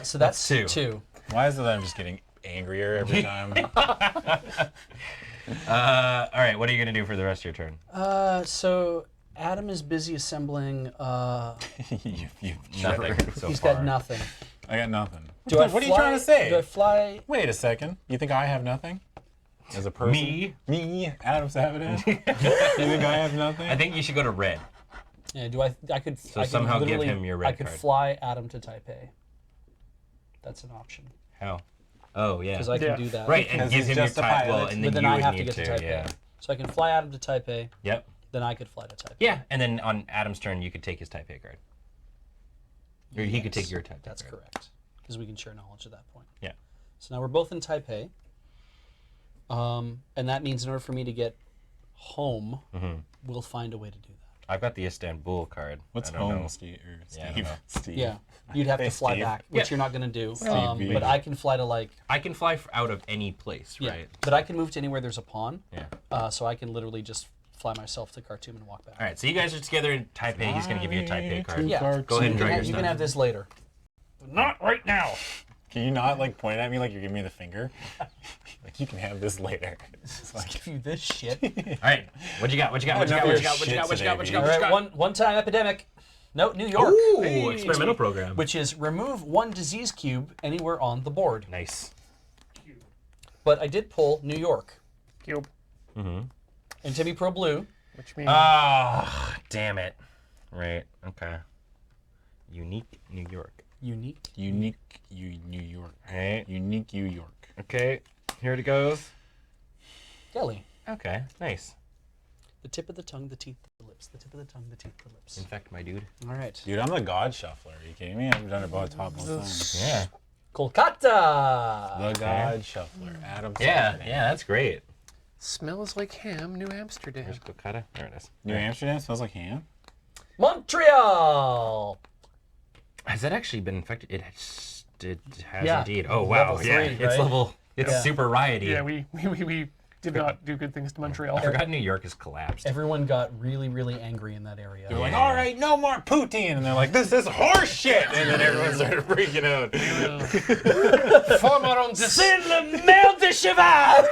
So that's two. 2. why is it that I'm just getting angrier every time? All right, what are you going to do for the rest of your turn? So Adam is busy assembling. you Nothing so He's far. got nothing. I got nothing. Do I What are you fly- trying to say? Do I fly? Wait a second. You think I have nothing? As a person? Me? Me, Adam Savage? You think I have nothing? I think you should go to red. Yeah. Do I? I could. So I could somehow give literally- him your red I could card. fly Adam to Taipei. That's an option How? Oh, yeah. because I can Yeah. do that. Right, and Because give he's him your just a type. Well, pilot. and But then then you I would have to need get to Taipei. yeah. So I can fly Adam to Taipei. Yep. Then I could fly to Taipei. Yeah, and then on Adam's turn, you could take his Taipei card. Or he could take Yes, your Taipei That's card. correct. Because we can share knowledge at that point. Yeah. So now we're both in Taipei. And that means in order for me to get home, we'll find a way to do that. I've got the Istanbul card. What's I don't home, know. Steve? Or Yeah, I don't Steve? know. Steve. Yeah. You'd have to Hey, fly Steve. back, which Yeah. you're not going to do. Steve. But I can fly to like, I can fly out of any place, yeah. right? But I can move to anywhere there's a pawn. Yeah. So I can literally just fly myself to Khartoum and walk back. All right, so you guys are together in Taipei. He's going to give you a Taipei card. Yeah. Go ahead and You draw can, your you can stuff. have this later. Not right now. Can you not like point at me like you're giving me the finger? Like you can have this later. It's I'll like, give you this shit. All right, what you got? What you got? What you got? What you got? What you got? What you got? What you got? All What you right, got? one-time epidemic. No, New York. Ooh, experimental program. Which is remove 1 disease cube anywhere on the board. Nice. But I did pull New York. Cube. And Timmy Pro Blue. Which means Ah, damn it. Right. Okay. Unique New York. Unique. unique New York. Right. Unique New York. Okay. Here it goes. Jelly. Okay. Nice. The tip of the tongue, the teeth, the lips. The tip of the tongue, the teeth, the lips. Infect my dude. All right. Dude, I'm the God Shuffler. Are you kidding me? I've done it both top most times. Yeah. Kolkata. The God Shuffler. Adam Yeah. Savage. Yeah. That's great. smells like ham, New Amsterdam. There's Kolkata. There it is. New Amsterdam smells like ham. Montreal. Has that actually been infected? It has Yeah. indeed. Oh wow. Level Yeah. 3, It's right? level. It's Yeah. super rioty. Yeah, we did not do good things to Montreal. I forgot New York has collapsed. Everyone got really, really angry in that area. They're like, all right, no more poutine. And they're like, this is horse shit. And then everyone started freaking out. Former on the C'est le maire de cheval.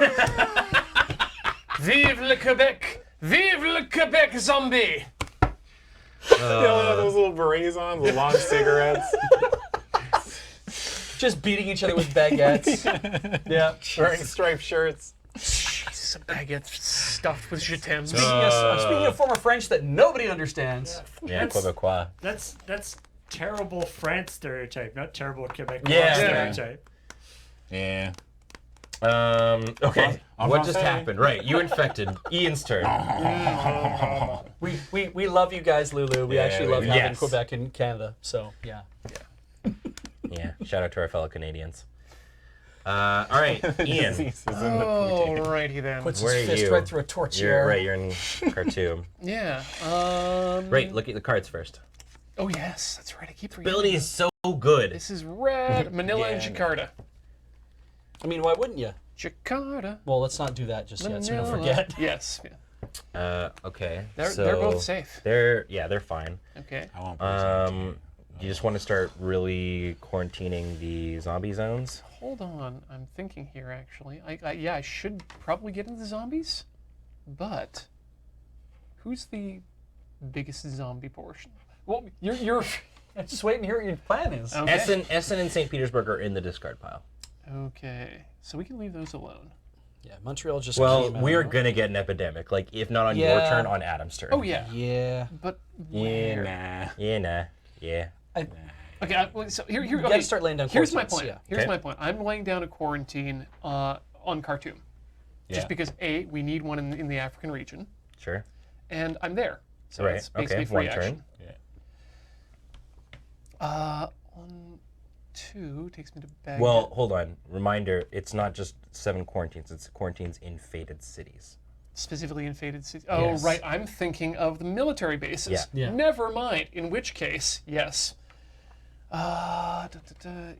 Vive le Quebec! Vive le Quebec zombie! They all have those little berets on, the long cigarettes. Just beating each other with baguettes. Yeah. Wearing striped shirts. Some baguettes stuffed with je t'aime. Speaking of former French that nobody understands. Yeah, Quebecois. That's terrible France stereotype, not terrible Quebec Yeah. stereotype. Yeah. Okay. En What just français. happened? Right. You infected. Ian's turn. We love you guys, Lulu. We Yeah, actually we love do. having Yes. Quebec and Canada. So, yeah. Yeah. Shout out to our fellow Canadians. All right, Ian. Disease is in the poutine. Alrighty then. Puts Where his are fist you? right through a torch You're here. right. You're in Khartoum. Yeah. Right. Look at the cards first. Oh yes, that's right. I keep forgetting. Ability is so good. This is red. Manila and Yeah. Jakarta. I mean, why wouldn't you? Jakarta. Well, let's not do that just yet, so we don't Manila. forget. Yes. Yeah. Okay. They're both safe. They're fine. Okay. I won't poutine. You just want to start really quarantining the zombie zones. Hold on. I'm thinking here actually. I should probably get into the zombies, but who's the biggest zombie portion? Well, you're just waiting to hear what your plan is. Okay. Essen and St. Petersburg are in the discard pile. Okay. So we can leave those alone. Yeah, Montreal just Well, came out. we're gonna get an epidemic. Like, if not on your Yeah. turn, on Adam's turn. Oh yeah. Yeah. But Yeah, where? nah. Yeah, nah. Yeah. Okay, so here, You okay. gotta start laying down Here's my quarantines, plan. yeah. Here's Okay. my plan. I'm laying down a quarantine on Khartoum, Yeah. just because we need one in the African region, Sure. and I'm there. So Right. it's basically Okay. free One action. turn. Yeah. On 2 takes me to Baghdad. Well, hold on. Reminder: it's not just 7 quarantines. It's quarantines in fated cities. Specifically in fated cities. Oh, Yes. right. I'm thinking of the military bases. Yeah. Yeah. Never mind. In which case, yes.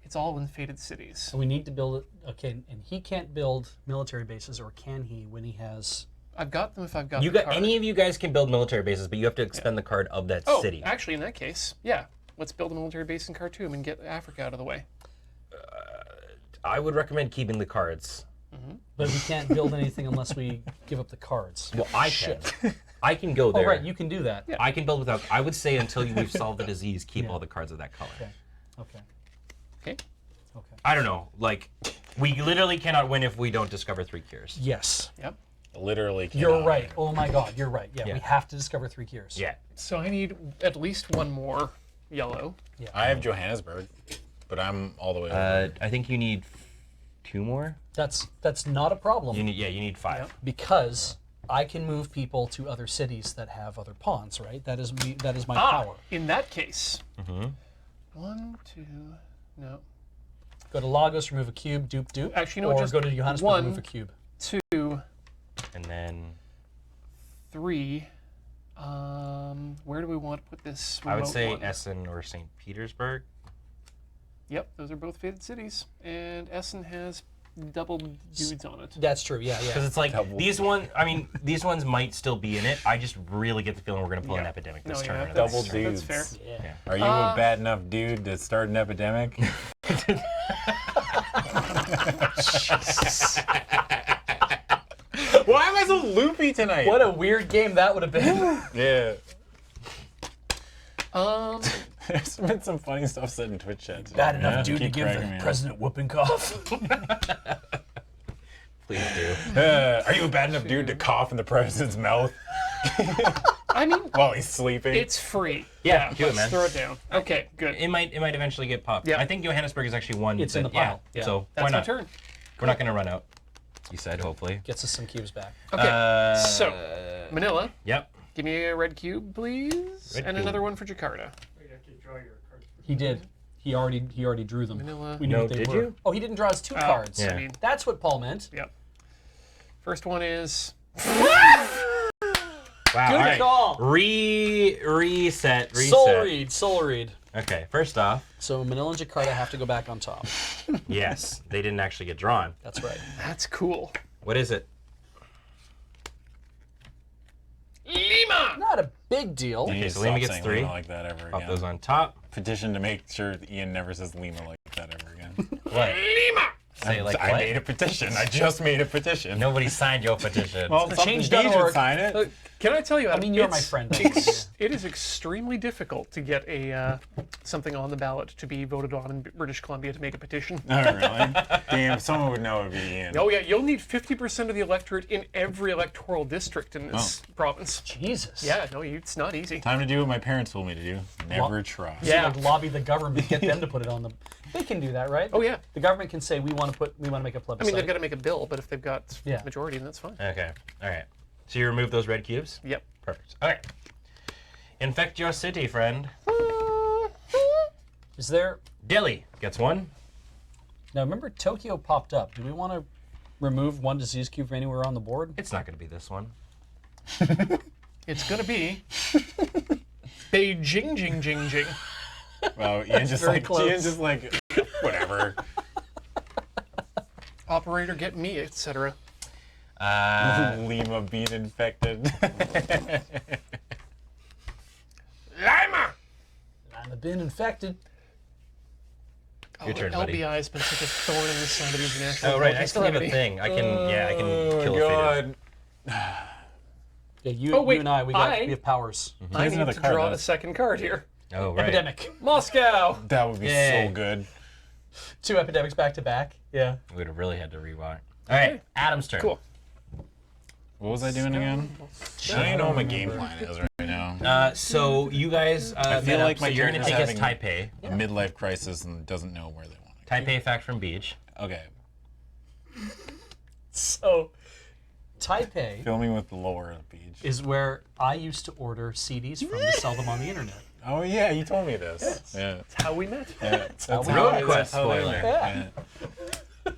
It's all in fated cities. So we need to build it. Okay, and he can't build military bases, or can he when he has? I've got them if I've got You the got card. any of you guys can build military bases, but you have to expend the card of that Oh, city. actually, in that case, yeah. Let's build a military base in Khartoum and get Africa out of the way. I would recommend keeping the cards. But we can't build anything unless we give up the cards. Well, I can. I can go Oh, there. right, you can do that. Yeah. I can build without. I would say until we've solved the disease, keep Yeah. all the cards of that color. Okay. Okay. Okay? Okay. I don't know. Like, we literally cannot win if we don't discover 3 cures. Yes, Yep. Literally. you're cannot right. win. Oh my God, you're right. Yeah, Yeah. we have to discover 3 cures. Yeah. So I need at least one more yellow. I have Johannesburg, but I'm all the way over. I think you need 2 more. That's not a problem You need 5. Yep. because I can move people to other cities that have other pawns. Right. That is me. That is my Ah, power. in that case. 1, 2, no. Go to Lagos, remove a cube, dupe, dupe. Actually, you know what, or just go to Johannesburg, one. remove a cube. 2, And then 3. Where do we want to put this? I would remote say one? Essen or St. Petersburg. Yep, those are both fated cities, and Essen has double dudes on it. That's true. Yeah, Because yeah. it's like Double. these these ones might still be in it. I just really get the feeling we're gonna pull an Yeah. epidemic No, this yeah, turn. Double that's dudes. fair. Yeah. Are you a bad enough dude to start an epidemic? Why am I so loopy tonight? What a weird game that would have been. Yeah. Um, There's been some funny stuff said in Twitch chat. today. Bad enough Yeah, dude to keep give cracking me the up. president whooping cough. Please do. Are you a bad enough dude to cough in the president's mouth I mean, while he's sleeping? it's free. Yeah, do it, let's man. throw it down. Okay, good. It might eventually get popped. Yeah. I think Johannesburg is actually one. It's in that- the pile, yeah. So That's why my not? turn. We're not gonna run out. You said hopefully. Gets us some cubes back. Okay, so Manila, Yep. give me a red cube, please, Red and cube. another one for Jakarta. He did. He already drew them. Manila. We knew No, what they did were. you? Oh, he didn't draw his 2 cards. Yeah. I mean, That's what Paul meant. yep. First one is Wow. Good all right. call. Reset. Soul read. Okay. First off, So Manila and Jakarta have to go back on top. yes, they didn't actually get drawn. That's right. that's cool. What is it? Lima. Not a big deal. You need Okay, to so Lima stop gets saying 3. Lima like that ever Pop again. those on top. Petition to make sure that Ian never says Lima like that ever again. What? Lima. Say it like I what? made a petition. I just made a petition. Nobody signed your petition. Well, Change.org. should sign it. Look, can I tell you? I mean, you're my it's- friend. It is extremely difficult to get a something on the ballot to be voted on in British Columbia to make a petition. Oh, really? Damn, someone would know it'd be Ian. Oh yeah, you'll need 50% of the electorate in every electoral district in this province. Jesus. Yeah, no, it's not easy. Time to do what my parents told me to do. Never try. So, Yeah. like, lobby the government, get them to put it on the. They can do that, right? Oh yeah. The government can say we want to make a I plebiscite. mean, they've got to make a bill, but if they've got Yeah. majority, then that's fine. Okay. All right. So you remove those red cubes? Yep. Perfect. Okay. Infect your city, friend. Is there? Delhi gets 1. Now remember, Tokyo popped up. Do we want to remove 1 disease cube from anywhere on the board? It's not going to be this one. It's gonna be Beijing, jing, jing, jing. Well, Ian's just very like, close. Ian's just like, whatever. Operator, get me, etc. Lima being infected. Lima. I've been infected. Oh, Your turn, buddy. LBI has been such a thorn in the side of these national. Oh, right. I still have a community. thing. I can Oh kill my a fader. god. Yeah, you, Oh, wait, you and I, we have powers. I Here's need another to card, draw though. a second card here. Oh, right. Epidemic. Moscow. That would be Yay. so good. 2 epidemics back to back. Yeah. We would have really had to rewind. All right, Adam's turn. Cool. What was I doing again? I don't even know what my game plan is right now. So you guys feel like my you're going to take us character's Taipei. A midlife crisis and doesn't know where they want to Taipei fact from Beach. go. Okay. So, Taipei Filming with the lower of the beach. is where I used to order CDs from to sell them on the internet. Oh yeah, you told me this. Yeah. That's how we met. That's how we Road that's Quest how they spoiler. went. Yeah.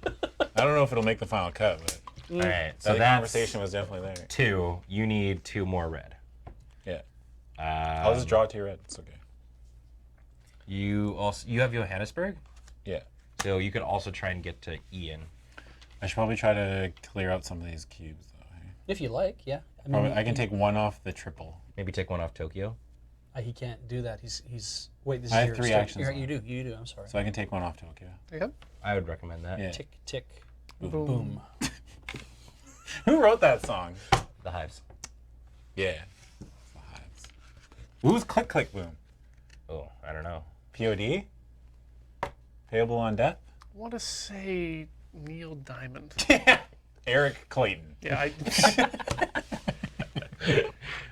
I don't know if it'll make the final cut, but All right, so that that's conversation was definitely there. 2. You need 2 more red. Yeah. I'll just draw 2 red. It's okay. You have Johannesburg, Yeah. so you could also try and get to Ian. I should probably try to clear out some of these cubes though. Hey? If you like, yeah. I Probably, I can take 1 off the triple. Maybe take 1 off Tokyo. He can't do that. He's wait. This I is have your 3 start. actions You're- on You do. I'm sorry. So I can take 1 off Tokyo. Yep. I would recommend that. Yeah. Tick tick. Boom. Boom. Who wrote that song? The Hives. Yeah. The Hives. Who's Click Click Boom? Oh, I don't know. POD? Payable on death? I want to say Neil Diamond. Eric Clayton. Yeah, I,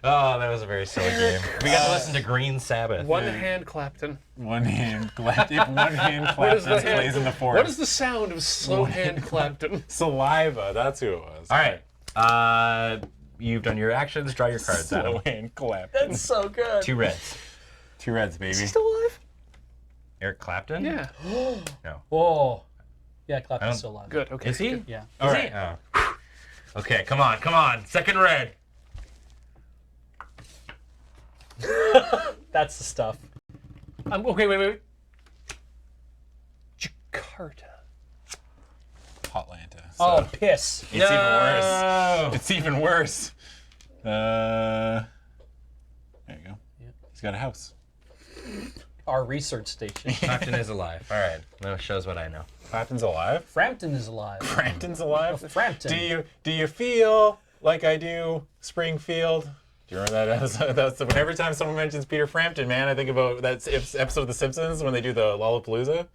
Oh, that was a very silly game. We got to listen to Green Sabbath. One Hand Clapton. One hand clap. If one hand What is clap, the hand- plays in the forest. What is the sound of slow hand Clapton? Saliva? That's who it was. All right. You've done your actions. Draw your cards, Slow Adam. hand clap. That's so good. 2 reds. 2 reds, baby. Still alive? Eric Clapton? Yeah. No. Whoa. Yeah, I don't- Clapton's still alive. Good. Okay. Is he? Yeah. All right. Oh. Okay, come on, come on. Second red. That's the stuff. Okay. Wait. Jakarta. Hotlanta. Oh, piss. It's even worse. It's even worse. There you go. Yeah. He's got a house. Our research station. Clapton is alive. All right. That shows what I know. Clapton's alive? Frampton is alive. Frampton's alive? Frampton. Do you feel like I do, Springfield? Do you remember that episode? Every time someone mentions Peter Frampton, man, I think about that episode of The Simpsons when they do the Lollapalooza.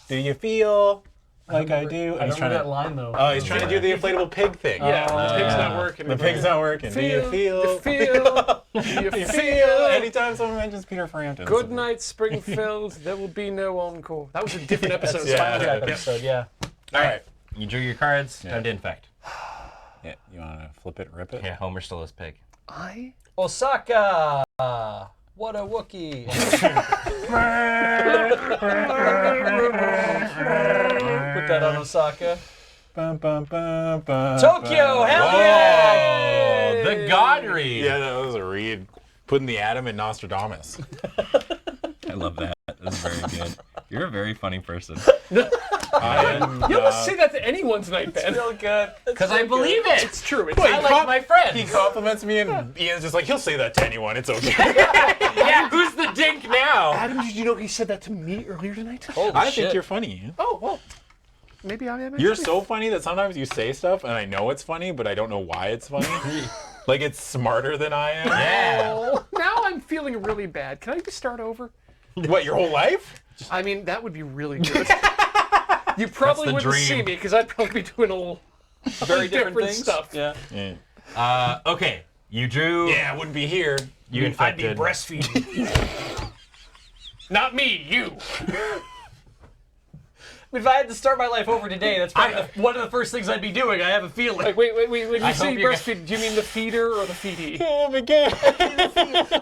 Do you feel like I do? I don't remember that line though. Oh, he's trying to do the inflatable pig thing. Yeah, the pig's not working. The pig's not working. Do you feel? Do you Do you feel? feel? Anytime someone mentions Peter Frampton. Good night, Springfield. There will be no encore. That was a different episode. Yeah. Final Cut episode, yeah. All right. You drew your cards. Yeah. Time to infect. Yeah, you want to flip it, rip it? Yeah, Homer still is pig. I Osaka! What a Wookiee! Put that on Osaka. Bum, bum, bum, bum, Tokyo, bum. hell Whoa! yeah! The God read. Yeah, that was a read. Putting the atom in Nostradamus. I love that. That's very good. You're a very funny person. I am. You don't say that to anyone tonight, Ben. Real good. Because I believe it. It's true. It's I like my friends. He compliments me, and Ian's just like, he'll say that to anyone. It's okay. Yeah, who's the dink now? Adam, did you know he said that to me earlier tonight? I think you're funny, Ian. Oh, well. Maybe I am. You're actually. so funny that sometimes you say stuff, and I know it's funny, but I don't know why it's funny. Like, it's smarter than I am. Yeah. Oh, now I'm feeling really bad. Can I just start over? What, your whole life? I mean, that would be really good. You probably the wouldn't see dream. me because I'd probably be doing all Very different things. stuff. Yeah. Yeah. Okay. You drew. Yeah, I wouldn't be here. You I'd be infected. breastfeeding. Not me, you. If I had to start my life over today, that's probably one of the first things I'd be doing. I have a feeling. Like, wait. When you I say hope you're breastfeed, do you mean the feeder or the feedee? Oh my god.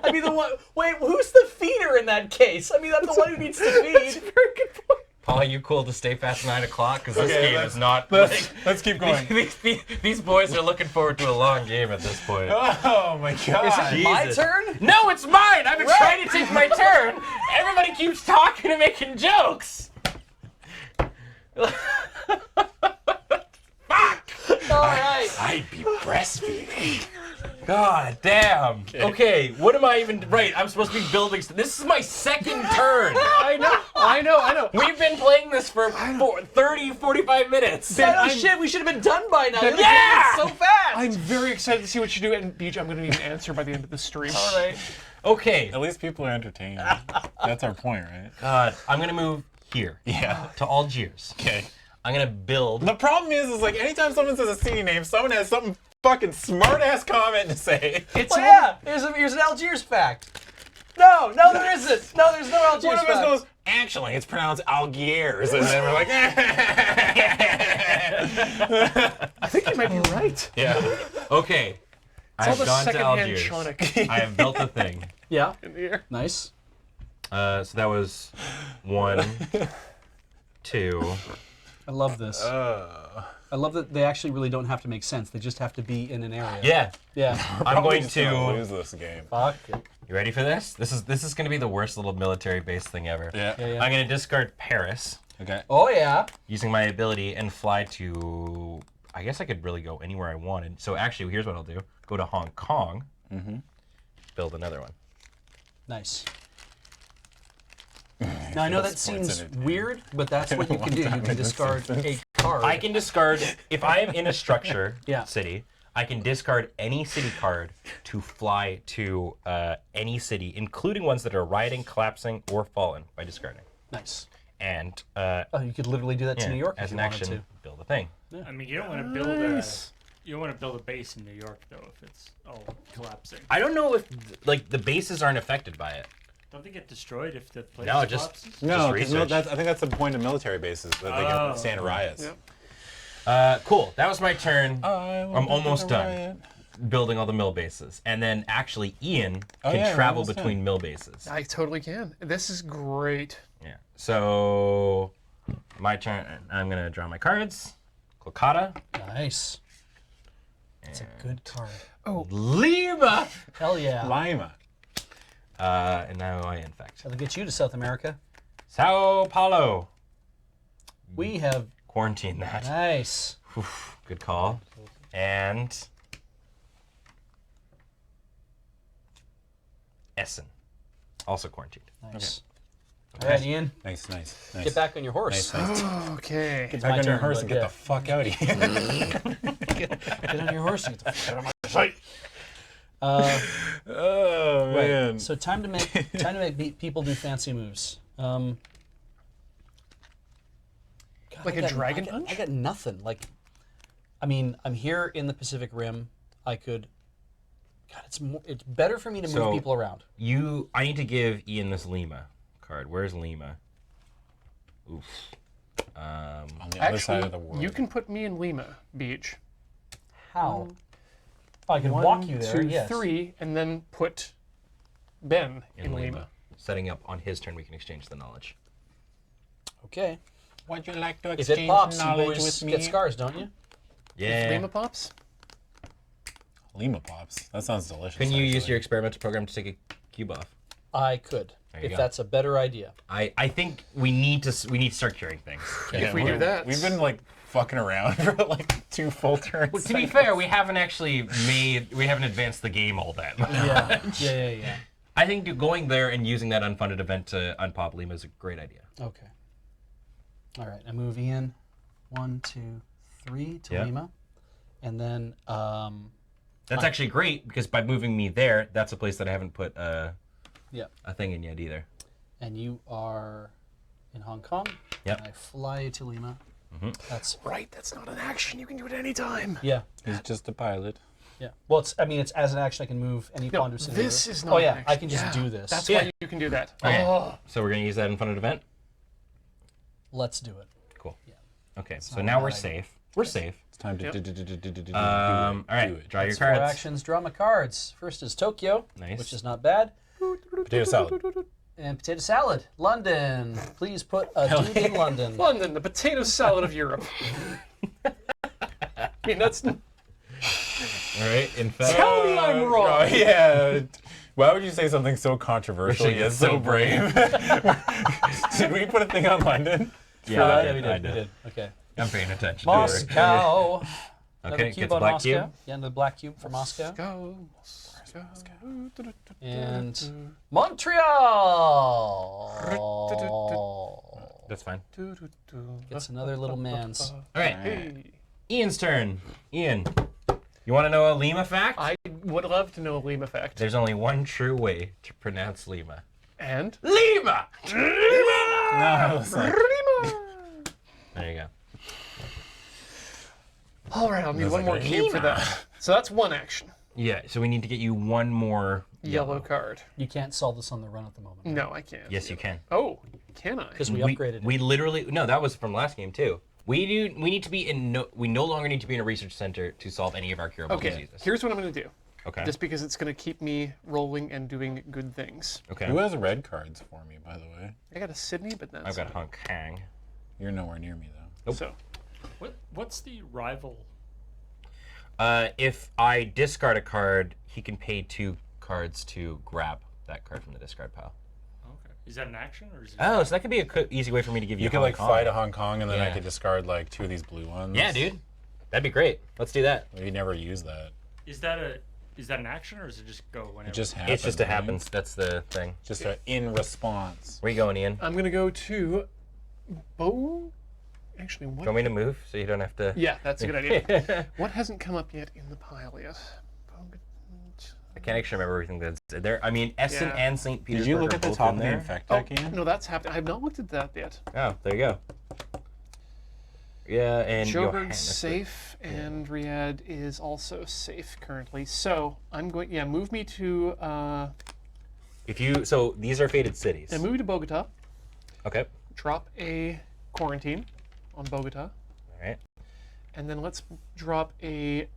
I mean, the one. Wait, who's the feeder in that case? I mean, I'm the one who needs to feed. Very good point. Paul, you cool to stay past 9 o'clock? Because this Okay, game is not. Let's keep going. These boys are looking forward to a long game at this point. Oh my god. Is it my Jesus. turn? No, it's mine! I've been trying to take my turn! Everybody keeps talking and making jokes! All right. I'd be breastfeeding. God damn. Okay, what am I even. Right, I'm supposed to be building. This is my second turn! I know. We've been playing this for 30, 45 minutes. Oh shit, we should have been done by now. Yeah! So fast. I'm very excited to see what you do. And Beach, I'm going to need an answer by the end of the stream. All right. Okay. At least people are entertained. That's our point, right? God, I'm gonna move here. Yeah. To Algiers. Okay. I'm gonna build. The problem is like anytime someone says a city name, someone has something fucking smart ass comment to say. It's Well, yeah. Here's an Algiers fact. No, there isn't. No, there's no Algiers One of us fact. goes, actually, it's pronounced Algiers, and then we're like, I think you might be right. yeah. Okay. It's all I've the gone to secondhand Algiers. Chonic I have built a thing. Yeah. in the air. Nice. So that was 1, 2. I love this. I love that they actually really don't have to make sense. They just have to be in an area. Yeah. Yeah. I'm going Just gonna to. lose this game. Fuck it. You ready for this? This is going to be the worst little military base thing ever. Yeah. Yeah. I'm going to discard Paris Okay. Oh yeah. using my ability and fly to. I guess I could really go anywhere I wanted. So actually, here's what I'll do: go to Hong Kong, build another one. Nice. Now I know that Sports seems entertainment. weird, but that's what you can do. You can discard a card. I can discard if I am in a structure Yeah. city. I can discard any city card to fly to any city, including ones that are rioting, collapsing, or fallen by discarding. Nice. And Oh, you could literally do that to yeah, New York as if an you wanted action, to. build a thing. I mean, you don't want to build a base in New York though if it's all collapsing. I don't know if like the bases aren't affected by it. Don't they get destroyed if the place No, just- collapses? No, Just 'cause research. I think that's the point of military bases, that they can stand riots. Yep. Cool. That was my turn. I'm almost done. Building all the mill bases, and then actually Ian can yeah, we're travel almost between done. mill bases. I totally can. This is great. Yeah. So my turn. I'm gonna draw my cards. Kolkata. Nice. It's a good card. Lima. Hell yeah. Lima. And now I infect. That'll get you to South America. Sao Paulo. We have Quarantine that. nice. Oof, good call. And Essen. Also quarantined. Nice. All right, Ian, Nice. get back on your horse. Nice. Okay. It's Back my on your turn, horse but and get yeah. the fuck out of here. Get on your horse and get the fuck out of my sight. Oh man. Right. So time to make people do fancy moves. God, Like I a got- dragon I got, punch? I got nothing. Like, I mean, I'm here in the Pacific Rim. I could. God, it's better for me to move So- people around. I need to give Ian this Lima card. Where's Lima? Oof. On the other side of the Actually, world. you can put me in Lima Beach. How? Oh, I can 1, walk you there. 2, Yes. 3, and then put Ben in Lima. Lima. Setting up on his turn, we can exchange the knowledge. Okay. Would you like to If exchange it pops, you knowledge always with me? get scars, don't you? Yeah. Lima pops? Lima pops. That sounds delicious. Can you use actually. your experimental program to take a cube off? I could, There you if go. that's a better idea. I think we need to start curing things. If we do that. We've been like fucking around for like 2 full turns. Well, to be fair, we haven't advanced the game all that much. Yeah. I think going there and using that unfunded event to unpop Lima is a great idea. Okay. All right, I move Ian 1, 2, 3 to Yeah. Lima, and then That's actually great because by moving me there, that's a place that I haven't put yeah, a thing in yet either. and you are in Hong Kong. Yep. And I fly to Lima. That's Right, that's not an action. You can do it anytime. yeah. He's just a pilot. Yeah. Well, it's as an action I can move any No, pawn to a city. this is not Oh an yeah, action. I can just Yeah, do this. That's Yeah. why you can do that. Okay. Oh. So we're gonna use that unfunded event. Let's do it. Cool. Yeah. Okay. So not a now bad we're idea. safe. We're safe. It's time to Yep. do All right. Draw your That's 4 cards. actions. Draw my cards. First is Tokyo, Nice. which is not bad. Potato salad. And potato salad. London. Please put a dude in London. London, the potato salad of Europe. I mean, that's. All right. In fact. Tell me I'm wrong. Oh, yeah. Why would you say something so controversial Wishing yet it's so so brave? Did we put a thing on London? Yeah, I Yeah, did. we I did. We did. Okay. I'm paying attention. Moscow. Another Okay. cube Get the on black Moscow. cube. Yeah, another black cube for Moscow. Go. And Montreal That's fine. gets another little man's. All right. Hey. Ian's turn. Ian, you want to know a Lima fact? I would love to know a Lima fact. There's only one true way to pronounce Lima. And? Lima. No, it's like, Lima! There you go. All right, I'll need It's one like more cube for that. So that's one action. Yeah, so we need to get you one more Yellow card. You can't solve this on the run at the moment. No, I can't. Yes, you can. Oh, can I? Because we upgraded it. We literally no, that was from last game too. We need to be in we no longer need to be in a research center to solve any of our curable Okay, diseases. here's what I'm going to do. Okay. Just because it's going to keep me rolling and doing good things. Okay. Who has red cards for me, by the way? I got a Sydney, but that's I've got Hong Kong. You're nowhere near me, though. So, What's the rival? If I discard a card, he can pay 2 cards to grab that card from the discard pile. Okay. Is that an action or is it? Oh, so that could be a easy way for me to give you. You could Hong like Kong. fly to Hong Kong, and then I Yeah. could discard like 2 of these blue ones. Yeah, dude. That'd be great. Let's do that. We never use that. Is that an action or does it just go whenever? It just happens. It's just a right? happens. That's the thing. Just a in response. Where you going, Ian? I'm going to go to Bo. Actually, Do what? you want me to move so you don't have to? Yeah, that's a good idea. What hasn't come up yet in the pile yet? I can't actually remember everything that's there. I mean, Essen Yeah. and St. Did Petersburg you look are at the both top in of the there. infect Oh, deck, Ian? no, that's happened. I have not looked at that yet. Oh, there you go. Yeah, and Joburg's Johannesburg. safe, and Riyadh is also safe currently. So I'm going. Yeah, move me to. So these are fated cities. Yeah, move me to Bogota. Okay. Drop a quarantine on Bogota, All right. and then let's drop a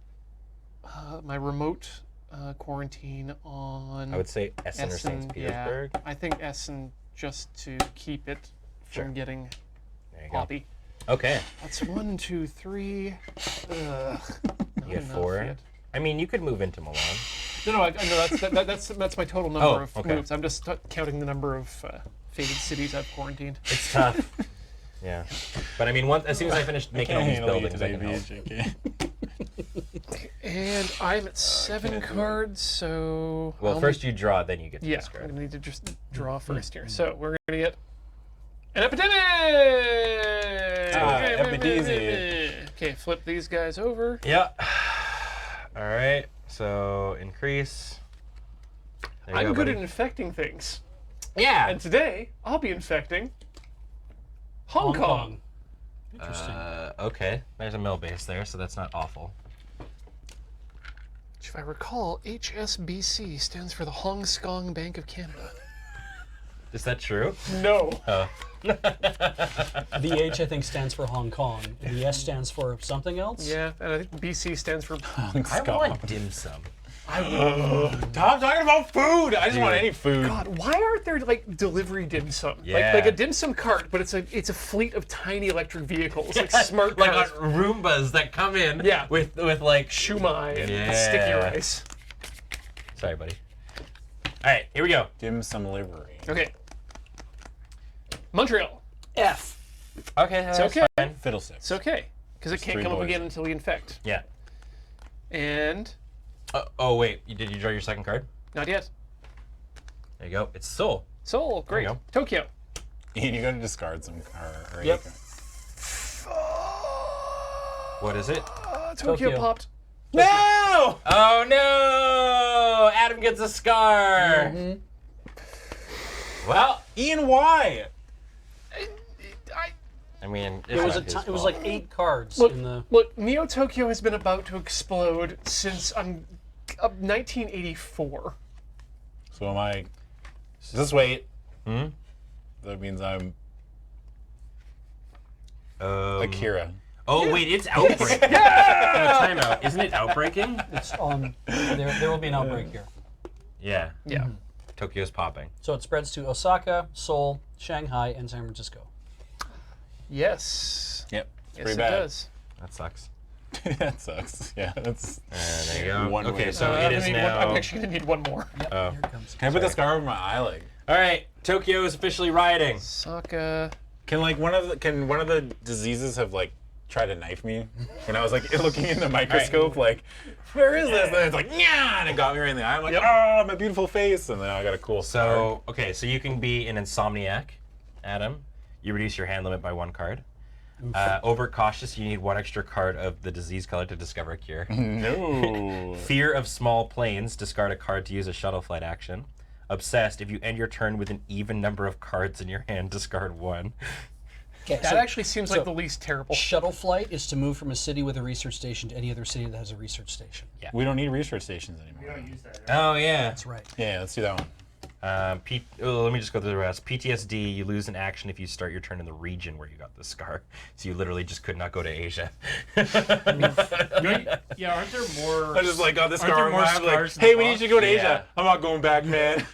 my remote quarantine on. I would say Essen or St. Petersburg. Yeah, I think Essen just to keep it Sure. from getting There you go. poppy. Okay. That's 1, 2, 3. Ugh, not You get enough 4. yet. I mean, you could move into Milan. No, I know that's my total number Oh, of okay. moves. I'm just counting the number of fated cities I've quarantined. It's tough. Yeah. But I mean, as soon as I finish making all these buildings, I can help. And I'm at 7 cards, so. Well, I'll first you draw, then you get to Yeah, I'm discard. gonna need to just draw first here. So we're gonna get an epidemic. epidemic. Okay, flip these guys over. Yeah. All right. So increase. There you I'm go, good buddy. at infecting things, Yeah. and today I'll be infecting Hong Kong. Interesting. Okay. There's a mill base there, so that's not awful. Which, if I recall, HSBC stands for the Hong Kong Bank of Canada. Is that true? No. The H, I think, stands for Hong Kong. And the S stands for something else? Yeah, and I think BC stands for. I want dim sum. Stop talking about food. I just want any food. God, why aren't there like delivery dim sum? Yeah. Like a dim sum cart, but it's a fleet of tiny electric vehicles, like smart Like cars. Roombas that come in. Yeah. With like. Shumai and Yeah. sticky rice. Sorry, buddy. All right, here we go. Dim sum livery. Okay. Montreal. F. Okay, that's okay. fine. Fiddlesticks. It's okay, because it can't 3 come up boys. again until we infect. Yeah. And Oh wait, did you draw your second card? not yet. There you go. It's Seoul. Seoul, great. you go. Tokyo. Ian, you gotta discard some card. Or Yep. What is it? Tokyo Tokyo. popped. No! Oh no! Adam gets a scar. Well, Ian, why? I mean, It was it was like 8 cards Look, in the. look, Neo Tokyo has been about to explode since 1984. So am I. Just wait. That means I'm Akira. Oh wait, it's outbreak. Time out. Isn't it outbreaking? It's on. There will be an outbreak here. Yeah. Yeah. Tokyo's popping. So it spreads to Osaka, Seoul, Shanghai, and San Francisco. Yes. Yep. It's Yes, pretty it bad. does. That sucks. That sucks. Yeah, that's. There you go. One Okay, way. so I'm it is gonna need now. I'm actually gonna need one more. Yep, Oh. here it comes. Can I put the scar over my eye leg? All right, Tokyo is officially rioting. Osaka. Can one of the diseases have like tried to knife me? And I was like looking in the microscope, like, where is this? And it's like, yeah, and it got me right in the eye. I'm like, oh, my beautiful face. And then I got a cool scar. So okay, so you can be an insomniac, Adam. You reduce your hand limit by 1 card. Overcautious, you need 1 extra card of the disease color to discover a cure. No. Fear of small planes, discard a card to use a shuttle flight action. Obsessed, if you end your turn with an even number of cards in your hand, discard 1. Okay, That so actually seems so like the least terrible. shuttle flight is to move from a city with a research station to any other city that has a research station. We don't need research stations We anymore. don't use that. Oh yeah. That's right. Yeah, let's do that one. Let me just go through the rest. PTSD, you lose an action if you start your turn in the region where you got the scar. So you literally just could not go to Asia. Yeah, aren't there more? I just like got this Aren't scar there in more my eye, like, scars in the hey, we need box? you to go to Yeah. Asia. I'm not going back, man.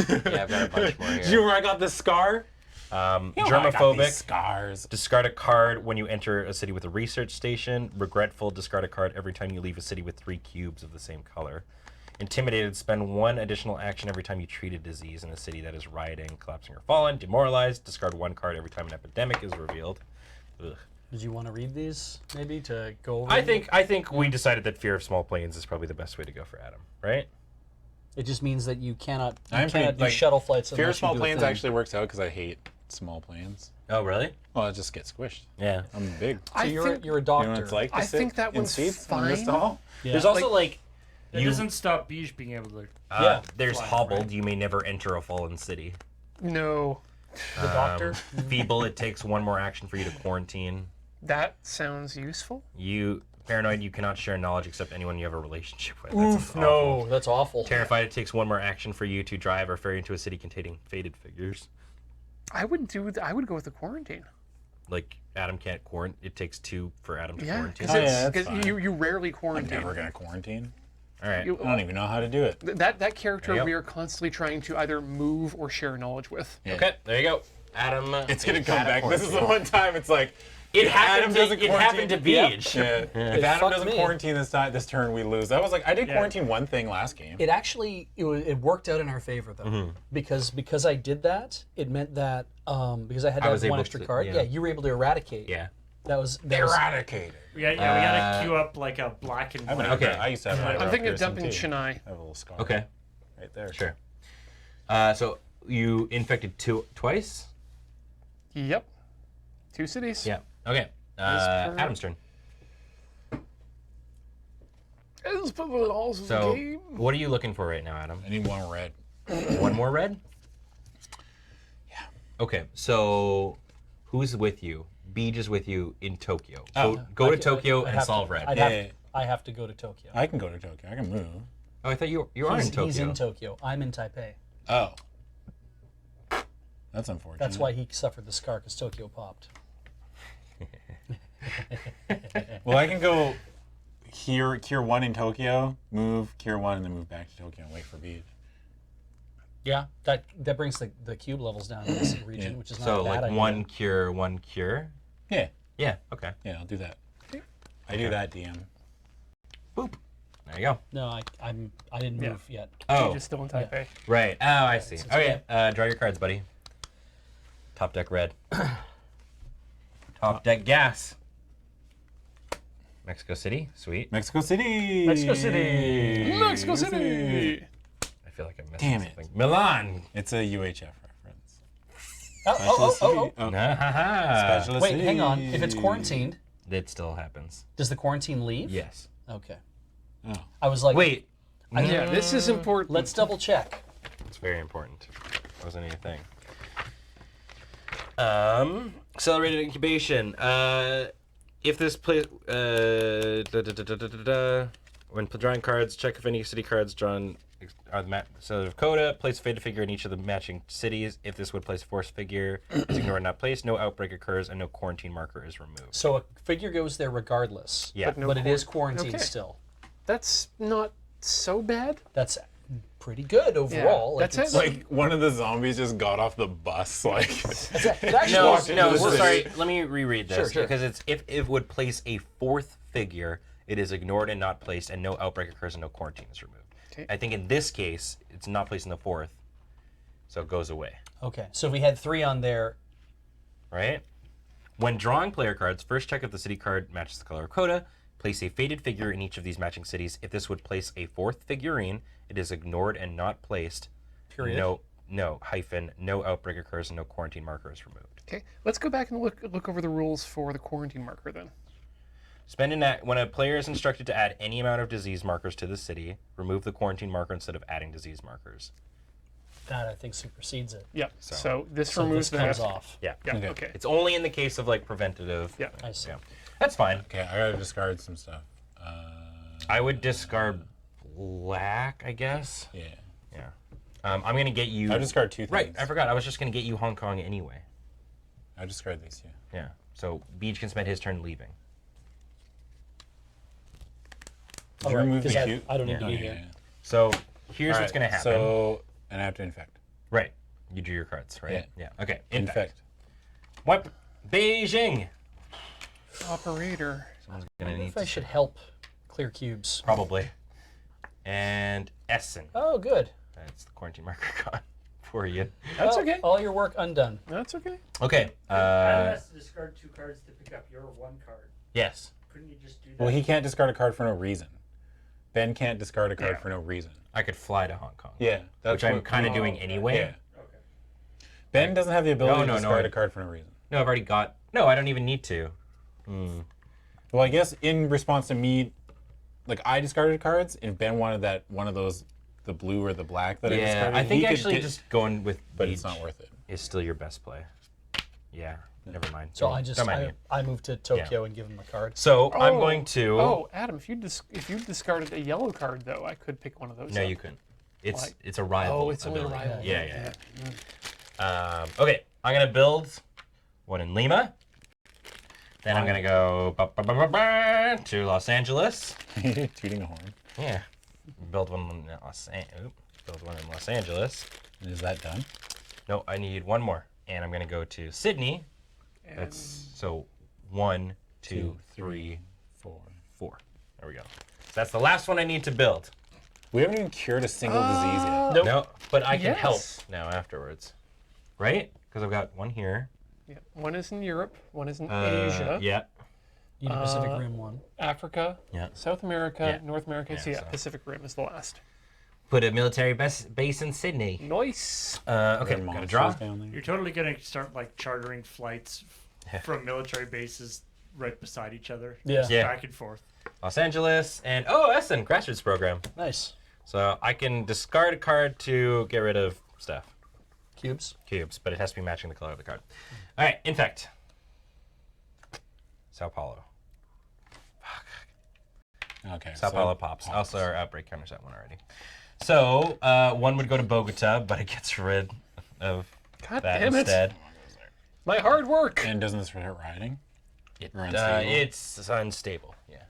Yeah, I've got a bunch more here. Do you know where I got this scar? Germophobic, Scars. discard a card when you enter a city with a research station. Regretful, discard a card every time you leave a city with 3 cubes of the same color. Intimidated, spend 1 additional action every time you treat a disease in a city that is rioting, collapsing, or fallen. Demoralized, discard 1 card every time an epidemic is revealed. Ugh. Did you want to read these maybe to go over? I them? think we decided that fear of small planes is probably the best way to go for Adam, right? It just means that you cannot I'm pretty- do like, shuttle flights. Fear of unless you small do a planes thing. actually works out because I hate small planes. Oh, really? Well, I just get squished. Yeah. I'm big. So I you're think- you're a You doctor. know what it's like to I sit think that in one's seats on this fine. tall? Yeah. There's also like That you. doesn't stop Beige being able to. Yeah. There's Flying, hobbled. right? You may never enter a fallen city. No, the doctor. Feeble. It takes 1 more action for you to quarantine. that sounds useful. You paranoid. You cannot share knowledge except anyone you have a relationship with. Oof, awful. no, that's awful. Terrified. It takes 1 more action for you to drive or ferry into a city containing faded figures. I would do. I would go with the quarantine. Like Adam can't quarantine. It takes 2 for Adam to Yeah, quarantine. because yeah, that's fine. you rarely I'm quarantine. never going to quarantine. All right. You- I don't even know how to do it. that character There you go. we are constantly trying to either move or share knowledge with. Yeah. Okay. There you go. Adam. It's going to is come out of back. This is the quarantine. one time it's like, It if happened. Adam doesn't It happened to quarantine- Beach. Yeah. If Adam fucked doesn't me. quarantine this turn, we lose. I was like, I did quarantine 1 thing last game. It actually it worked out in our favor though, Mm-hmm. because I did that. It meant that because I had to I have was 1 able extra to- card. yeah. Yeah, you were able to eradicate. Yeah. that was Eradicated. We gotta queue up like a black and white. Okay. I used to have an I'm eyebrow thinking of piercing, dumping too. Chennai. I have a little scar. Okay. Right there. Sure. So you infected twice? Yep. 2 cities. Yeah. Okay. per- Adam's turn. As per the laws of the So game. what are you looking for right now, Adam? I need 1 red. 1 more red? Yeah. Okay. So who's with you? Beej is with you in Tokyo. Oh. Go to I- Tokyo I'd and have solve to, red. Yeah. I have to go to Tokyo. I can go to Tokyo. I can move. Oh, I thought you are in Tokyo. He's in Tokyo. I'm in Taipei. Oh. That's unfortunate. That's why he suffered the scar, because Tokyo popped. Well, I can go here, cure 1 in Tokyo, move, cure 1, and then move back to Tokyo and wait for beach. Yeah, that brings the cube levels down in this region, Yeah. which is not So a bad like idea. 1 cure, 1 cure. Yeah. Yeah. Okay. Yeah, I'll do that. I do that, DM. Boop. There you go. No, I didn't Yeah. move yet. Oh, Just still in Taipei. right. Oh, I see. It's Okay. Draw your cards, buddy. Top deck red. Top deck gas. Mexico City. Sweet. Mexico City! Mexico City! Mexico City! I feel like I'm missing Damn it. something. Milan. It's a UHF reference. Oh. Nah. Special Wait, hang on. city. If it's quarantined, It still happens. does the quarantine leave? Yes. Okay. Oh. I was like, Wait. Yeah, this is important. let's double check. It's very important. Wasn't anything. Accelerated incubation. If this plays, when drawing cards, check if any city cards drawn are the so of coda. Place a faded figure in each of the matching cities. If this would place a forced figure, is ignored, not placed. No outbreak occurs, and no quarantine marker is removed. So a figure goes there regardless. Yeah. no But it is quarantined Okay. still. That's not so bad. That's pretty good overall. that's it's- it. Like, one of the zombies just got off the bus, like... It actually No, was- no. into the Sorry. city. Let me reread this Sure, sure. because it's if it would place a 4th figure, it is ignored and not placed, and no outbreak occurs and no quarantine is removed. Okay. I think in this case, it's not placed in the 4th, so it goes away. Okay, so we had 3 on there. Right? When drawing player cards, first check if the city card matches the color of coda. Place a faded figure in each of these matching cities. If this would place a 4th figurine, it is ignored and not placed. Period. No hyphen. No outbreak occurs and no quarantine marker is removed. Okay, let's go back and look over the rules for the quarantine marker then. Spend an act when a player is instructed to add any amount of disease markers to the city. Remove the quarantine marker instead of adding disease markers. That I think supersedes it. Yeah. So- So this So removes this comes that. off. Yeah. Yeah. Okay. Okay. It's only in the case of like preventative. Yeah. I see. Yeah. That's fine. Okay, I gotta discard some stuff. I would discard black, I guess. Yeah. Yeah. I'm gonna get you. I discard 2 things. Right. I forgot. I was just gonna get you Hong Kong anyway. I discard these. Yeah. Yeah. So Beej can spend his turn leaving. Did you Alright, remove 'cause the I- cube? I don't need to be Okay, here. yeah. So here's All what's right, gonna happen. So, and I have to infect. Right. You drew your cards, right? Yeah. Okay. Infect. What? Beijing. Operator. Someone's I gonna wonder need if I to should help clear cubes. probably. And Essen. Oh, good. That's the quarantine marker gone for you. That's Well, okay. All your work undone. That's okay. Okay. Adam has to discard 2 cards to pick up your 1 card. Yes. Couldn't you just do that? Well, he can't discard a card for no reason. Ben can't discard a card Yeah. for no reason. I could fly to Hong Kong. Yeah, that's Which I'm what- kind of doing Yeah. anyway. Okay. Ben doesn't have the ability No, to no, discard I- a card for no reason. No, I've already got. No, I don't even need to. Well, I guess in response to me, like I discarded cards, if Ben wanted that one of those, the blue or the black that I Yeah, discarded, I think he could actually get- just going with but Beej it's not worth it. is still your best play. Yeah. Never mind. So Don't mind me. I moved to Tokyo and give him a card. So I'm going to. Oh, Adam, if you discarded a yellow card though, I could pick one of those. No, up. you couldn't. It's Like- it's a rival. Oh, it's only a ability. rival. Yeah. Okay, I'm gonna build one in Lima. Then I'm gonna go to Los Angeles. Tooting a horn. Yeah. Build one in build one in Los Angeles. Is that done? No, I need one more, and I'm gonna go to Sydney. And That's so 1, 2, 2, 3, 3, 4. 4. There we go. So that's the last one I need to build. We haven't even cured a single disease yet. Nope. No, but I can help Yes. now afterwards, right? Because I've got one here. yeah, one is in Europe, one is in Asia, Yeah. You need Pacific Rim one. Africa, Yeah. South America, Yeah. North America. So yeah, so- Pacific Rim is the last. Put a military base in Sydney. Nice. Okay, There are got a monsters draw. down there. You're totally gonna start like chartering flights from military bases right beside each other. Yeah. Just Yeah. back and forth. Los Angeles and Essen grassroots program. Nice. So I can discard a card to get rid of stuff, Cubes. cubes, but it has to be matching the color of the card. All right, infect. Sao Paulo. Okay. Sao Paulo pops. Also, our outbreak counters that one already. So one would go to Bogota, but it gets rid of God that damn it. instead. My hard work. And doesn't this hurt riding? It, Or unstable? it's unstable. Yeah.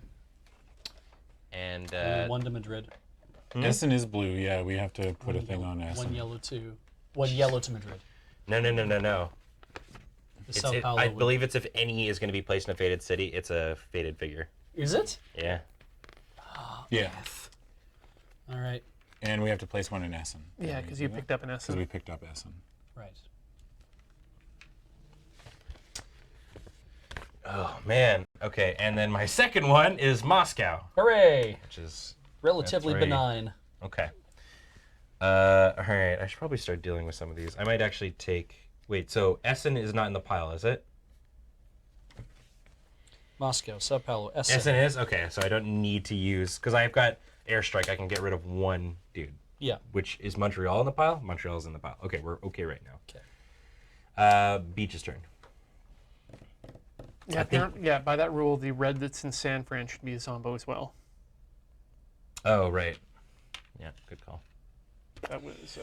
And One to Madrid. Essen is blue. Yeah, we have to put a thing on Essen. One yellow to Madrid. no. The It's, Sao Paulo I would- believe it's if any is going to be placed in a faded city, it's a faded figure. Is it? Yeah. Yeah. All right. And we have to place one in Essen. Yeah, because you picked up an Because Essen. we picked up Essen. Right. Oh man. Okay, and then my second one is Moscow, Hooray! which is Relatively That's right. benign. okay. All right. I should probably start dealing with some of these. I might actually take. Wait. So Essen is not in the pile, is it? Moscow, Sao Paulo, Essen. Essen is okay. So I don't need to use because I've got airstrike. I can get rid of one dude. Yeah. Which is Montreal in the pile? Montreal's in the pile. Okay, we're okay right now. Okay. Beach's turn. Yeah, yeah. By that rule, the red that's in San Fran should be a Zombo as well. Oh, right. Yeah, good call. That was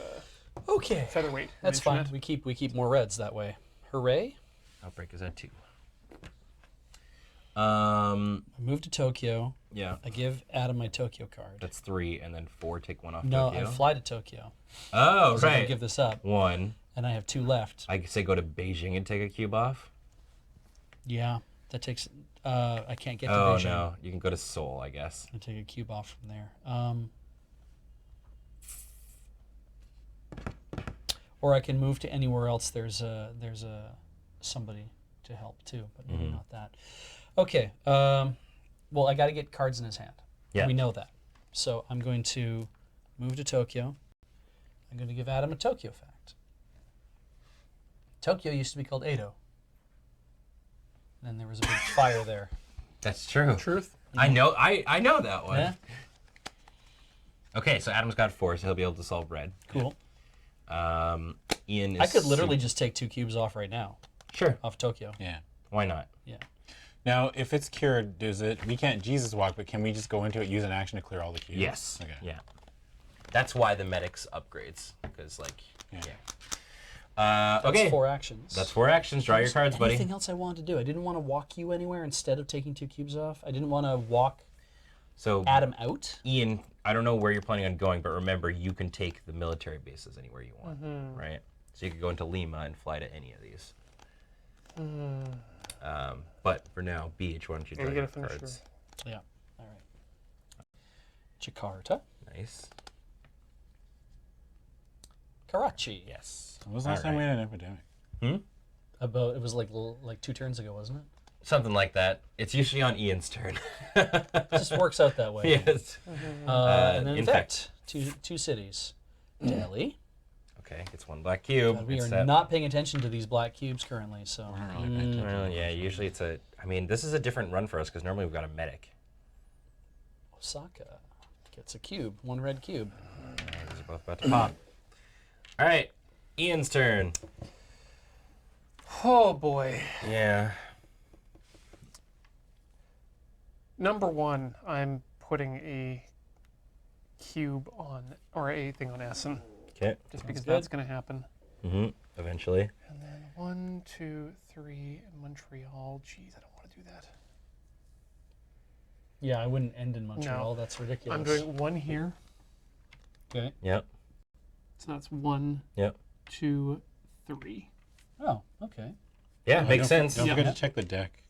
Okay. featherweight. That's fine. mentioned We keep more reds that way. Hooray! Outbreak is at 2. I move to Tokyo. Yeah, I give Adam my Tokyo card. that's 3, and then 4, take 1 off No, Tokyo. I fly to Tokyo. Oh, So I right. give this up, 1. and I have 2 left. I could say go to Beijing and take a cube off. Yeah, that takes. I can't get to Oh, Beijing. no. You can go to Seoul, I guess. I take a cube off from there. Or I can move to anywhere else. There's a somebody to help too, but maybe not that. Okay. Well, I got to get cards in his hand. Yeah. We know that. So I'm going to move to Tokyo. I'm going to give Adam a Tokyo fact. Tokyo used to be called Edo. Then there was a big fire there. That's true. Truth. I know that one. Yeah. Okay, so Adam's got 4, so he'll be able to solve red. Cool. Ian is I could literally just take 2 cubes off right now, Sure. off Tokyo. Yeah. Why not? Yeah. Now, if it's cured, we can't Jesus walk, but can we just go into it, use an action to clear all the cubes? Yes. Okay. Yeah. That's why the medics upgrades, because like, Yeah. That's okay. 4 actions. That's 4 actions. Draw your cards, buddy. Anything else I wanted to do? I didn't want to walk you anywhere instead of taking 2 cubes off. I didn't want to walk So Adam out. Ian, I don't know where you're planning on going, but remember, you can take the military bases anywhere you want, right? So you could go into Lima and fly to any of these. But for now, BH, why don't you draw you your gotta finish cards? Yeah. All right. Jakarta. Nice. Karachi. Yes. When was the last time we had an epidemic? About it was like 2 turns ago, wasn't it? Something like that. It's usually on Ian's turn. It just works out that way. Yes. And then infect. two cities. Delhi. Okay, it's 1 black cube. God, we It's are that- not paying attention to these black cubes currently, so. I don't really pay attention. Well, yeah, usually it's a. I mean, this is a different run for us because normally we've got a medic. Osaka gets a cube, 1 red cube. These are both about to pop. All right, Ian's turn. Oh boy. Yeah. Number 1, I'm putting a cube on, or a thing on Essen, Okay. just because good. that's going to happen. Eventually. And then 1, 2, 3, Montreal. Jeez, I don't want to do that. Yeah, I wouldn't end in Montreal. That's ridiculous. I'm doing 1 here. Okay. Yep. So that's 1, Yep. 2, 3. Oh, okay. Yeah, makes sense. Don't Yeah. forget to check the deck,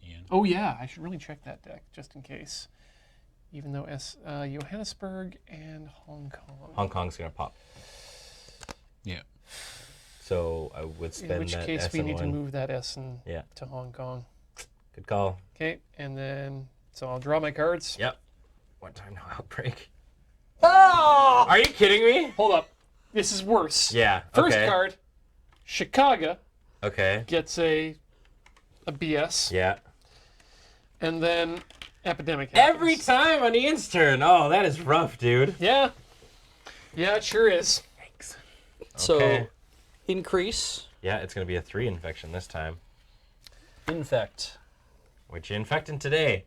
Ian. Oh yeah, I should really check that deck just in case. Even though Johannesburg and Hong Kong. Hong Kong's gonna pop. Yeah. So I would In spend which that case S we and need to one. move that Essen Yeah. to Hong Kong. Good call. Okay, and then so I'll draw my cards. Yep. One time no outbreak. Oh! Are you kidding me? Hold up. This is worse. Yeah. First okay. card, Chicago Okay. gets a BS, Yeah. and then epidemic happens. Every time on Ian's turn. Oh, that is rough, dude. Yeah. Yeah, it sure is. Thanks. So, Okay. increase, Yeah, it's gonna be a 3 infection this time. infect. Which you infecting today?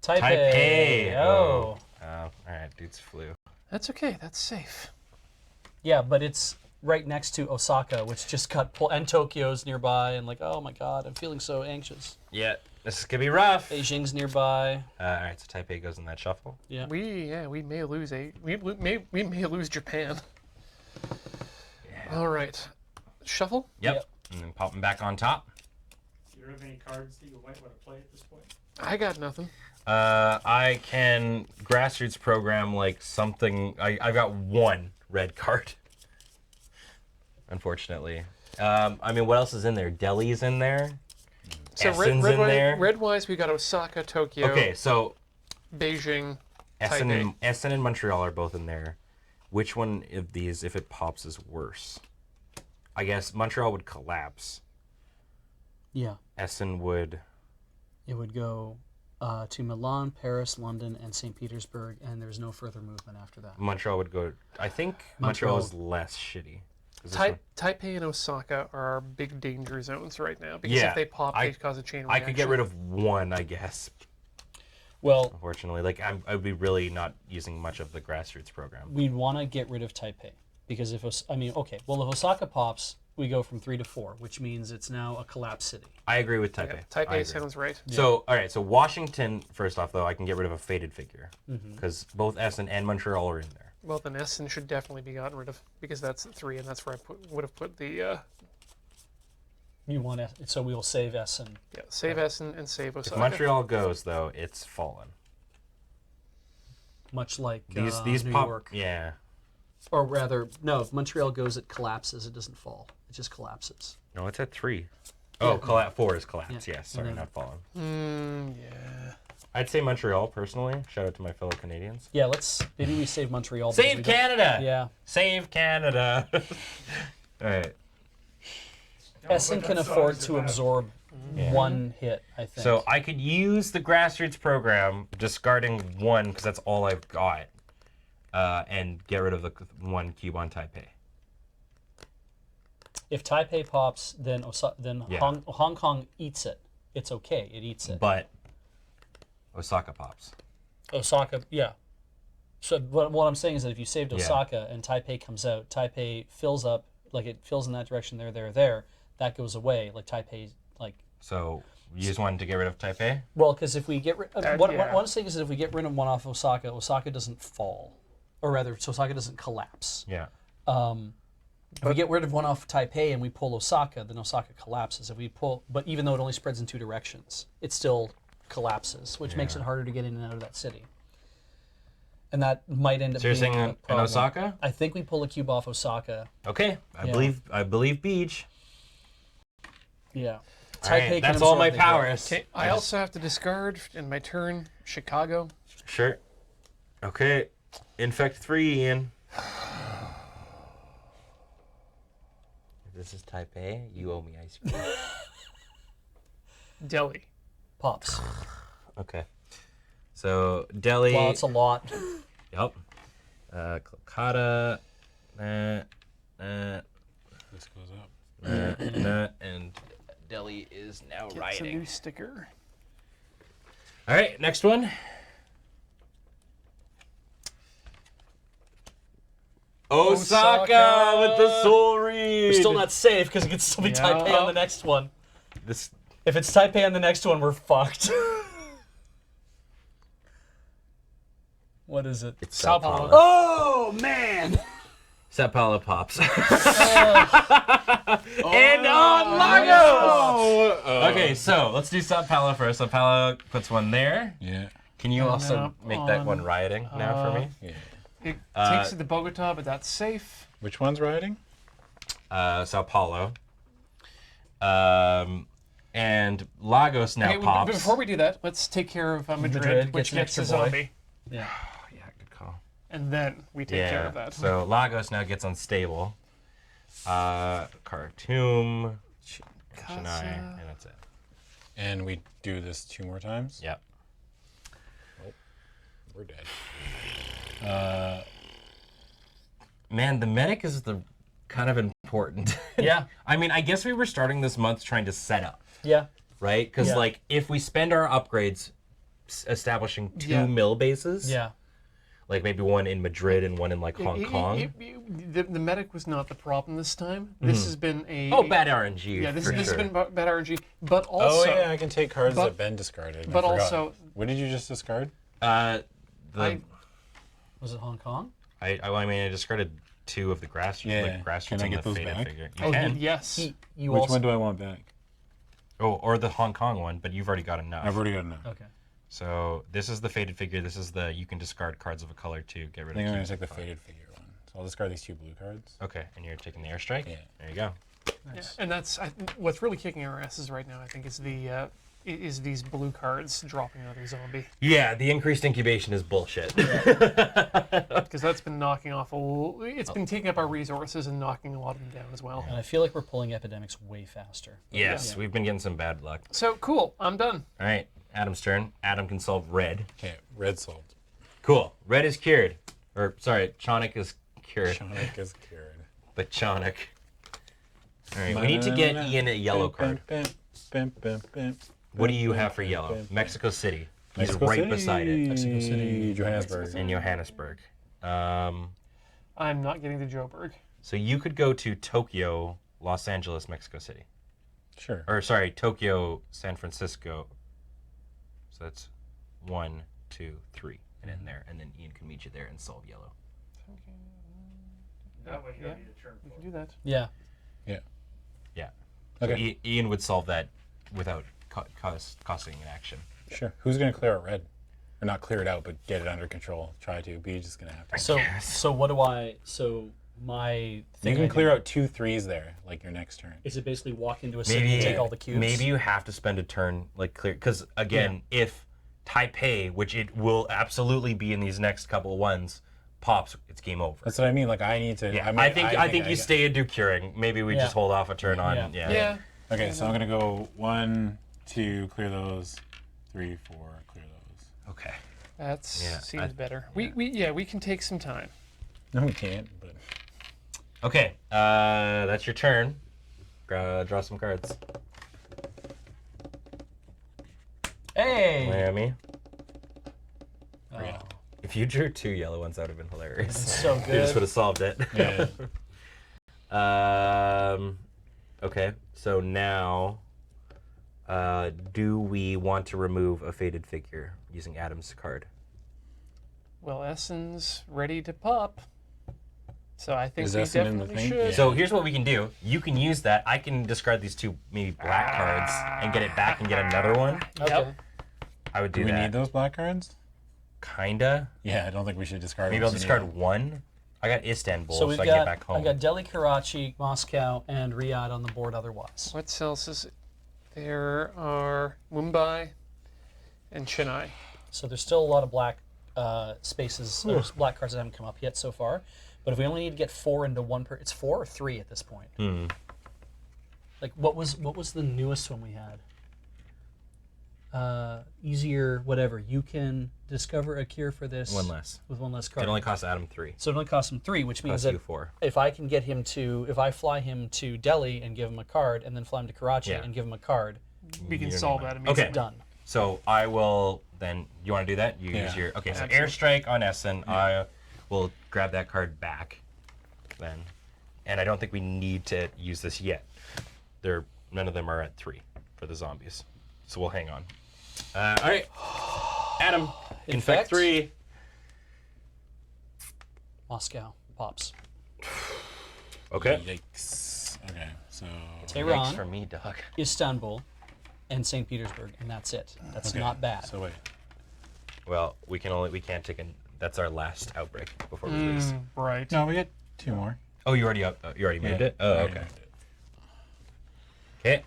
Taipei. Oh. Oh, all right, dude's flu. That's okay. That's safe. Yeah, but it's right next to Osaka, which just got and Tokyo's nearby, and like, oh my god, I'm feeling so anxious. Yeah, this is gonna be rough. Beijing's nearby. All right, so Taipei goes in that shuffle. Yeah. We may lose we may lose Japan. All right, shuffle. Yep. Yep. And then pop them back on top. Do you have any cards that you might want to play at this point? I got nothing. I can grassroots program like something. I've got 1 red card. Unfortunately. I mean, what else is in there? Delhi's in there. So Essen's in there. red-wise, we got Osaka, Tokyo, Okay, so Beijing, Essen Taipei. and Montreal are both in there. Which one of these, if it pops, is worse? I guess Montreal would collapse. Yeah. Essen would. It would go to Milan, Paris, London, and St. Petersburg, and there's no further movement after that. Montreal would go. I think Montreal is less shitty. 'Cause this one- Taipei and Osaka are our big danger zones right now because Yeah, if they pop, I- they cause a chain I reaction. could get rid of 1, I guess. Well, Unfortunately, like I would be really not using much of the grassroots program. we'd want to get rid of Taipei because if if Osaka pops, we go from 3 to 4, which means it's now a collapsed city. I agree with Yeah, Taipei. I Taipei agree. sounds right. So, all right. So Washington, first off, though, I can get rid of a faded figure because both Essen and Montreal are in there. Well, then Essen should definitely be gotten rid of because that's 3, and that's where I would have put the You want so we will save Essen. save Essen and save If Osaka. Montreal goes, though, it's fallen. Much like These New pop. York. Yeah. Or rather, no, if Montreal goes, it collapses. It doesn't fall. It just collapses. No, it's at 3. Oh, 4 is collapse. Yeah. Yes, sorry, And then- not fallen. Yeah. I'd say Montreal personally. Shout out to my fellow Canadians. Yeah, maybe we save Montreal. because we Save don't- Canada. Yeah. Save Canada. All right. Essen can afford to absorb one hit, I think. So I could use the grassroots program, discarding 1 because that's all I've got, and get rid of the one cube on Taipei. If Taipei pops, then Yeah. Hong Kong eats it. It's okay. It eats it. But Osaka pops. Osaka, yeah. So what I'm saying is that if you saved Osaka and Taipei comes out, Taipei fills up, like it fills in that direction, there, that goes away. Like Taipei, like... So you just wanted to get rid of Taipei? Well, because if we get rid... what yeah. I'm saying is that if we get rid of one off Osaka, Osaka doesn't fall. Or rather, Osaka doesn't collapse. Yeah. If we get rid of one off Taipei and we pull Osaka, then Osaka collapses. If we pull... But even though it only spreads in 2 directions, it still collapses, which makes it harder to get in and out of that city. And that might end up So you're being saying a in problem. Osaka? I think we pull a cube off Osaka. Okay. I Yeah. believe Beach. Yeah. All right, can that's all absorb my the hit. powers. Okay, I also have to discard in my turn Chicago. Sure. Okay. Infect 3, Ian. If this is Taipei, you owe me ice cream. Delhi. Pops. Okay. So Delhi. Wow, it's a lot. Yep. Kolkata. This goes up. And Delhi is now It's a riding. new sticker. All right, next one. Osaka with the soul read. We're still not safe because it could still be Yeah. Taipei on the next one. This. If it's Taipei on the next one, we're fucked. What is it? It's Sao Paulo. Oh, man! Sao Paulo pops. And on Lagos! Okay, so let's do Sao Paulo first. Sao Paulo puts one there. Yeah. Can you also up make that on, one rioting now for me? Yeah. It takes it to Bogota, but that's safe. Which one's riding? Sao Paulo. And Lagos now Okay, pops. before we do that, let's take care of Madrid, Madrid which gets an gets a extra boy. zombie. Yeah. Yeah, good call. And then we take care of that. So Lagos now gets unstable. Khartoum, Chennai, and that's it. And we do this 2 more times? Yep. We're dead. Man, the medic is the kind of important. Yeah. I mean, I guess we were starting this month trying to set up, Yeah. right? Because Yeah. like if we spend our upgrades establishing 2 Yeah. mill bases, Yeah. like maybe one in Madrid and one in like Hong Kong. The medic was not the problem this time. This has been a... Oh, bad RNG. Yeah, this for has sure. been bad RNG. But also... Oh, yeah, I can take cards but- that Ben discarded. I but forgot. also- What did you just discard? Was it Hong Kong? I mean, I discarded 2 of the grass. Yeah. Like grass Can roots I and get the those faded back? figure. You Oh, can. yes. You Which also... one do I want back? Oh, or the Hong Kong one, but you've already got enough. I've already got enough. Okay. So this is the faded figure. This is the you can discard cards of a color to get rid I think of. I'm going cubes to take the of color. faded figure one. So I'll discard these 2 blue cards. Okay, and you're taking the airstrike. Yeah. There you go. Yeah, and that's what's really kicking our asses right now. I think is is these blue cards dropping another zombie, Yeah, the increased incubation is bullshit. because that's been knocking off it's been taking up our resources and knocking a lot of them down as well. And I feel like we're pulling epidemics way faster. Yes, we've been getting some bad luck. So cool, I'm done. All right, Adam's turn. Adam can solve red. Okay, red solved. Cool. Red is cured. Or sorry, Chonic is cured. Chonic is cured. But Chonic. All right, we need to get Ian a yellow card. What do you have for yellow? Mexico City. He's Mexico right City. beside it. Mexico City. Johannesburg. In Johannesburg. I'm not getting to Joburg. So you could go to Tokyo, Los Angeles, Mexico City. Sure. Or sorry, Tokyo, San Francisco. So that's 1, 2, 3, and in there, and then Ian can meet you there and solve yellow. That way you Yeah. don't need a turn We for can do that. Yeah. Yeah. Okay. So Ian would solve that without costing an action. Sure. Who's going to clear out red? Or not clear it out, but get it under control. Try to. Be just going to have to. So what do I... So my thing You I can clear do out 2 3s there, like your next turn. is it basically walk into a city and take all the cubes? Maybe you have to spend a turn like clear because again, if Taipei, which it will absolutely be in these next couple ones, pops, it's game over. That's what I mean. Like I need to. Yeah, I, mean, I think you stay and do curing. Maybe we just Yeah. hold off a turn on. Yeah. Yeah. Okay, so I'm gonna go 1, 2, clear those. 3, 4, clear those. Okay. That Yeah, seems better. We can take some time. No, we can't. But Okay, that's your turn. Draw some cards. Hey. Miami. Oh, If you drew 2 yellow ones, that would have been hilarious. so You just would good. have solved it. yeah. Okay, so now, do we want to remove a faded figure using Adam's card? Well, Essen's ready to pop. So I think Is we Essen in the definitely thing? should. Yeah. So here's what we can do. You can use that. I can discard these 2 maybe black cards and get it back and get another one. Okay. I would do, Do we that. need those black cards? Kinda. Yeah, I don't think we should discard Maybe them. I'll discard 1. I got Istanbul, So so, we've I got can get back home. I got Delhi, Karachi, Moscow, and Riyadh on the board otherwise. What else is there? Are Mumbai and Chennai. So there's still a lot of black spaces, or black cards that haven't come up yet so far. But if we only need to get 4 into one per, it's 4 or 3 at this point. Like what was the newest one we had? Easier, whatever. You can discover a cure for this. 1 less. With 1 less It card. only costs Adam 3. So it only costs him 3, which means Costs that you 4. if I can get him to, if I fly him to Delhi and give him a card, and then fly him to Karachi Yeah. and give him a card, We can You're solve gonna- that immediately. Okay. done. So I will then. You want to do that? You Yeah. use your. Okay, so Absolutely. airstrike on Essen. I will grab that card back, then, and I don't think we need to use this yet. None of them are at 3 for the zombies, so we'll hang on. All right, Adam, infect 3. Moscow pops. Okay. Yikes. Okay, so Thanks Tehran, for me, dog. Istanbul, and St. Petersburg, and that's it. That's okay, not bad. So wait. Well, we can't take that's our last outbreak before we lose. Right. No, we get 2 more. Oh, you already moved it. Oh, I okay. moved it. Okay,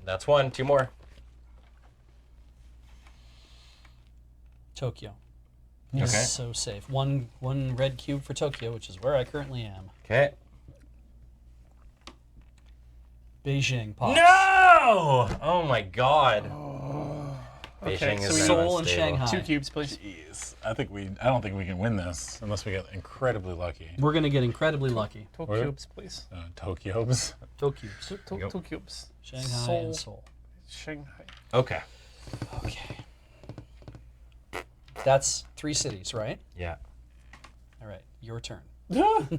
that's 1. 2 more. Tokyo. Okay. So safe. One red cube for Tokyo, which is where I currently am. Okay. Beijing pops. No! Oh my God. Okay, Beijing so is we- now Seoul and unstable. Shanghai. 2 cubes, please. Jeez. I don't think we can win this unless we get incredibly lucky. We're gonna get incredibly lucky. 2 Where? cubes, please. Tokyo's. Tokyo, Yep. 2 cubes. Shanghai, Seoul, and Seoul. Shanghai. Okay. Okay. That's 3 cities, right? Yeah. All right, your turn.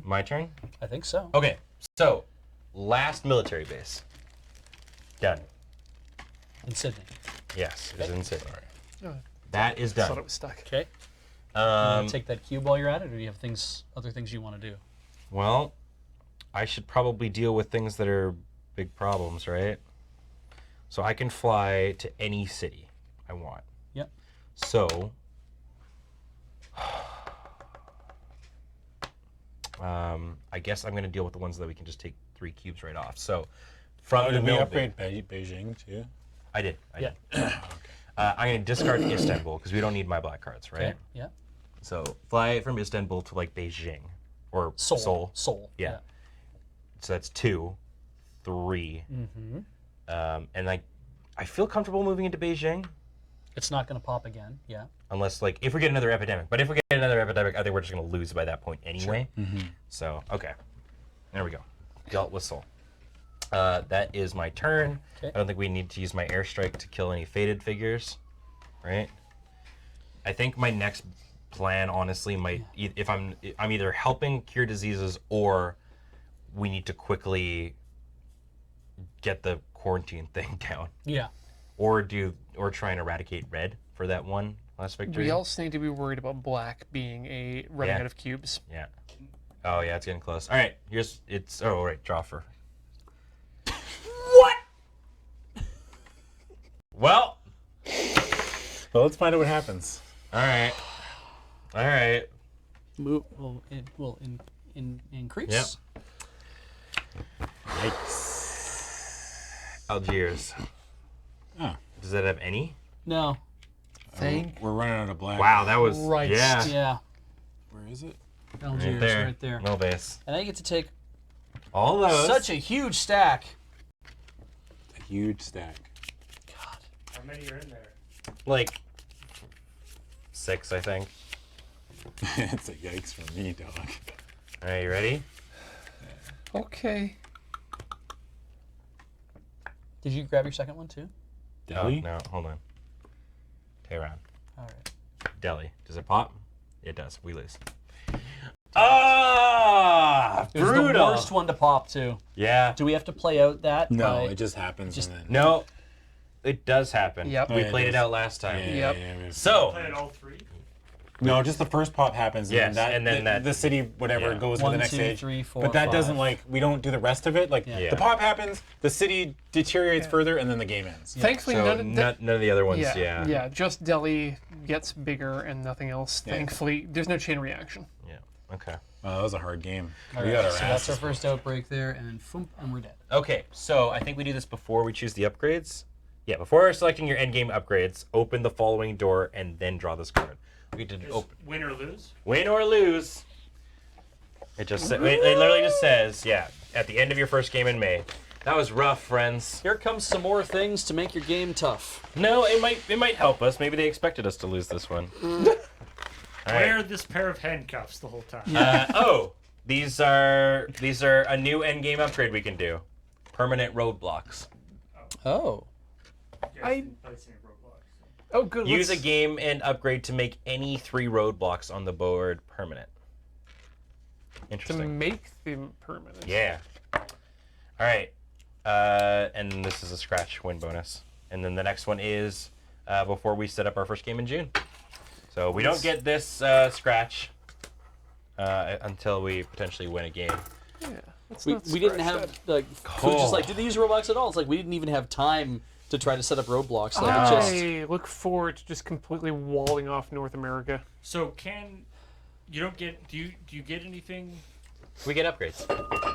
My turn? I think so. Okay. So, last military base. Done. In Sydney. Yes, it is in Sydney. Oh, That is thought done. it was stuck. Okay. Take that cube while you're at it, or do you have other things you want to do? Well, I should probably deal with things that are big problems, right? So I can fly to any city I want. Yep. So, I guess I'm going to deal with the ones that we can just take 3 cubes right off. So, from the Did we mill upgrade Beijing too? I did. I Yeah. did. I'm going to discard Istanbul because we don't need my black cards, right? Okay. Yeah. So fly from Istanbul to like Beijing or Seoul. Seoul. Yeah. So that's 2, 3. And like, I feel comfortable moving into Beijing It's not going to pop again. Yeah. unless like if we get another epidemic. But if we get another epidemic, I think we're just going to lose by that point anyway. So okay, there we go. Dealt with Seoul. That is my turn. Okay. I don't think we need to use my airstrike to kill any faded figures, right? I think my next plan, honestly, might if I'm either helping cure diseases or we need to quickly get the quarantine thing down, Yeah. or try and eradicate red for that one last victory. We also need to be worried about black being running Yeah. out of cubes. Yeah. Oh yeah, it's getting close. All right, draw for. What? Well. Well, let's find out what happens. All right. All right. It will increase. Yep. Yikes. Algiers. Oh. Does that have any? No. We're running out of black. Wow, that was Christ. yeah. Yeah. Where is it? Algiers, right there. No base. And I get to take All those. such a huge stack. A huge stack. God. How many are in there? like 6, I think. It's a yikes for me, dog. All right, you ready? Okay. Did you grab your second one too? Delhi? Oh, no, hold on. Tehran. All right. Delhi. Does it pop? It does. We lose. Ah, It was brutal. the worst one to pop too. Yeah. Do we have to play out that? No, by- it just happens. and then... No, it does happen. Yep. We Oh, yeah, played it it is. out last time. Yeah, Yep. yeah, yeah. So, Played all 3. No, just the first pop happens, and Yes, then that, and then that- the city, whatever, yeah. goes with 1, the next 2, stage. 3, 4, but that 5. doesn't, like, we don't do the rest of it. Like, Yeah. the pop happens, the city deteriorates further, and then the game ends. Thankfully, so none none of the other ones, yeah, yeah. just Delhi gets bigger and nothing else. Yeah. Thankfully, there's no chain reaction. Yeah. Okay. That was a hard game. All We right, got our so that's our asses first outbreak there, and thump, and we're dead. Okay, so I think we do this before we choose the upgrades. Yeah, before selecting your endgame upgrades, open the following door and then draw this card. We did open. Win or lose? Win or lose. It just it literally just says, yeah, at the end of your first game in May. That was rough, friends. Here comes some more things to make your game tough. No, it might help us. Maybe they expected us to lose this one. All right. Wear this pair of handcuffs the whole time. These are a new endgame upgrade we can do. Permanent roadblocks. Oh. Oh, good. Use a let's- game and upgrade to make any 3 roadblocks on the board permanent. to Interesting. make them permanent. Yeah. All right. And this is a scratch win bonus. And then the next one is before we set up our first game in June. So we don't get this scratch until we potentially win a game. Yeah. Let's We not didn't scratch have, that. like, we just like, did they use Roblox at all? It's like, we didn't even have time to try to set up roadblocks. Like, it just, I look forward to just completely walling off North America. So you don't get? Do you get anything? We get upgrades.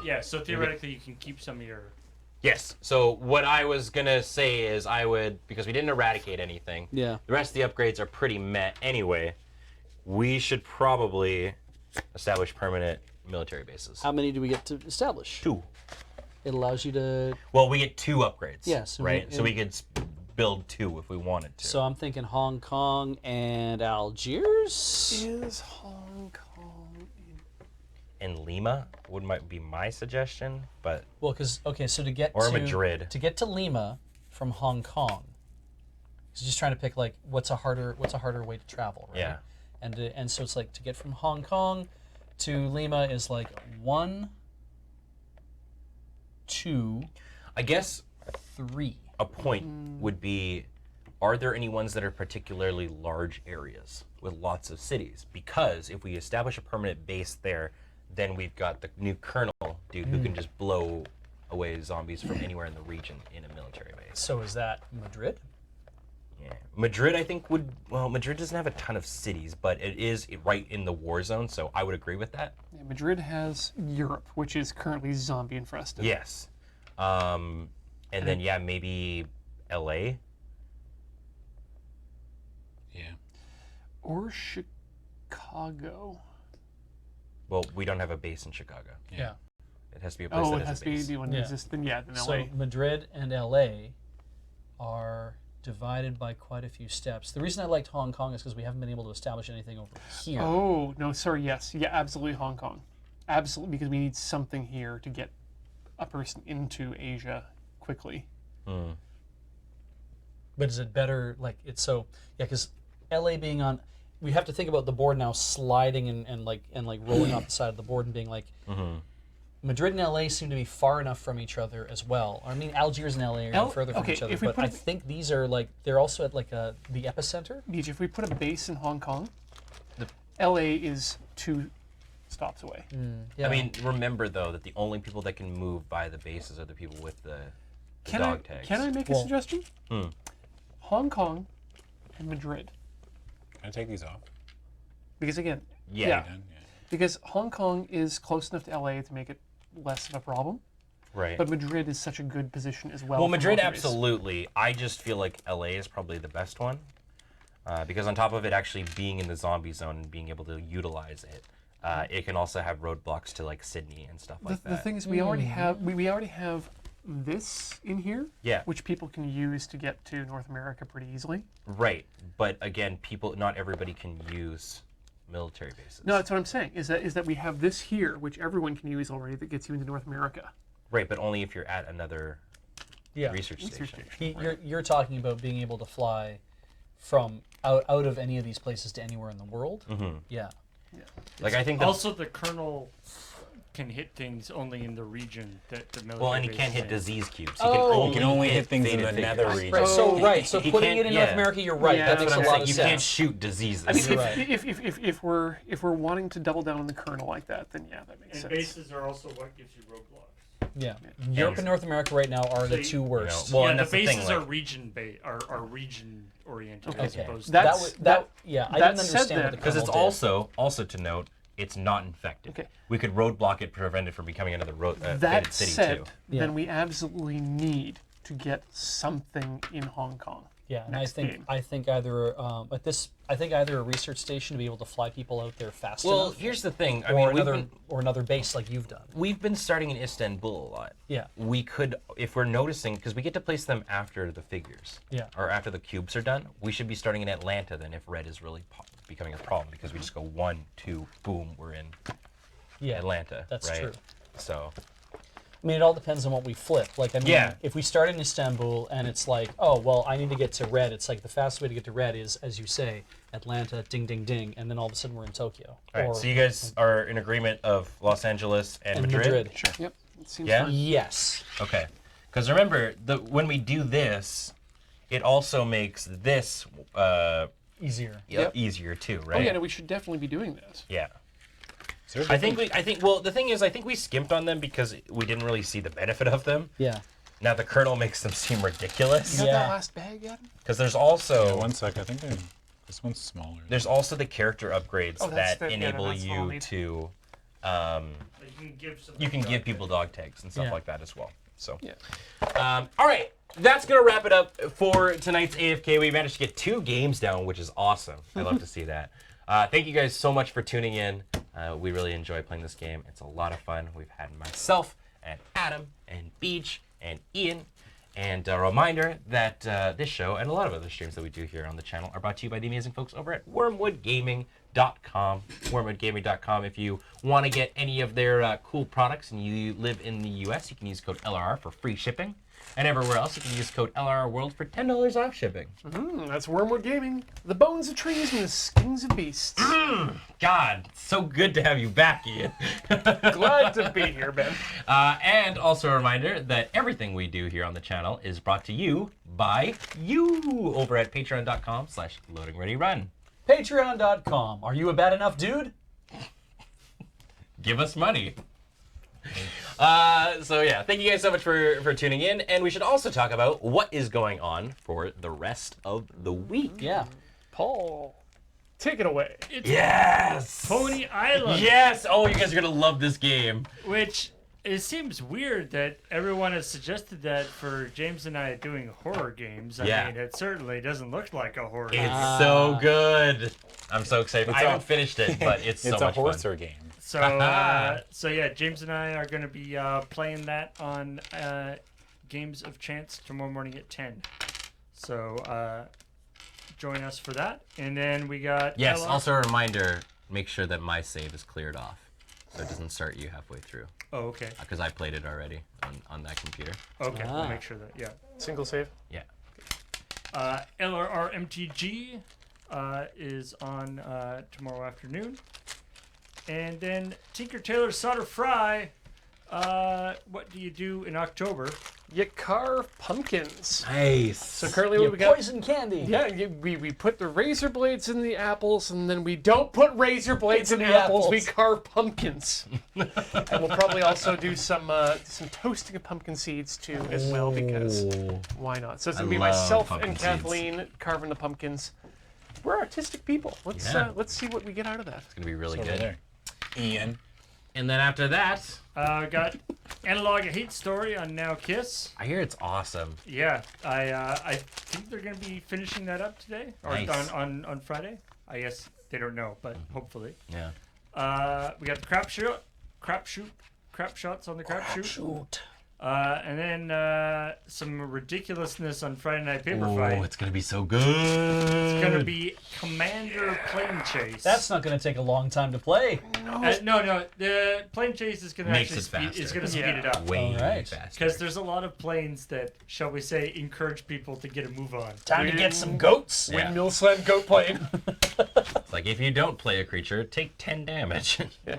Yeah. So theoretically, you can keep some of your. Yes. So what I was gonna say is I would, because we didn't eradicate anything. yeah. The rest of the upgrades are pretty met anyway. We should probably establish permanent military bases. How many do we get to establish? 2. It allows you to. Well, we get 2 upgrades. Yes, and right. we- So we could build 2 if we wanted to. So I'm thinking Hong Kong and Algiers. Is Hong Kong? And Lima might be my suggestion, but Well, because okay, so to get or to Madrid. to get to Lima from Hong Kong, he's just trying to pick like what's a harder way to travel, right? Yeah. And so it's like to get from Hong Kong to Lima is like 1, 2, I guess 3. a point would be, are there any ones that are particularly large areas with lots of cities? Because if we establish a permanent base there, then we've got the new colonel dude who can just blow away zombies from anywhere in the region in a military base. So is that Madrid? Yeah. Madrid, I think, Madrid doesn't have a ton of cities, but it is right in the war zone, so I would agree with that. Yeah, Madrid has Europe, which is currently zombie infested. Yes. And then, yeah, maybe LA. Yeah. Or Chicago. Well, we don't have a base in Chicago. Yeah. It has to be a place Oh, that it has has a to be base. the one Yeah. that exists. Then yeah, then So LA. Madrid and LA are divided by quite a few steps. The reason I liked Hong Kong is because we haven't been able to establish anything over here. Oh no, sorry. Yes, yeah, absolutely Hong Kong, absolutely, because we need something here to get a person into Asia quickly. But is it better, like, it's so, yeah, because LA being on, we have to think about the board now sliding and rolling off the side of the board and being like, Madrid and LA seem to be far enough from each other as well. I mean, Algiers and LA are even further from okay, each other, if we but put I it- think these are like, they're also at like the epicenter. Deej, if we put a base in Hong Kong, LA is 2 stops away. Yeah. I mean, remember, though, that the only people that can move by the bases are the people with the Can dog I tags. can I make a Well- suggestion? Hong Kong and Madrid, Can I take these off? because again, Yeah. Done? Yeah. because Hong Kong is close enough to LA to make it less of a problem, Right. but Madrid is such a good position as well. Well, for Madrid, militaries. absolutely. I just feel like LA is probably the best one. Because on top of it actually being in the zombie zone and being able to utilize it, it can also have roadblocks to like Sydney and stuff like The that. thing is, we already have we already have this in here, Yeah. which people can use to get to North America pretty easily. Right, but again, not everybody can use military bases. No, that's what I'm saying. Is that we have this here, which everyone can use already, that gets you into North America. Right, but only if you're at another Yeah. research station. You're talking about being able to fly from out of any of these places to anywhere in the world. Mm-hmm. Yeah. Like I think that, Also, the kernel can hit things only in the region that the military. well, and he base can't is hit in. disease cubes. Oh. You can only hit things in the faded nether figures. region. Right. So He- right. So he putting can't- it in North yeah. America, you're right. Yeah, that that's makes a what I'm lot saying. of You sense. can't shoot diseases. I mean, You're right. if we're wanting to double down on the kernel like that, then yeah, that makes And sense. bases are also what gives you roadblocks. Yeah. Europe and North America right now are the So two worst. Well, yeah, and the that's the thing, bases like- are region oriented as Okay. opposed to. That- Yeah, I that didn't said understand that- what the Because it's kernel did. also to note, it's not infected. Okay. We could roadblock it, prevent it from becoming another That faded city said, too. Yeah. then we absolutely need to get something in Hong Kong. Yeah, and next game. I think either either a research station to be able to fly people out there fast Well, enough, here's the thing. I or mean, another or another base like you've done. we've been starting in Istanbul a lot. Yeah. We could, if we're noticing, because we get to place them after the figures. Yeah. Or after the cubes are done. We should be starting in Atlanta then if red is really becoming a problem, because we just go 1, 2, boom, we're in Yeah. Atlanta. That's right? true. So, I mean, it all depends on what we flip. Like, I mean, Yeah. if we start in Istanbul and it's like, oh, well, I need to get to red. It's like the fastest way to get to red is, as you say, Atlanta, ding, ding, ding, and then all of a sudden we're in Tokyo. all right. Or- So you guys are in agreement of Los Angeles and Madrid? Sure. Yep. It seems Yeah? fine. Yes. Okay. Because remember, when we do this, it also makes this Easier. easier too, Oh right? yeah, no, we should definitely be doing that. Yeah. Is there a I think difference? well, the thing is, I think we skimped on them because we didn't really see the benefit of them. Yeah. Now the kernel makes them seem ridiculous. You got Yeah. that last bag yet? Because there's also One sec, I think this one's smaller. there's also the character upgrades Oh, that's that the- yeah, enable that's all I'll you need. to You can give people dog tags and stuff Yeah. like that as well. So Yeah. all right, that's gonna wrap it up for tonight's AFK. We managed to get 2 games down, which is awesome. I love to see that. Thank you guys so much for tuning in. We really enjoy playing this game. It's a lot of fun. We've had myself and Adam and Beach and Ian. And a reminder that this show and a lot of other streams that we do here on the channel are brought to you by the amazing folks over at wormwoodgaming.com. Wormwoodgaming.com. If you want to get any of their cool products and you live in the US, you can use code LRR for free shipping. And everywhere else, you can use code LRR World for $10 off shipping. That's Wormwood Gaming. The bones of trees and the skins of beasts. God, so good to have you back, Ian. Glad to be here, Ben. And also a reminder that everything we do here on the channel is brought to you by you over at patreon.com/loadingreadyrun. Patreon.com. Are you a bad enough dude? Give us money. So yeah, thank you guys so much for tuning in, and we should also talk about what is going on for the rest of the week. Yeah. Paul, take it away. Yes! Pony Island. Yes! Oh, you guys are gonna love this game. Which it seems weird that everyone has suggested that for James and I doing horror games. I Yeah. mean, it certainly doesn't look like a horror It's game. so good. I'm so excited. I a- haven't finished it, but it's so It's a much fun. horser game. So, so yeah, James and I are going to be playing that on Games of Chance tomorrow morning at 10. So join us for that. And then we got Yes, LR. also a reminder, make sure that my save is cleared off, so it doesn't start you halfway through, Oh, okay. because I played it already on that computer. Okay, Ah. we'll make sure that, yeah. Single save. Yeah. LRRMTG is on tomorrow afternoon. And then Tinker Tailor Solder Fry. What do you do in October? You carve pumpkins. Nice. So currently You what we got. poison candy. Yeah, we put the razor blades in the apples, and then we don't put razor blades in In the the apples. We apples. carve pumpkins, and we'll probably also do some toasting of pumpkin seeds too, as well, because why not? So it's gonna be love myself pumpkin and seeds. Kathleen carving the pumpkins. We're artistic people. Let's Yeah. let's see what we get out of that. It's gonna be really Over good. there. Ian. And then after that, Got Analog a Hate Story on Now Kiss. I hear it's awesome. Yeah, I think they're gonna be finishing that up today or Nice. on Friday. I guess they don't know, but hopefully. Yeah. We got the crap shots on the crap shoot. And then some ridiculousness on Friday Night Paper Oh, Fight. it's gonna be so good. It's gonna be Commander Plane Chase. That's not going to take a long time to play. no. The plane chase is gonna Makes actually it faster. speed it up. way Alright. faster. Because there's a lot of planes that, shall we say, encourage people to get a move on. Time to get some goats. Yeah. Windmill slam goat plane. It's like if you don't play a creature, take 10 damage.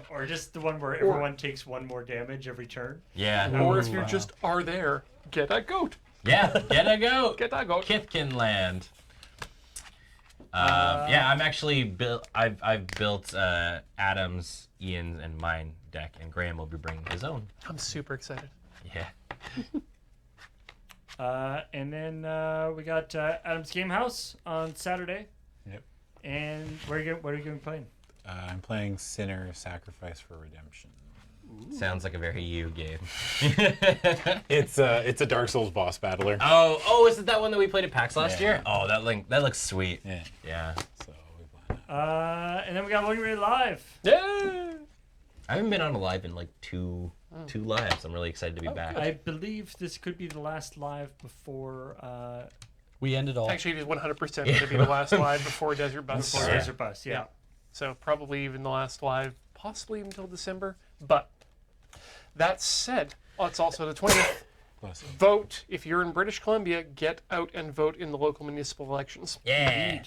Or just the one where everyone takes 1 more damage every turn. Yeah. Or if you just are there, get a goat. Yeah, get a goat. Get that goat. Kithkin land. Yeah, I'm actually built. I've built Adam's, Ian's, and mine deck, and Graham will be bringing his own. I'm super excited. Yeah. And then we got Adam's Game House on Saturday. Yep. And what are you going to be playing? I'm playing Sinner Sacrifice for Redemption. Sounds like a very you game. It's a Dark Souls boss battler. Oh, is it that one that we played at PAX last Yeah. year? Oh, that looks sweet. Yeah. Yeah. So we play that. And then we got Looking Ready Live. Yeah. I haven't been on a live in like two lives. I'm really excited to be back. I believe this could be the last live before We end it all. Actually, it is 100% going to be the last live before Desert Bus. before Yeah. Desert Bus. Yeah. So probably even the last live, possibly until December. But that said, it's also the 20th. Plus, Vote. If you're in British Columbia, get out and vote in the local municipal elections. Yeah.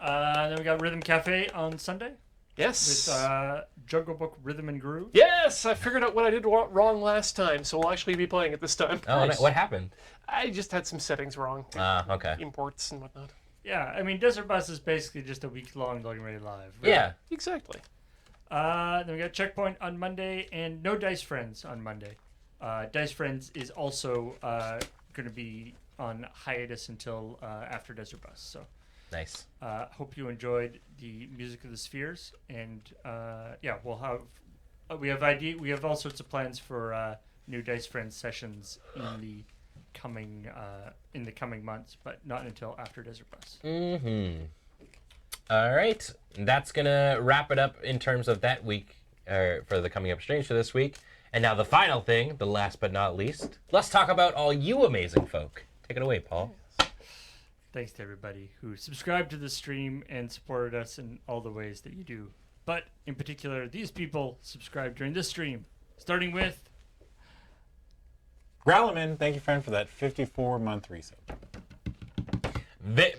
Then we got Rhythm Cafe on Sunday Yes. with Jungle Book Rhythm and Groove. Yes, I figured out what I did wrong last time, so we'll actually be playing it this time. Oh, Nice. what happened? I just had some settings wrong. Okay. Imports and whatnot. Yeah, I mean, Desert Bus is basically just a week-long Looking Ready Live. right? Yeah. Exactly. Then we got Checkpoint on Monday and No Dice Friends on Monday. Dice Friends is also going to be on hiatus until after Desert Bus. So Nice. hope you enjoyed the Music of the Spheres, and yeah, we'll have we have all sorts of plans for new Dice Friends sessions in the coming months, but not until after Desert Bus. Mm-hmm. All right. That's going to wrap it up in terms of that week, for the coming up streams for this week. And now the final thing, the last but not least, let's talk about all you amazing folk. Take it away, Paul. Thanks to everybody who subscribed to the stream and supported us in all the ways that you do. But in particular, these people subscribed during this stream, starting with Growlman, thank you, friend, for that 54-month resub.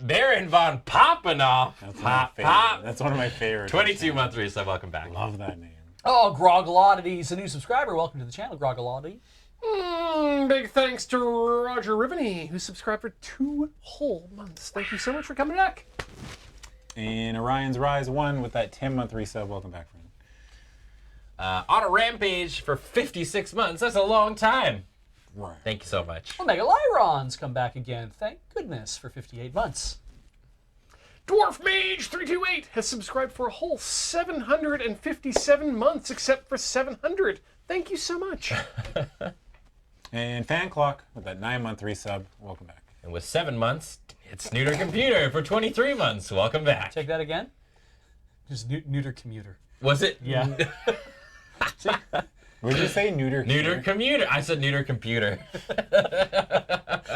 Baron von Poppenoff. That's my favorite. Pop. That's one of my favorites. 22-month resub. Welcome back. Love that name. Oh, Grogalodity is a new subscriber. Welcome to the channel, Grogalodity. Big thanks to Roger Riveny, who subscribed for 2 whole months. Thank you so much for coming back. And Orion's Rise 1 with that 10-month resub. Welcome back, friend. On a rampage for 56 months. That's a long time. Right. Thank you so much. Omega Lyrons come back again. Thank goodness for 58 months. Dwarf Mage 328 has subscribed for a whole 757 months, except for 700. Thank you so much. And Fan Clock with that 9-month resub. Welcome back. And with 7 months, it's Neuter Computer for 23 months. Welcome back. Take that again. Just neuter commuter. Was it? Yeah. What did you say? Neuter? Neuter Commuter. I said Neuter Computer.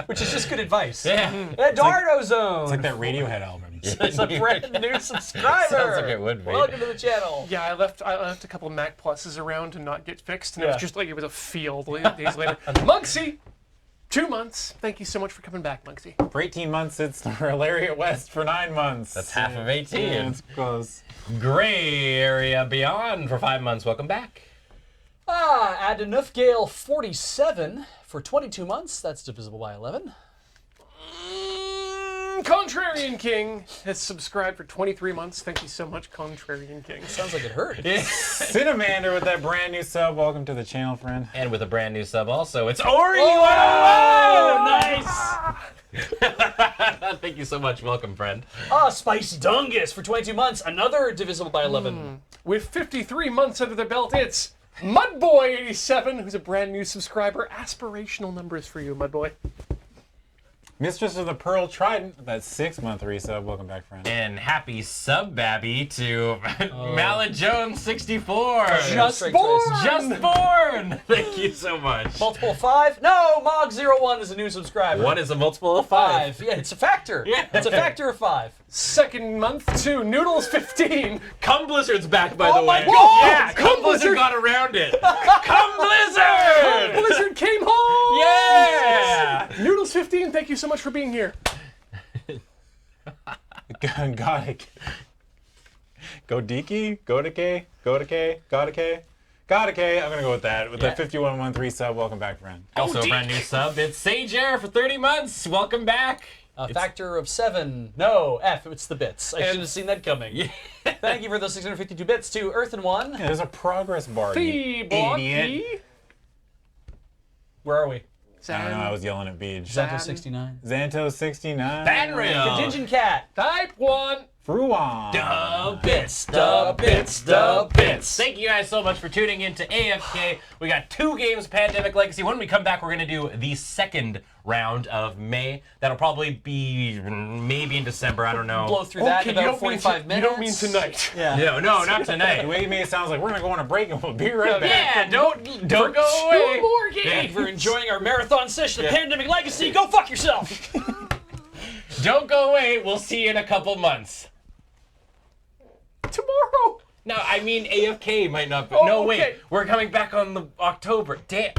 Which is just good advice. Yeah. Dardo Zone. It's like that Radiohead album. It's a brand new subscriber. Sounds like it would be. Welcome to the channel. Yeah, I left a couple Mac Pluses around to not get fixed, and it Yeah. was just like it was a field days later. Mugsy, 2 months. Thank you so much for coming back, Mugsy. For 18 months, it's Hilarious West for 9 months. That's half of 18. Yeah, it's close. Gray Area Beyond for 5 months. Welcome back. Adenufgale 47 for 22 months. That's divisible by 11. Contrarian King has subscribed for 23 months. Thank you so much, Contrarian King. Sounds like it hurt. Cinemander with that brand new sub. Welcome to the channel, friend. And with a brand new sub also, it's Ori! Nice! Thank you so much. Welcome, friend. Spicy Dungus for 22 months. Another divisible by 11. With 53 months under their belt, it's Mudboy87, who's a brand new subscriber. Aspirational numbers for you, Mudboy. Mistress of the Pearl Trident, that 6-month resub. Welcome back, friend. And happy sub babby to Mallet Jones 64. Just Straight born! choice. Just born. Thank you so much. Multiple of 5? No, Mog01 is a new subscriber. One is a multiple of 5. 5. Yeah, it's a factor. Yeah. It's a factor of 5. Second month to Noodles 15. Come Blizzard's back, by the Oh my way. God! Yeah, Come Blizzard got around it. Come Blizzard! Blizzard came home. Yeah! Noodles 15. Thank you so much for being here. Got it. Go Diki, go to K, go to K, got a K. Got a K. I'm gonna go with that. With the 5113 sub. Welcome back, friend. Also a brand new sub. It's Sage Air for 30 months. Welcome back. A factor of 7. No, F. It's the bits. I should have seen that coming. Thank you for those 652 bits to Earth and One. Yeah, there's a progress bar. You idiot. Where are we? I don't know. I was yelling at Beej. Xanto 69. Xanto 69. Banreal. Contingent Cat. Type 1. Fruan. The bits, the bits, the bits. Thank you guys so much for tuning in to AFK. We got 2 games, Pandemic Legacy. When we come back, we're going to do the second round of May. That'll probably be maybe in December. I don't know. Blow through that in about 45 minutes. You don't mean tonight. Yeah. No, not The tonight. way you made it sounds like we're gonna go on a break and we'll be right back. Yeah, don't go away. 2 more games. Thank you for enjoying our marathon session of Pandemic Legacy. Go fuck yourself. Don't go away. We'll see you in a couple months. Tomorrow. No, I mean AFK might not be. Oh, no, okay. wait. We're coming back on the October. Damn.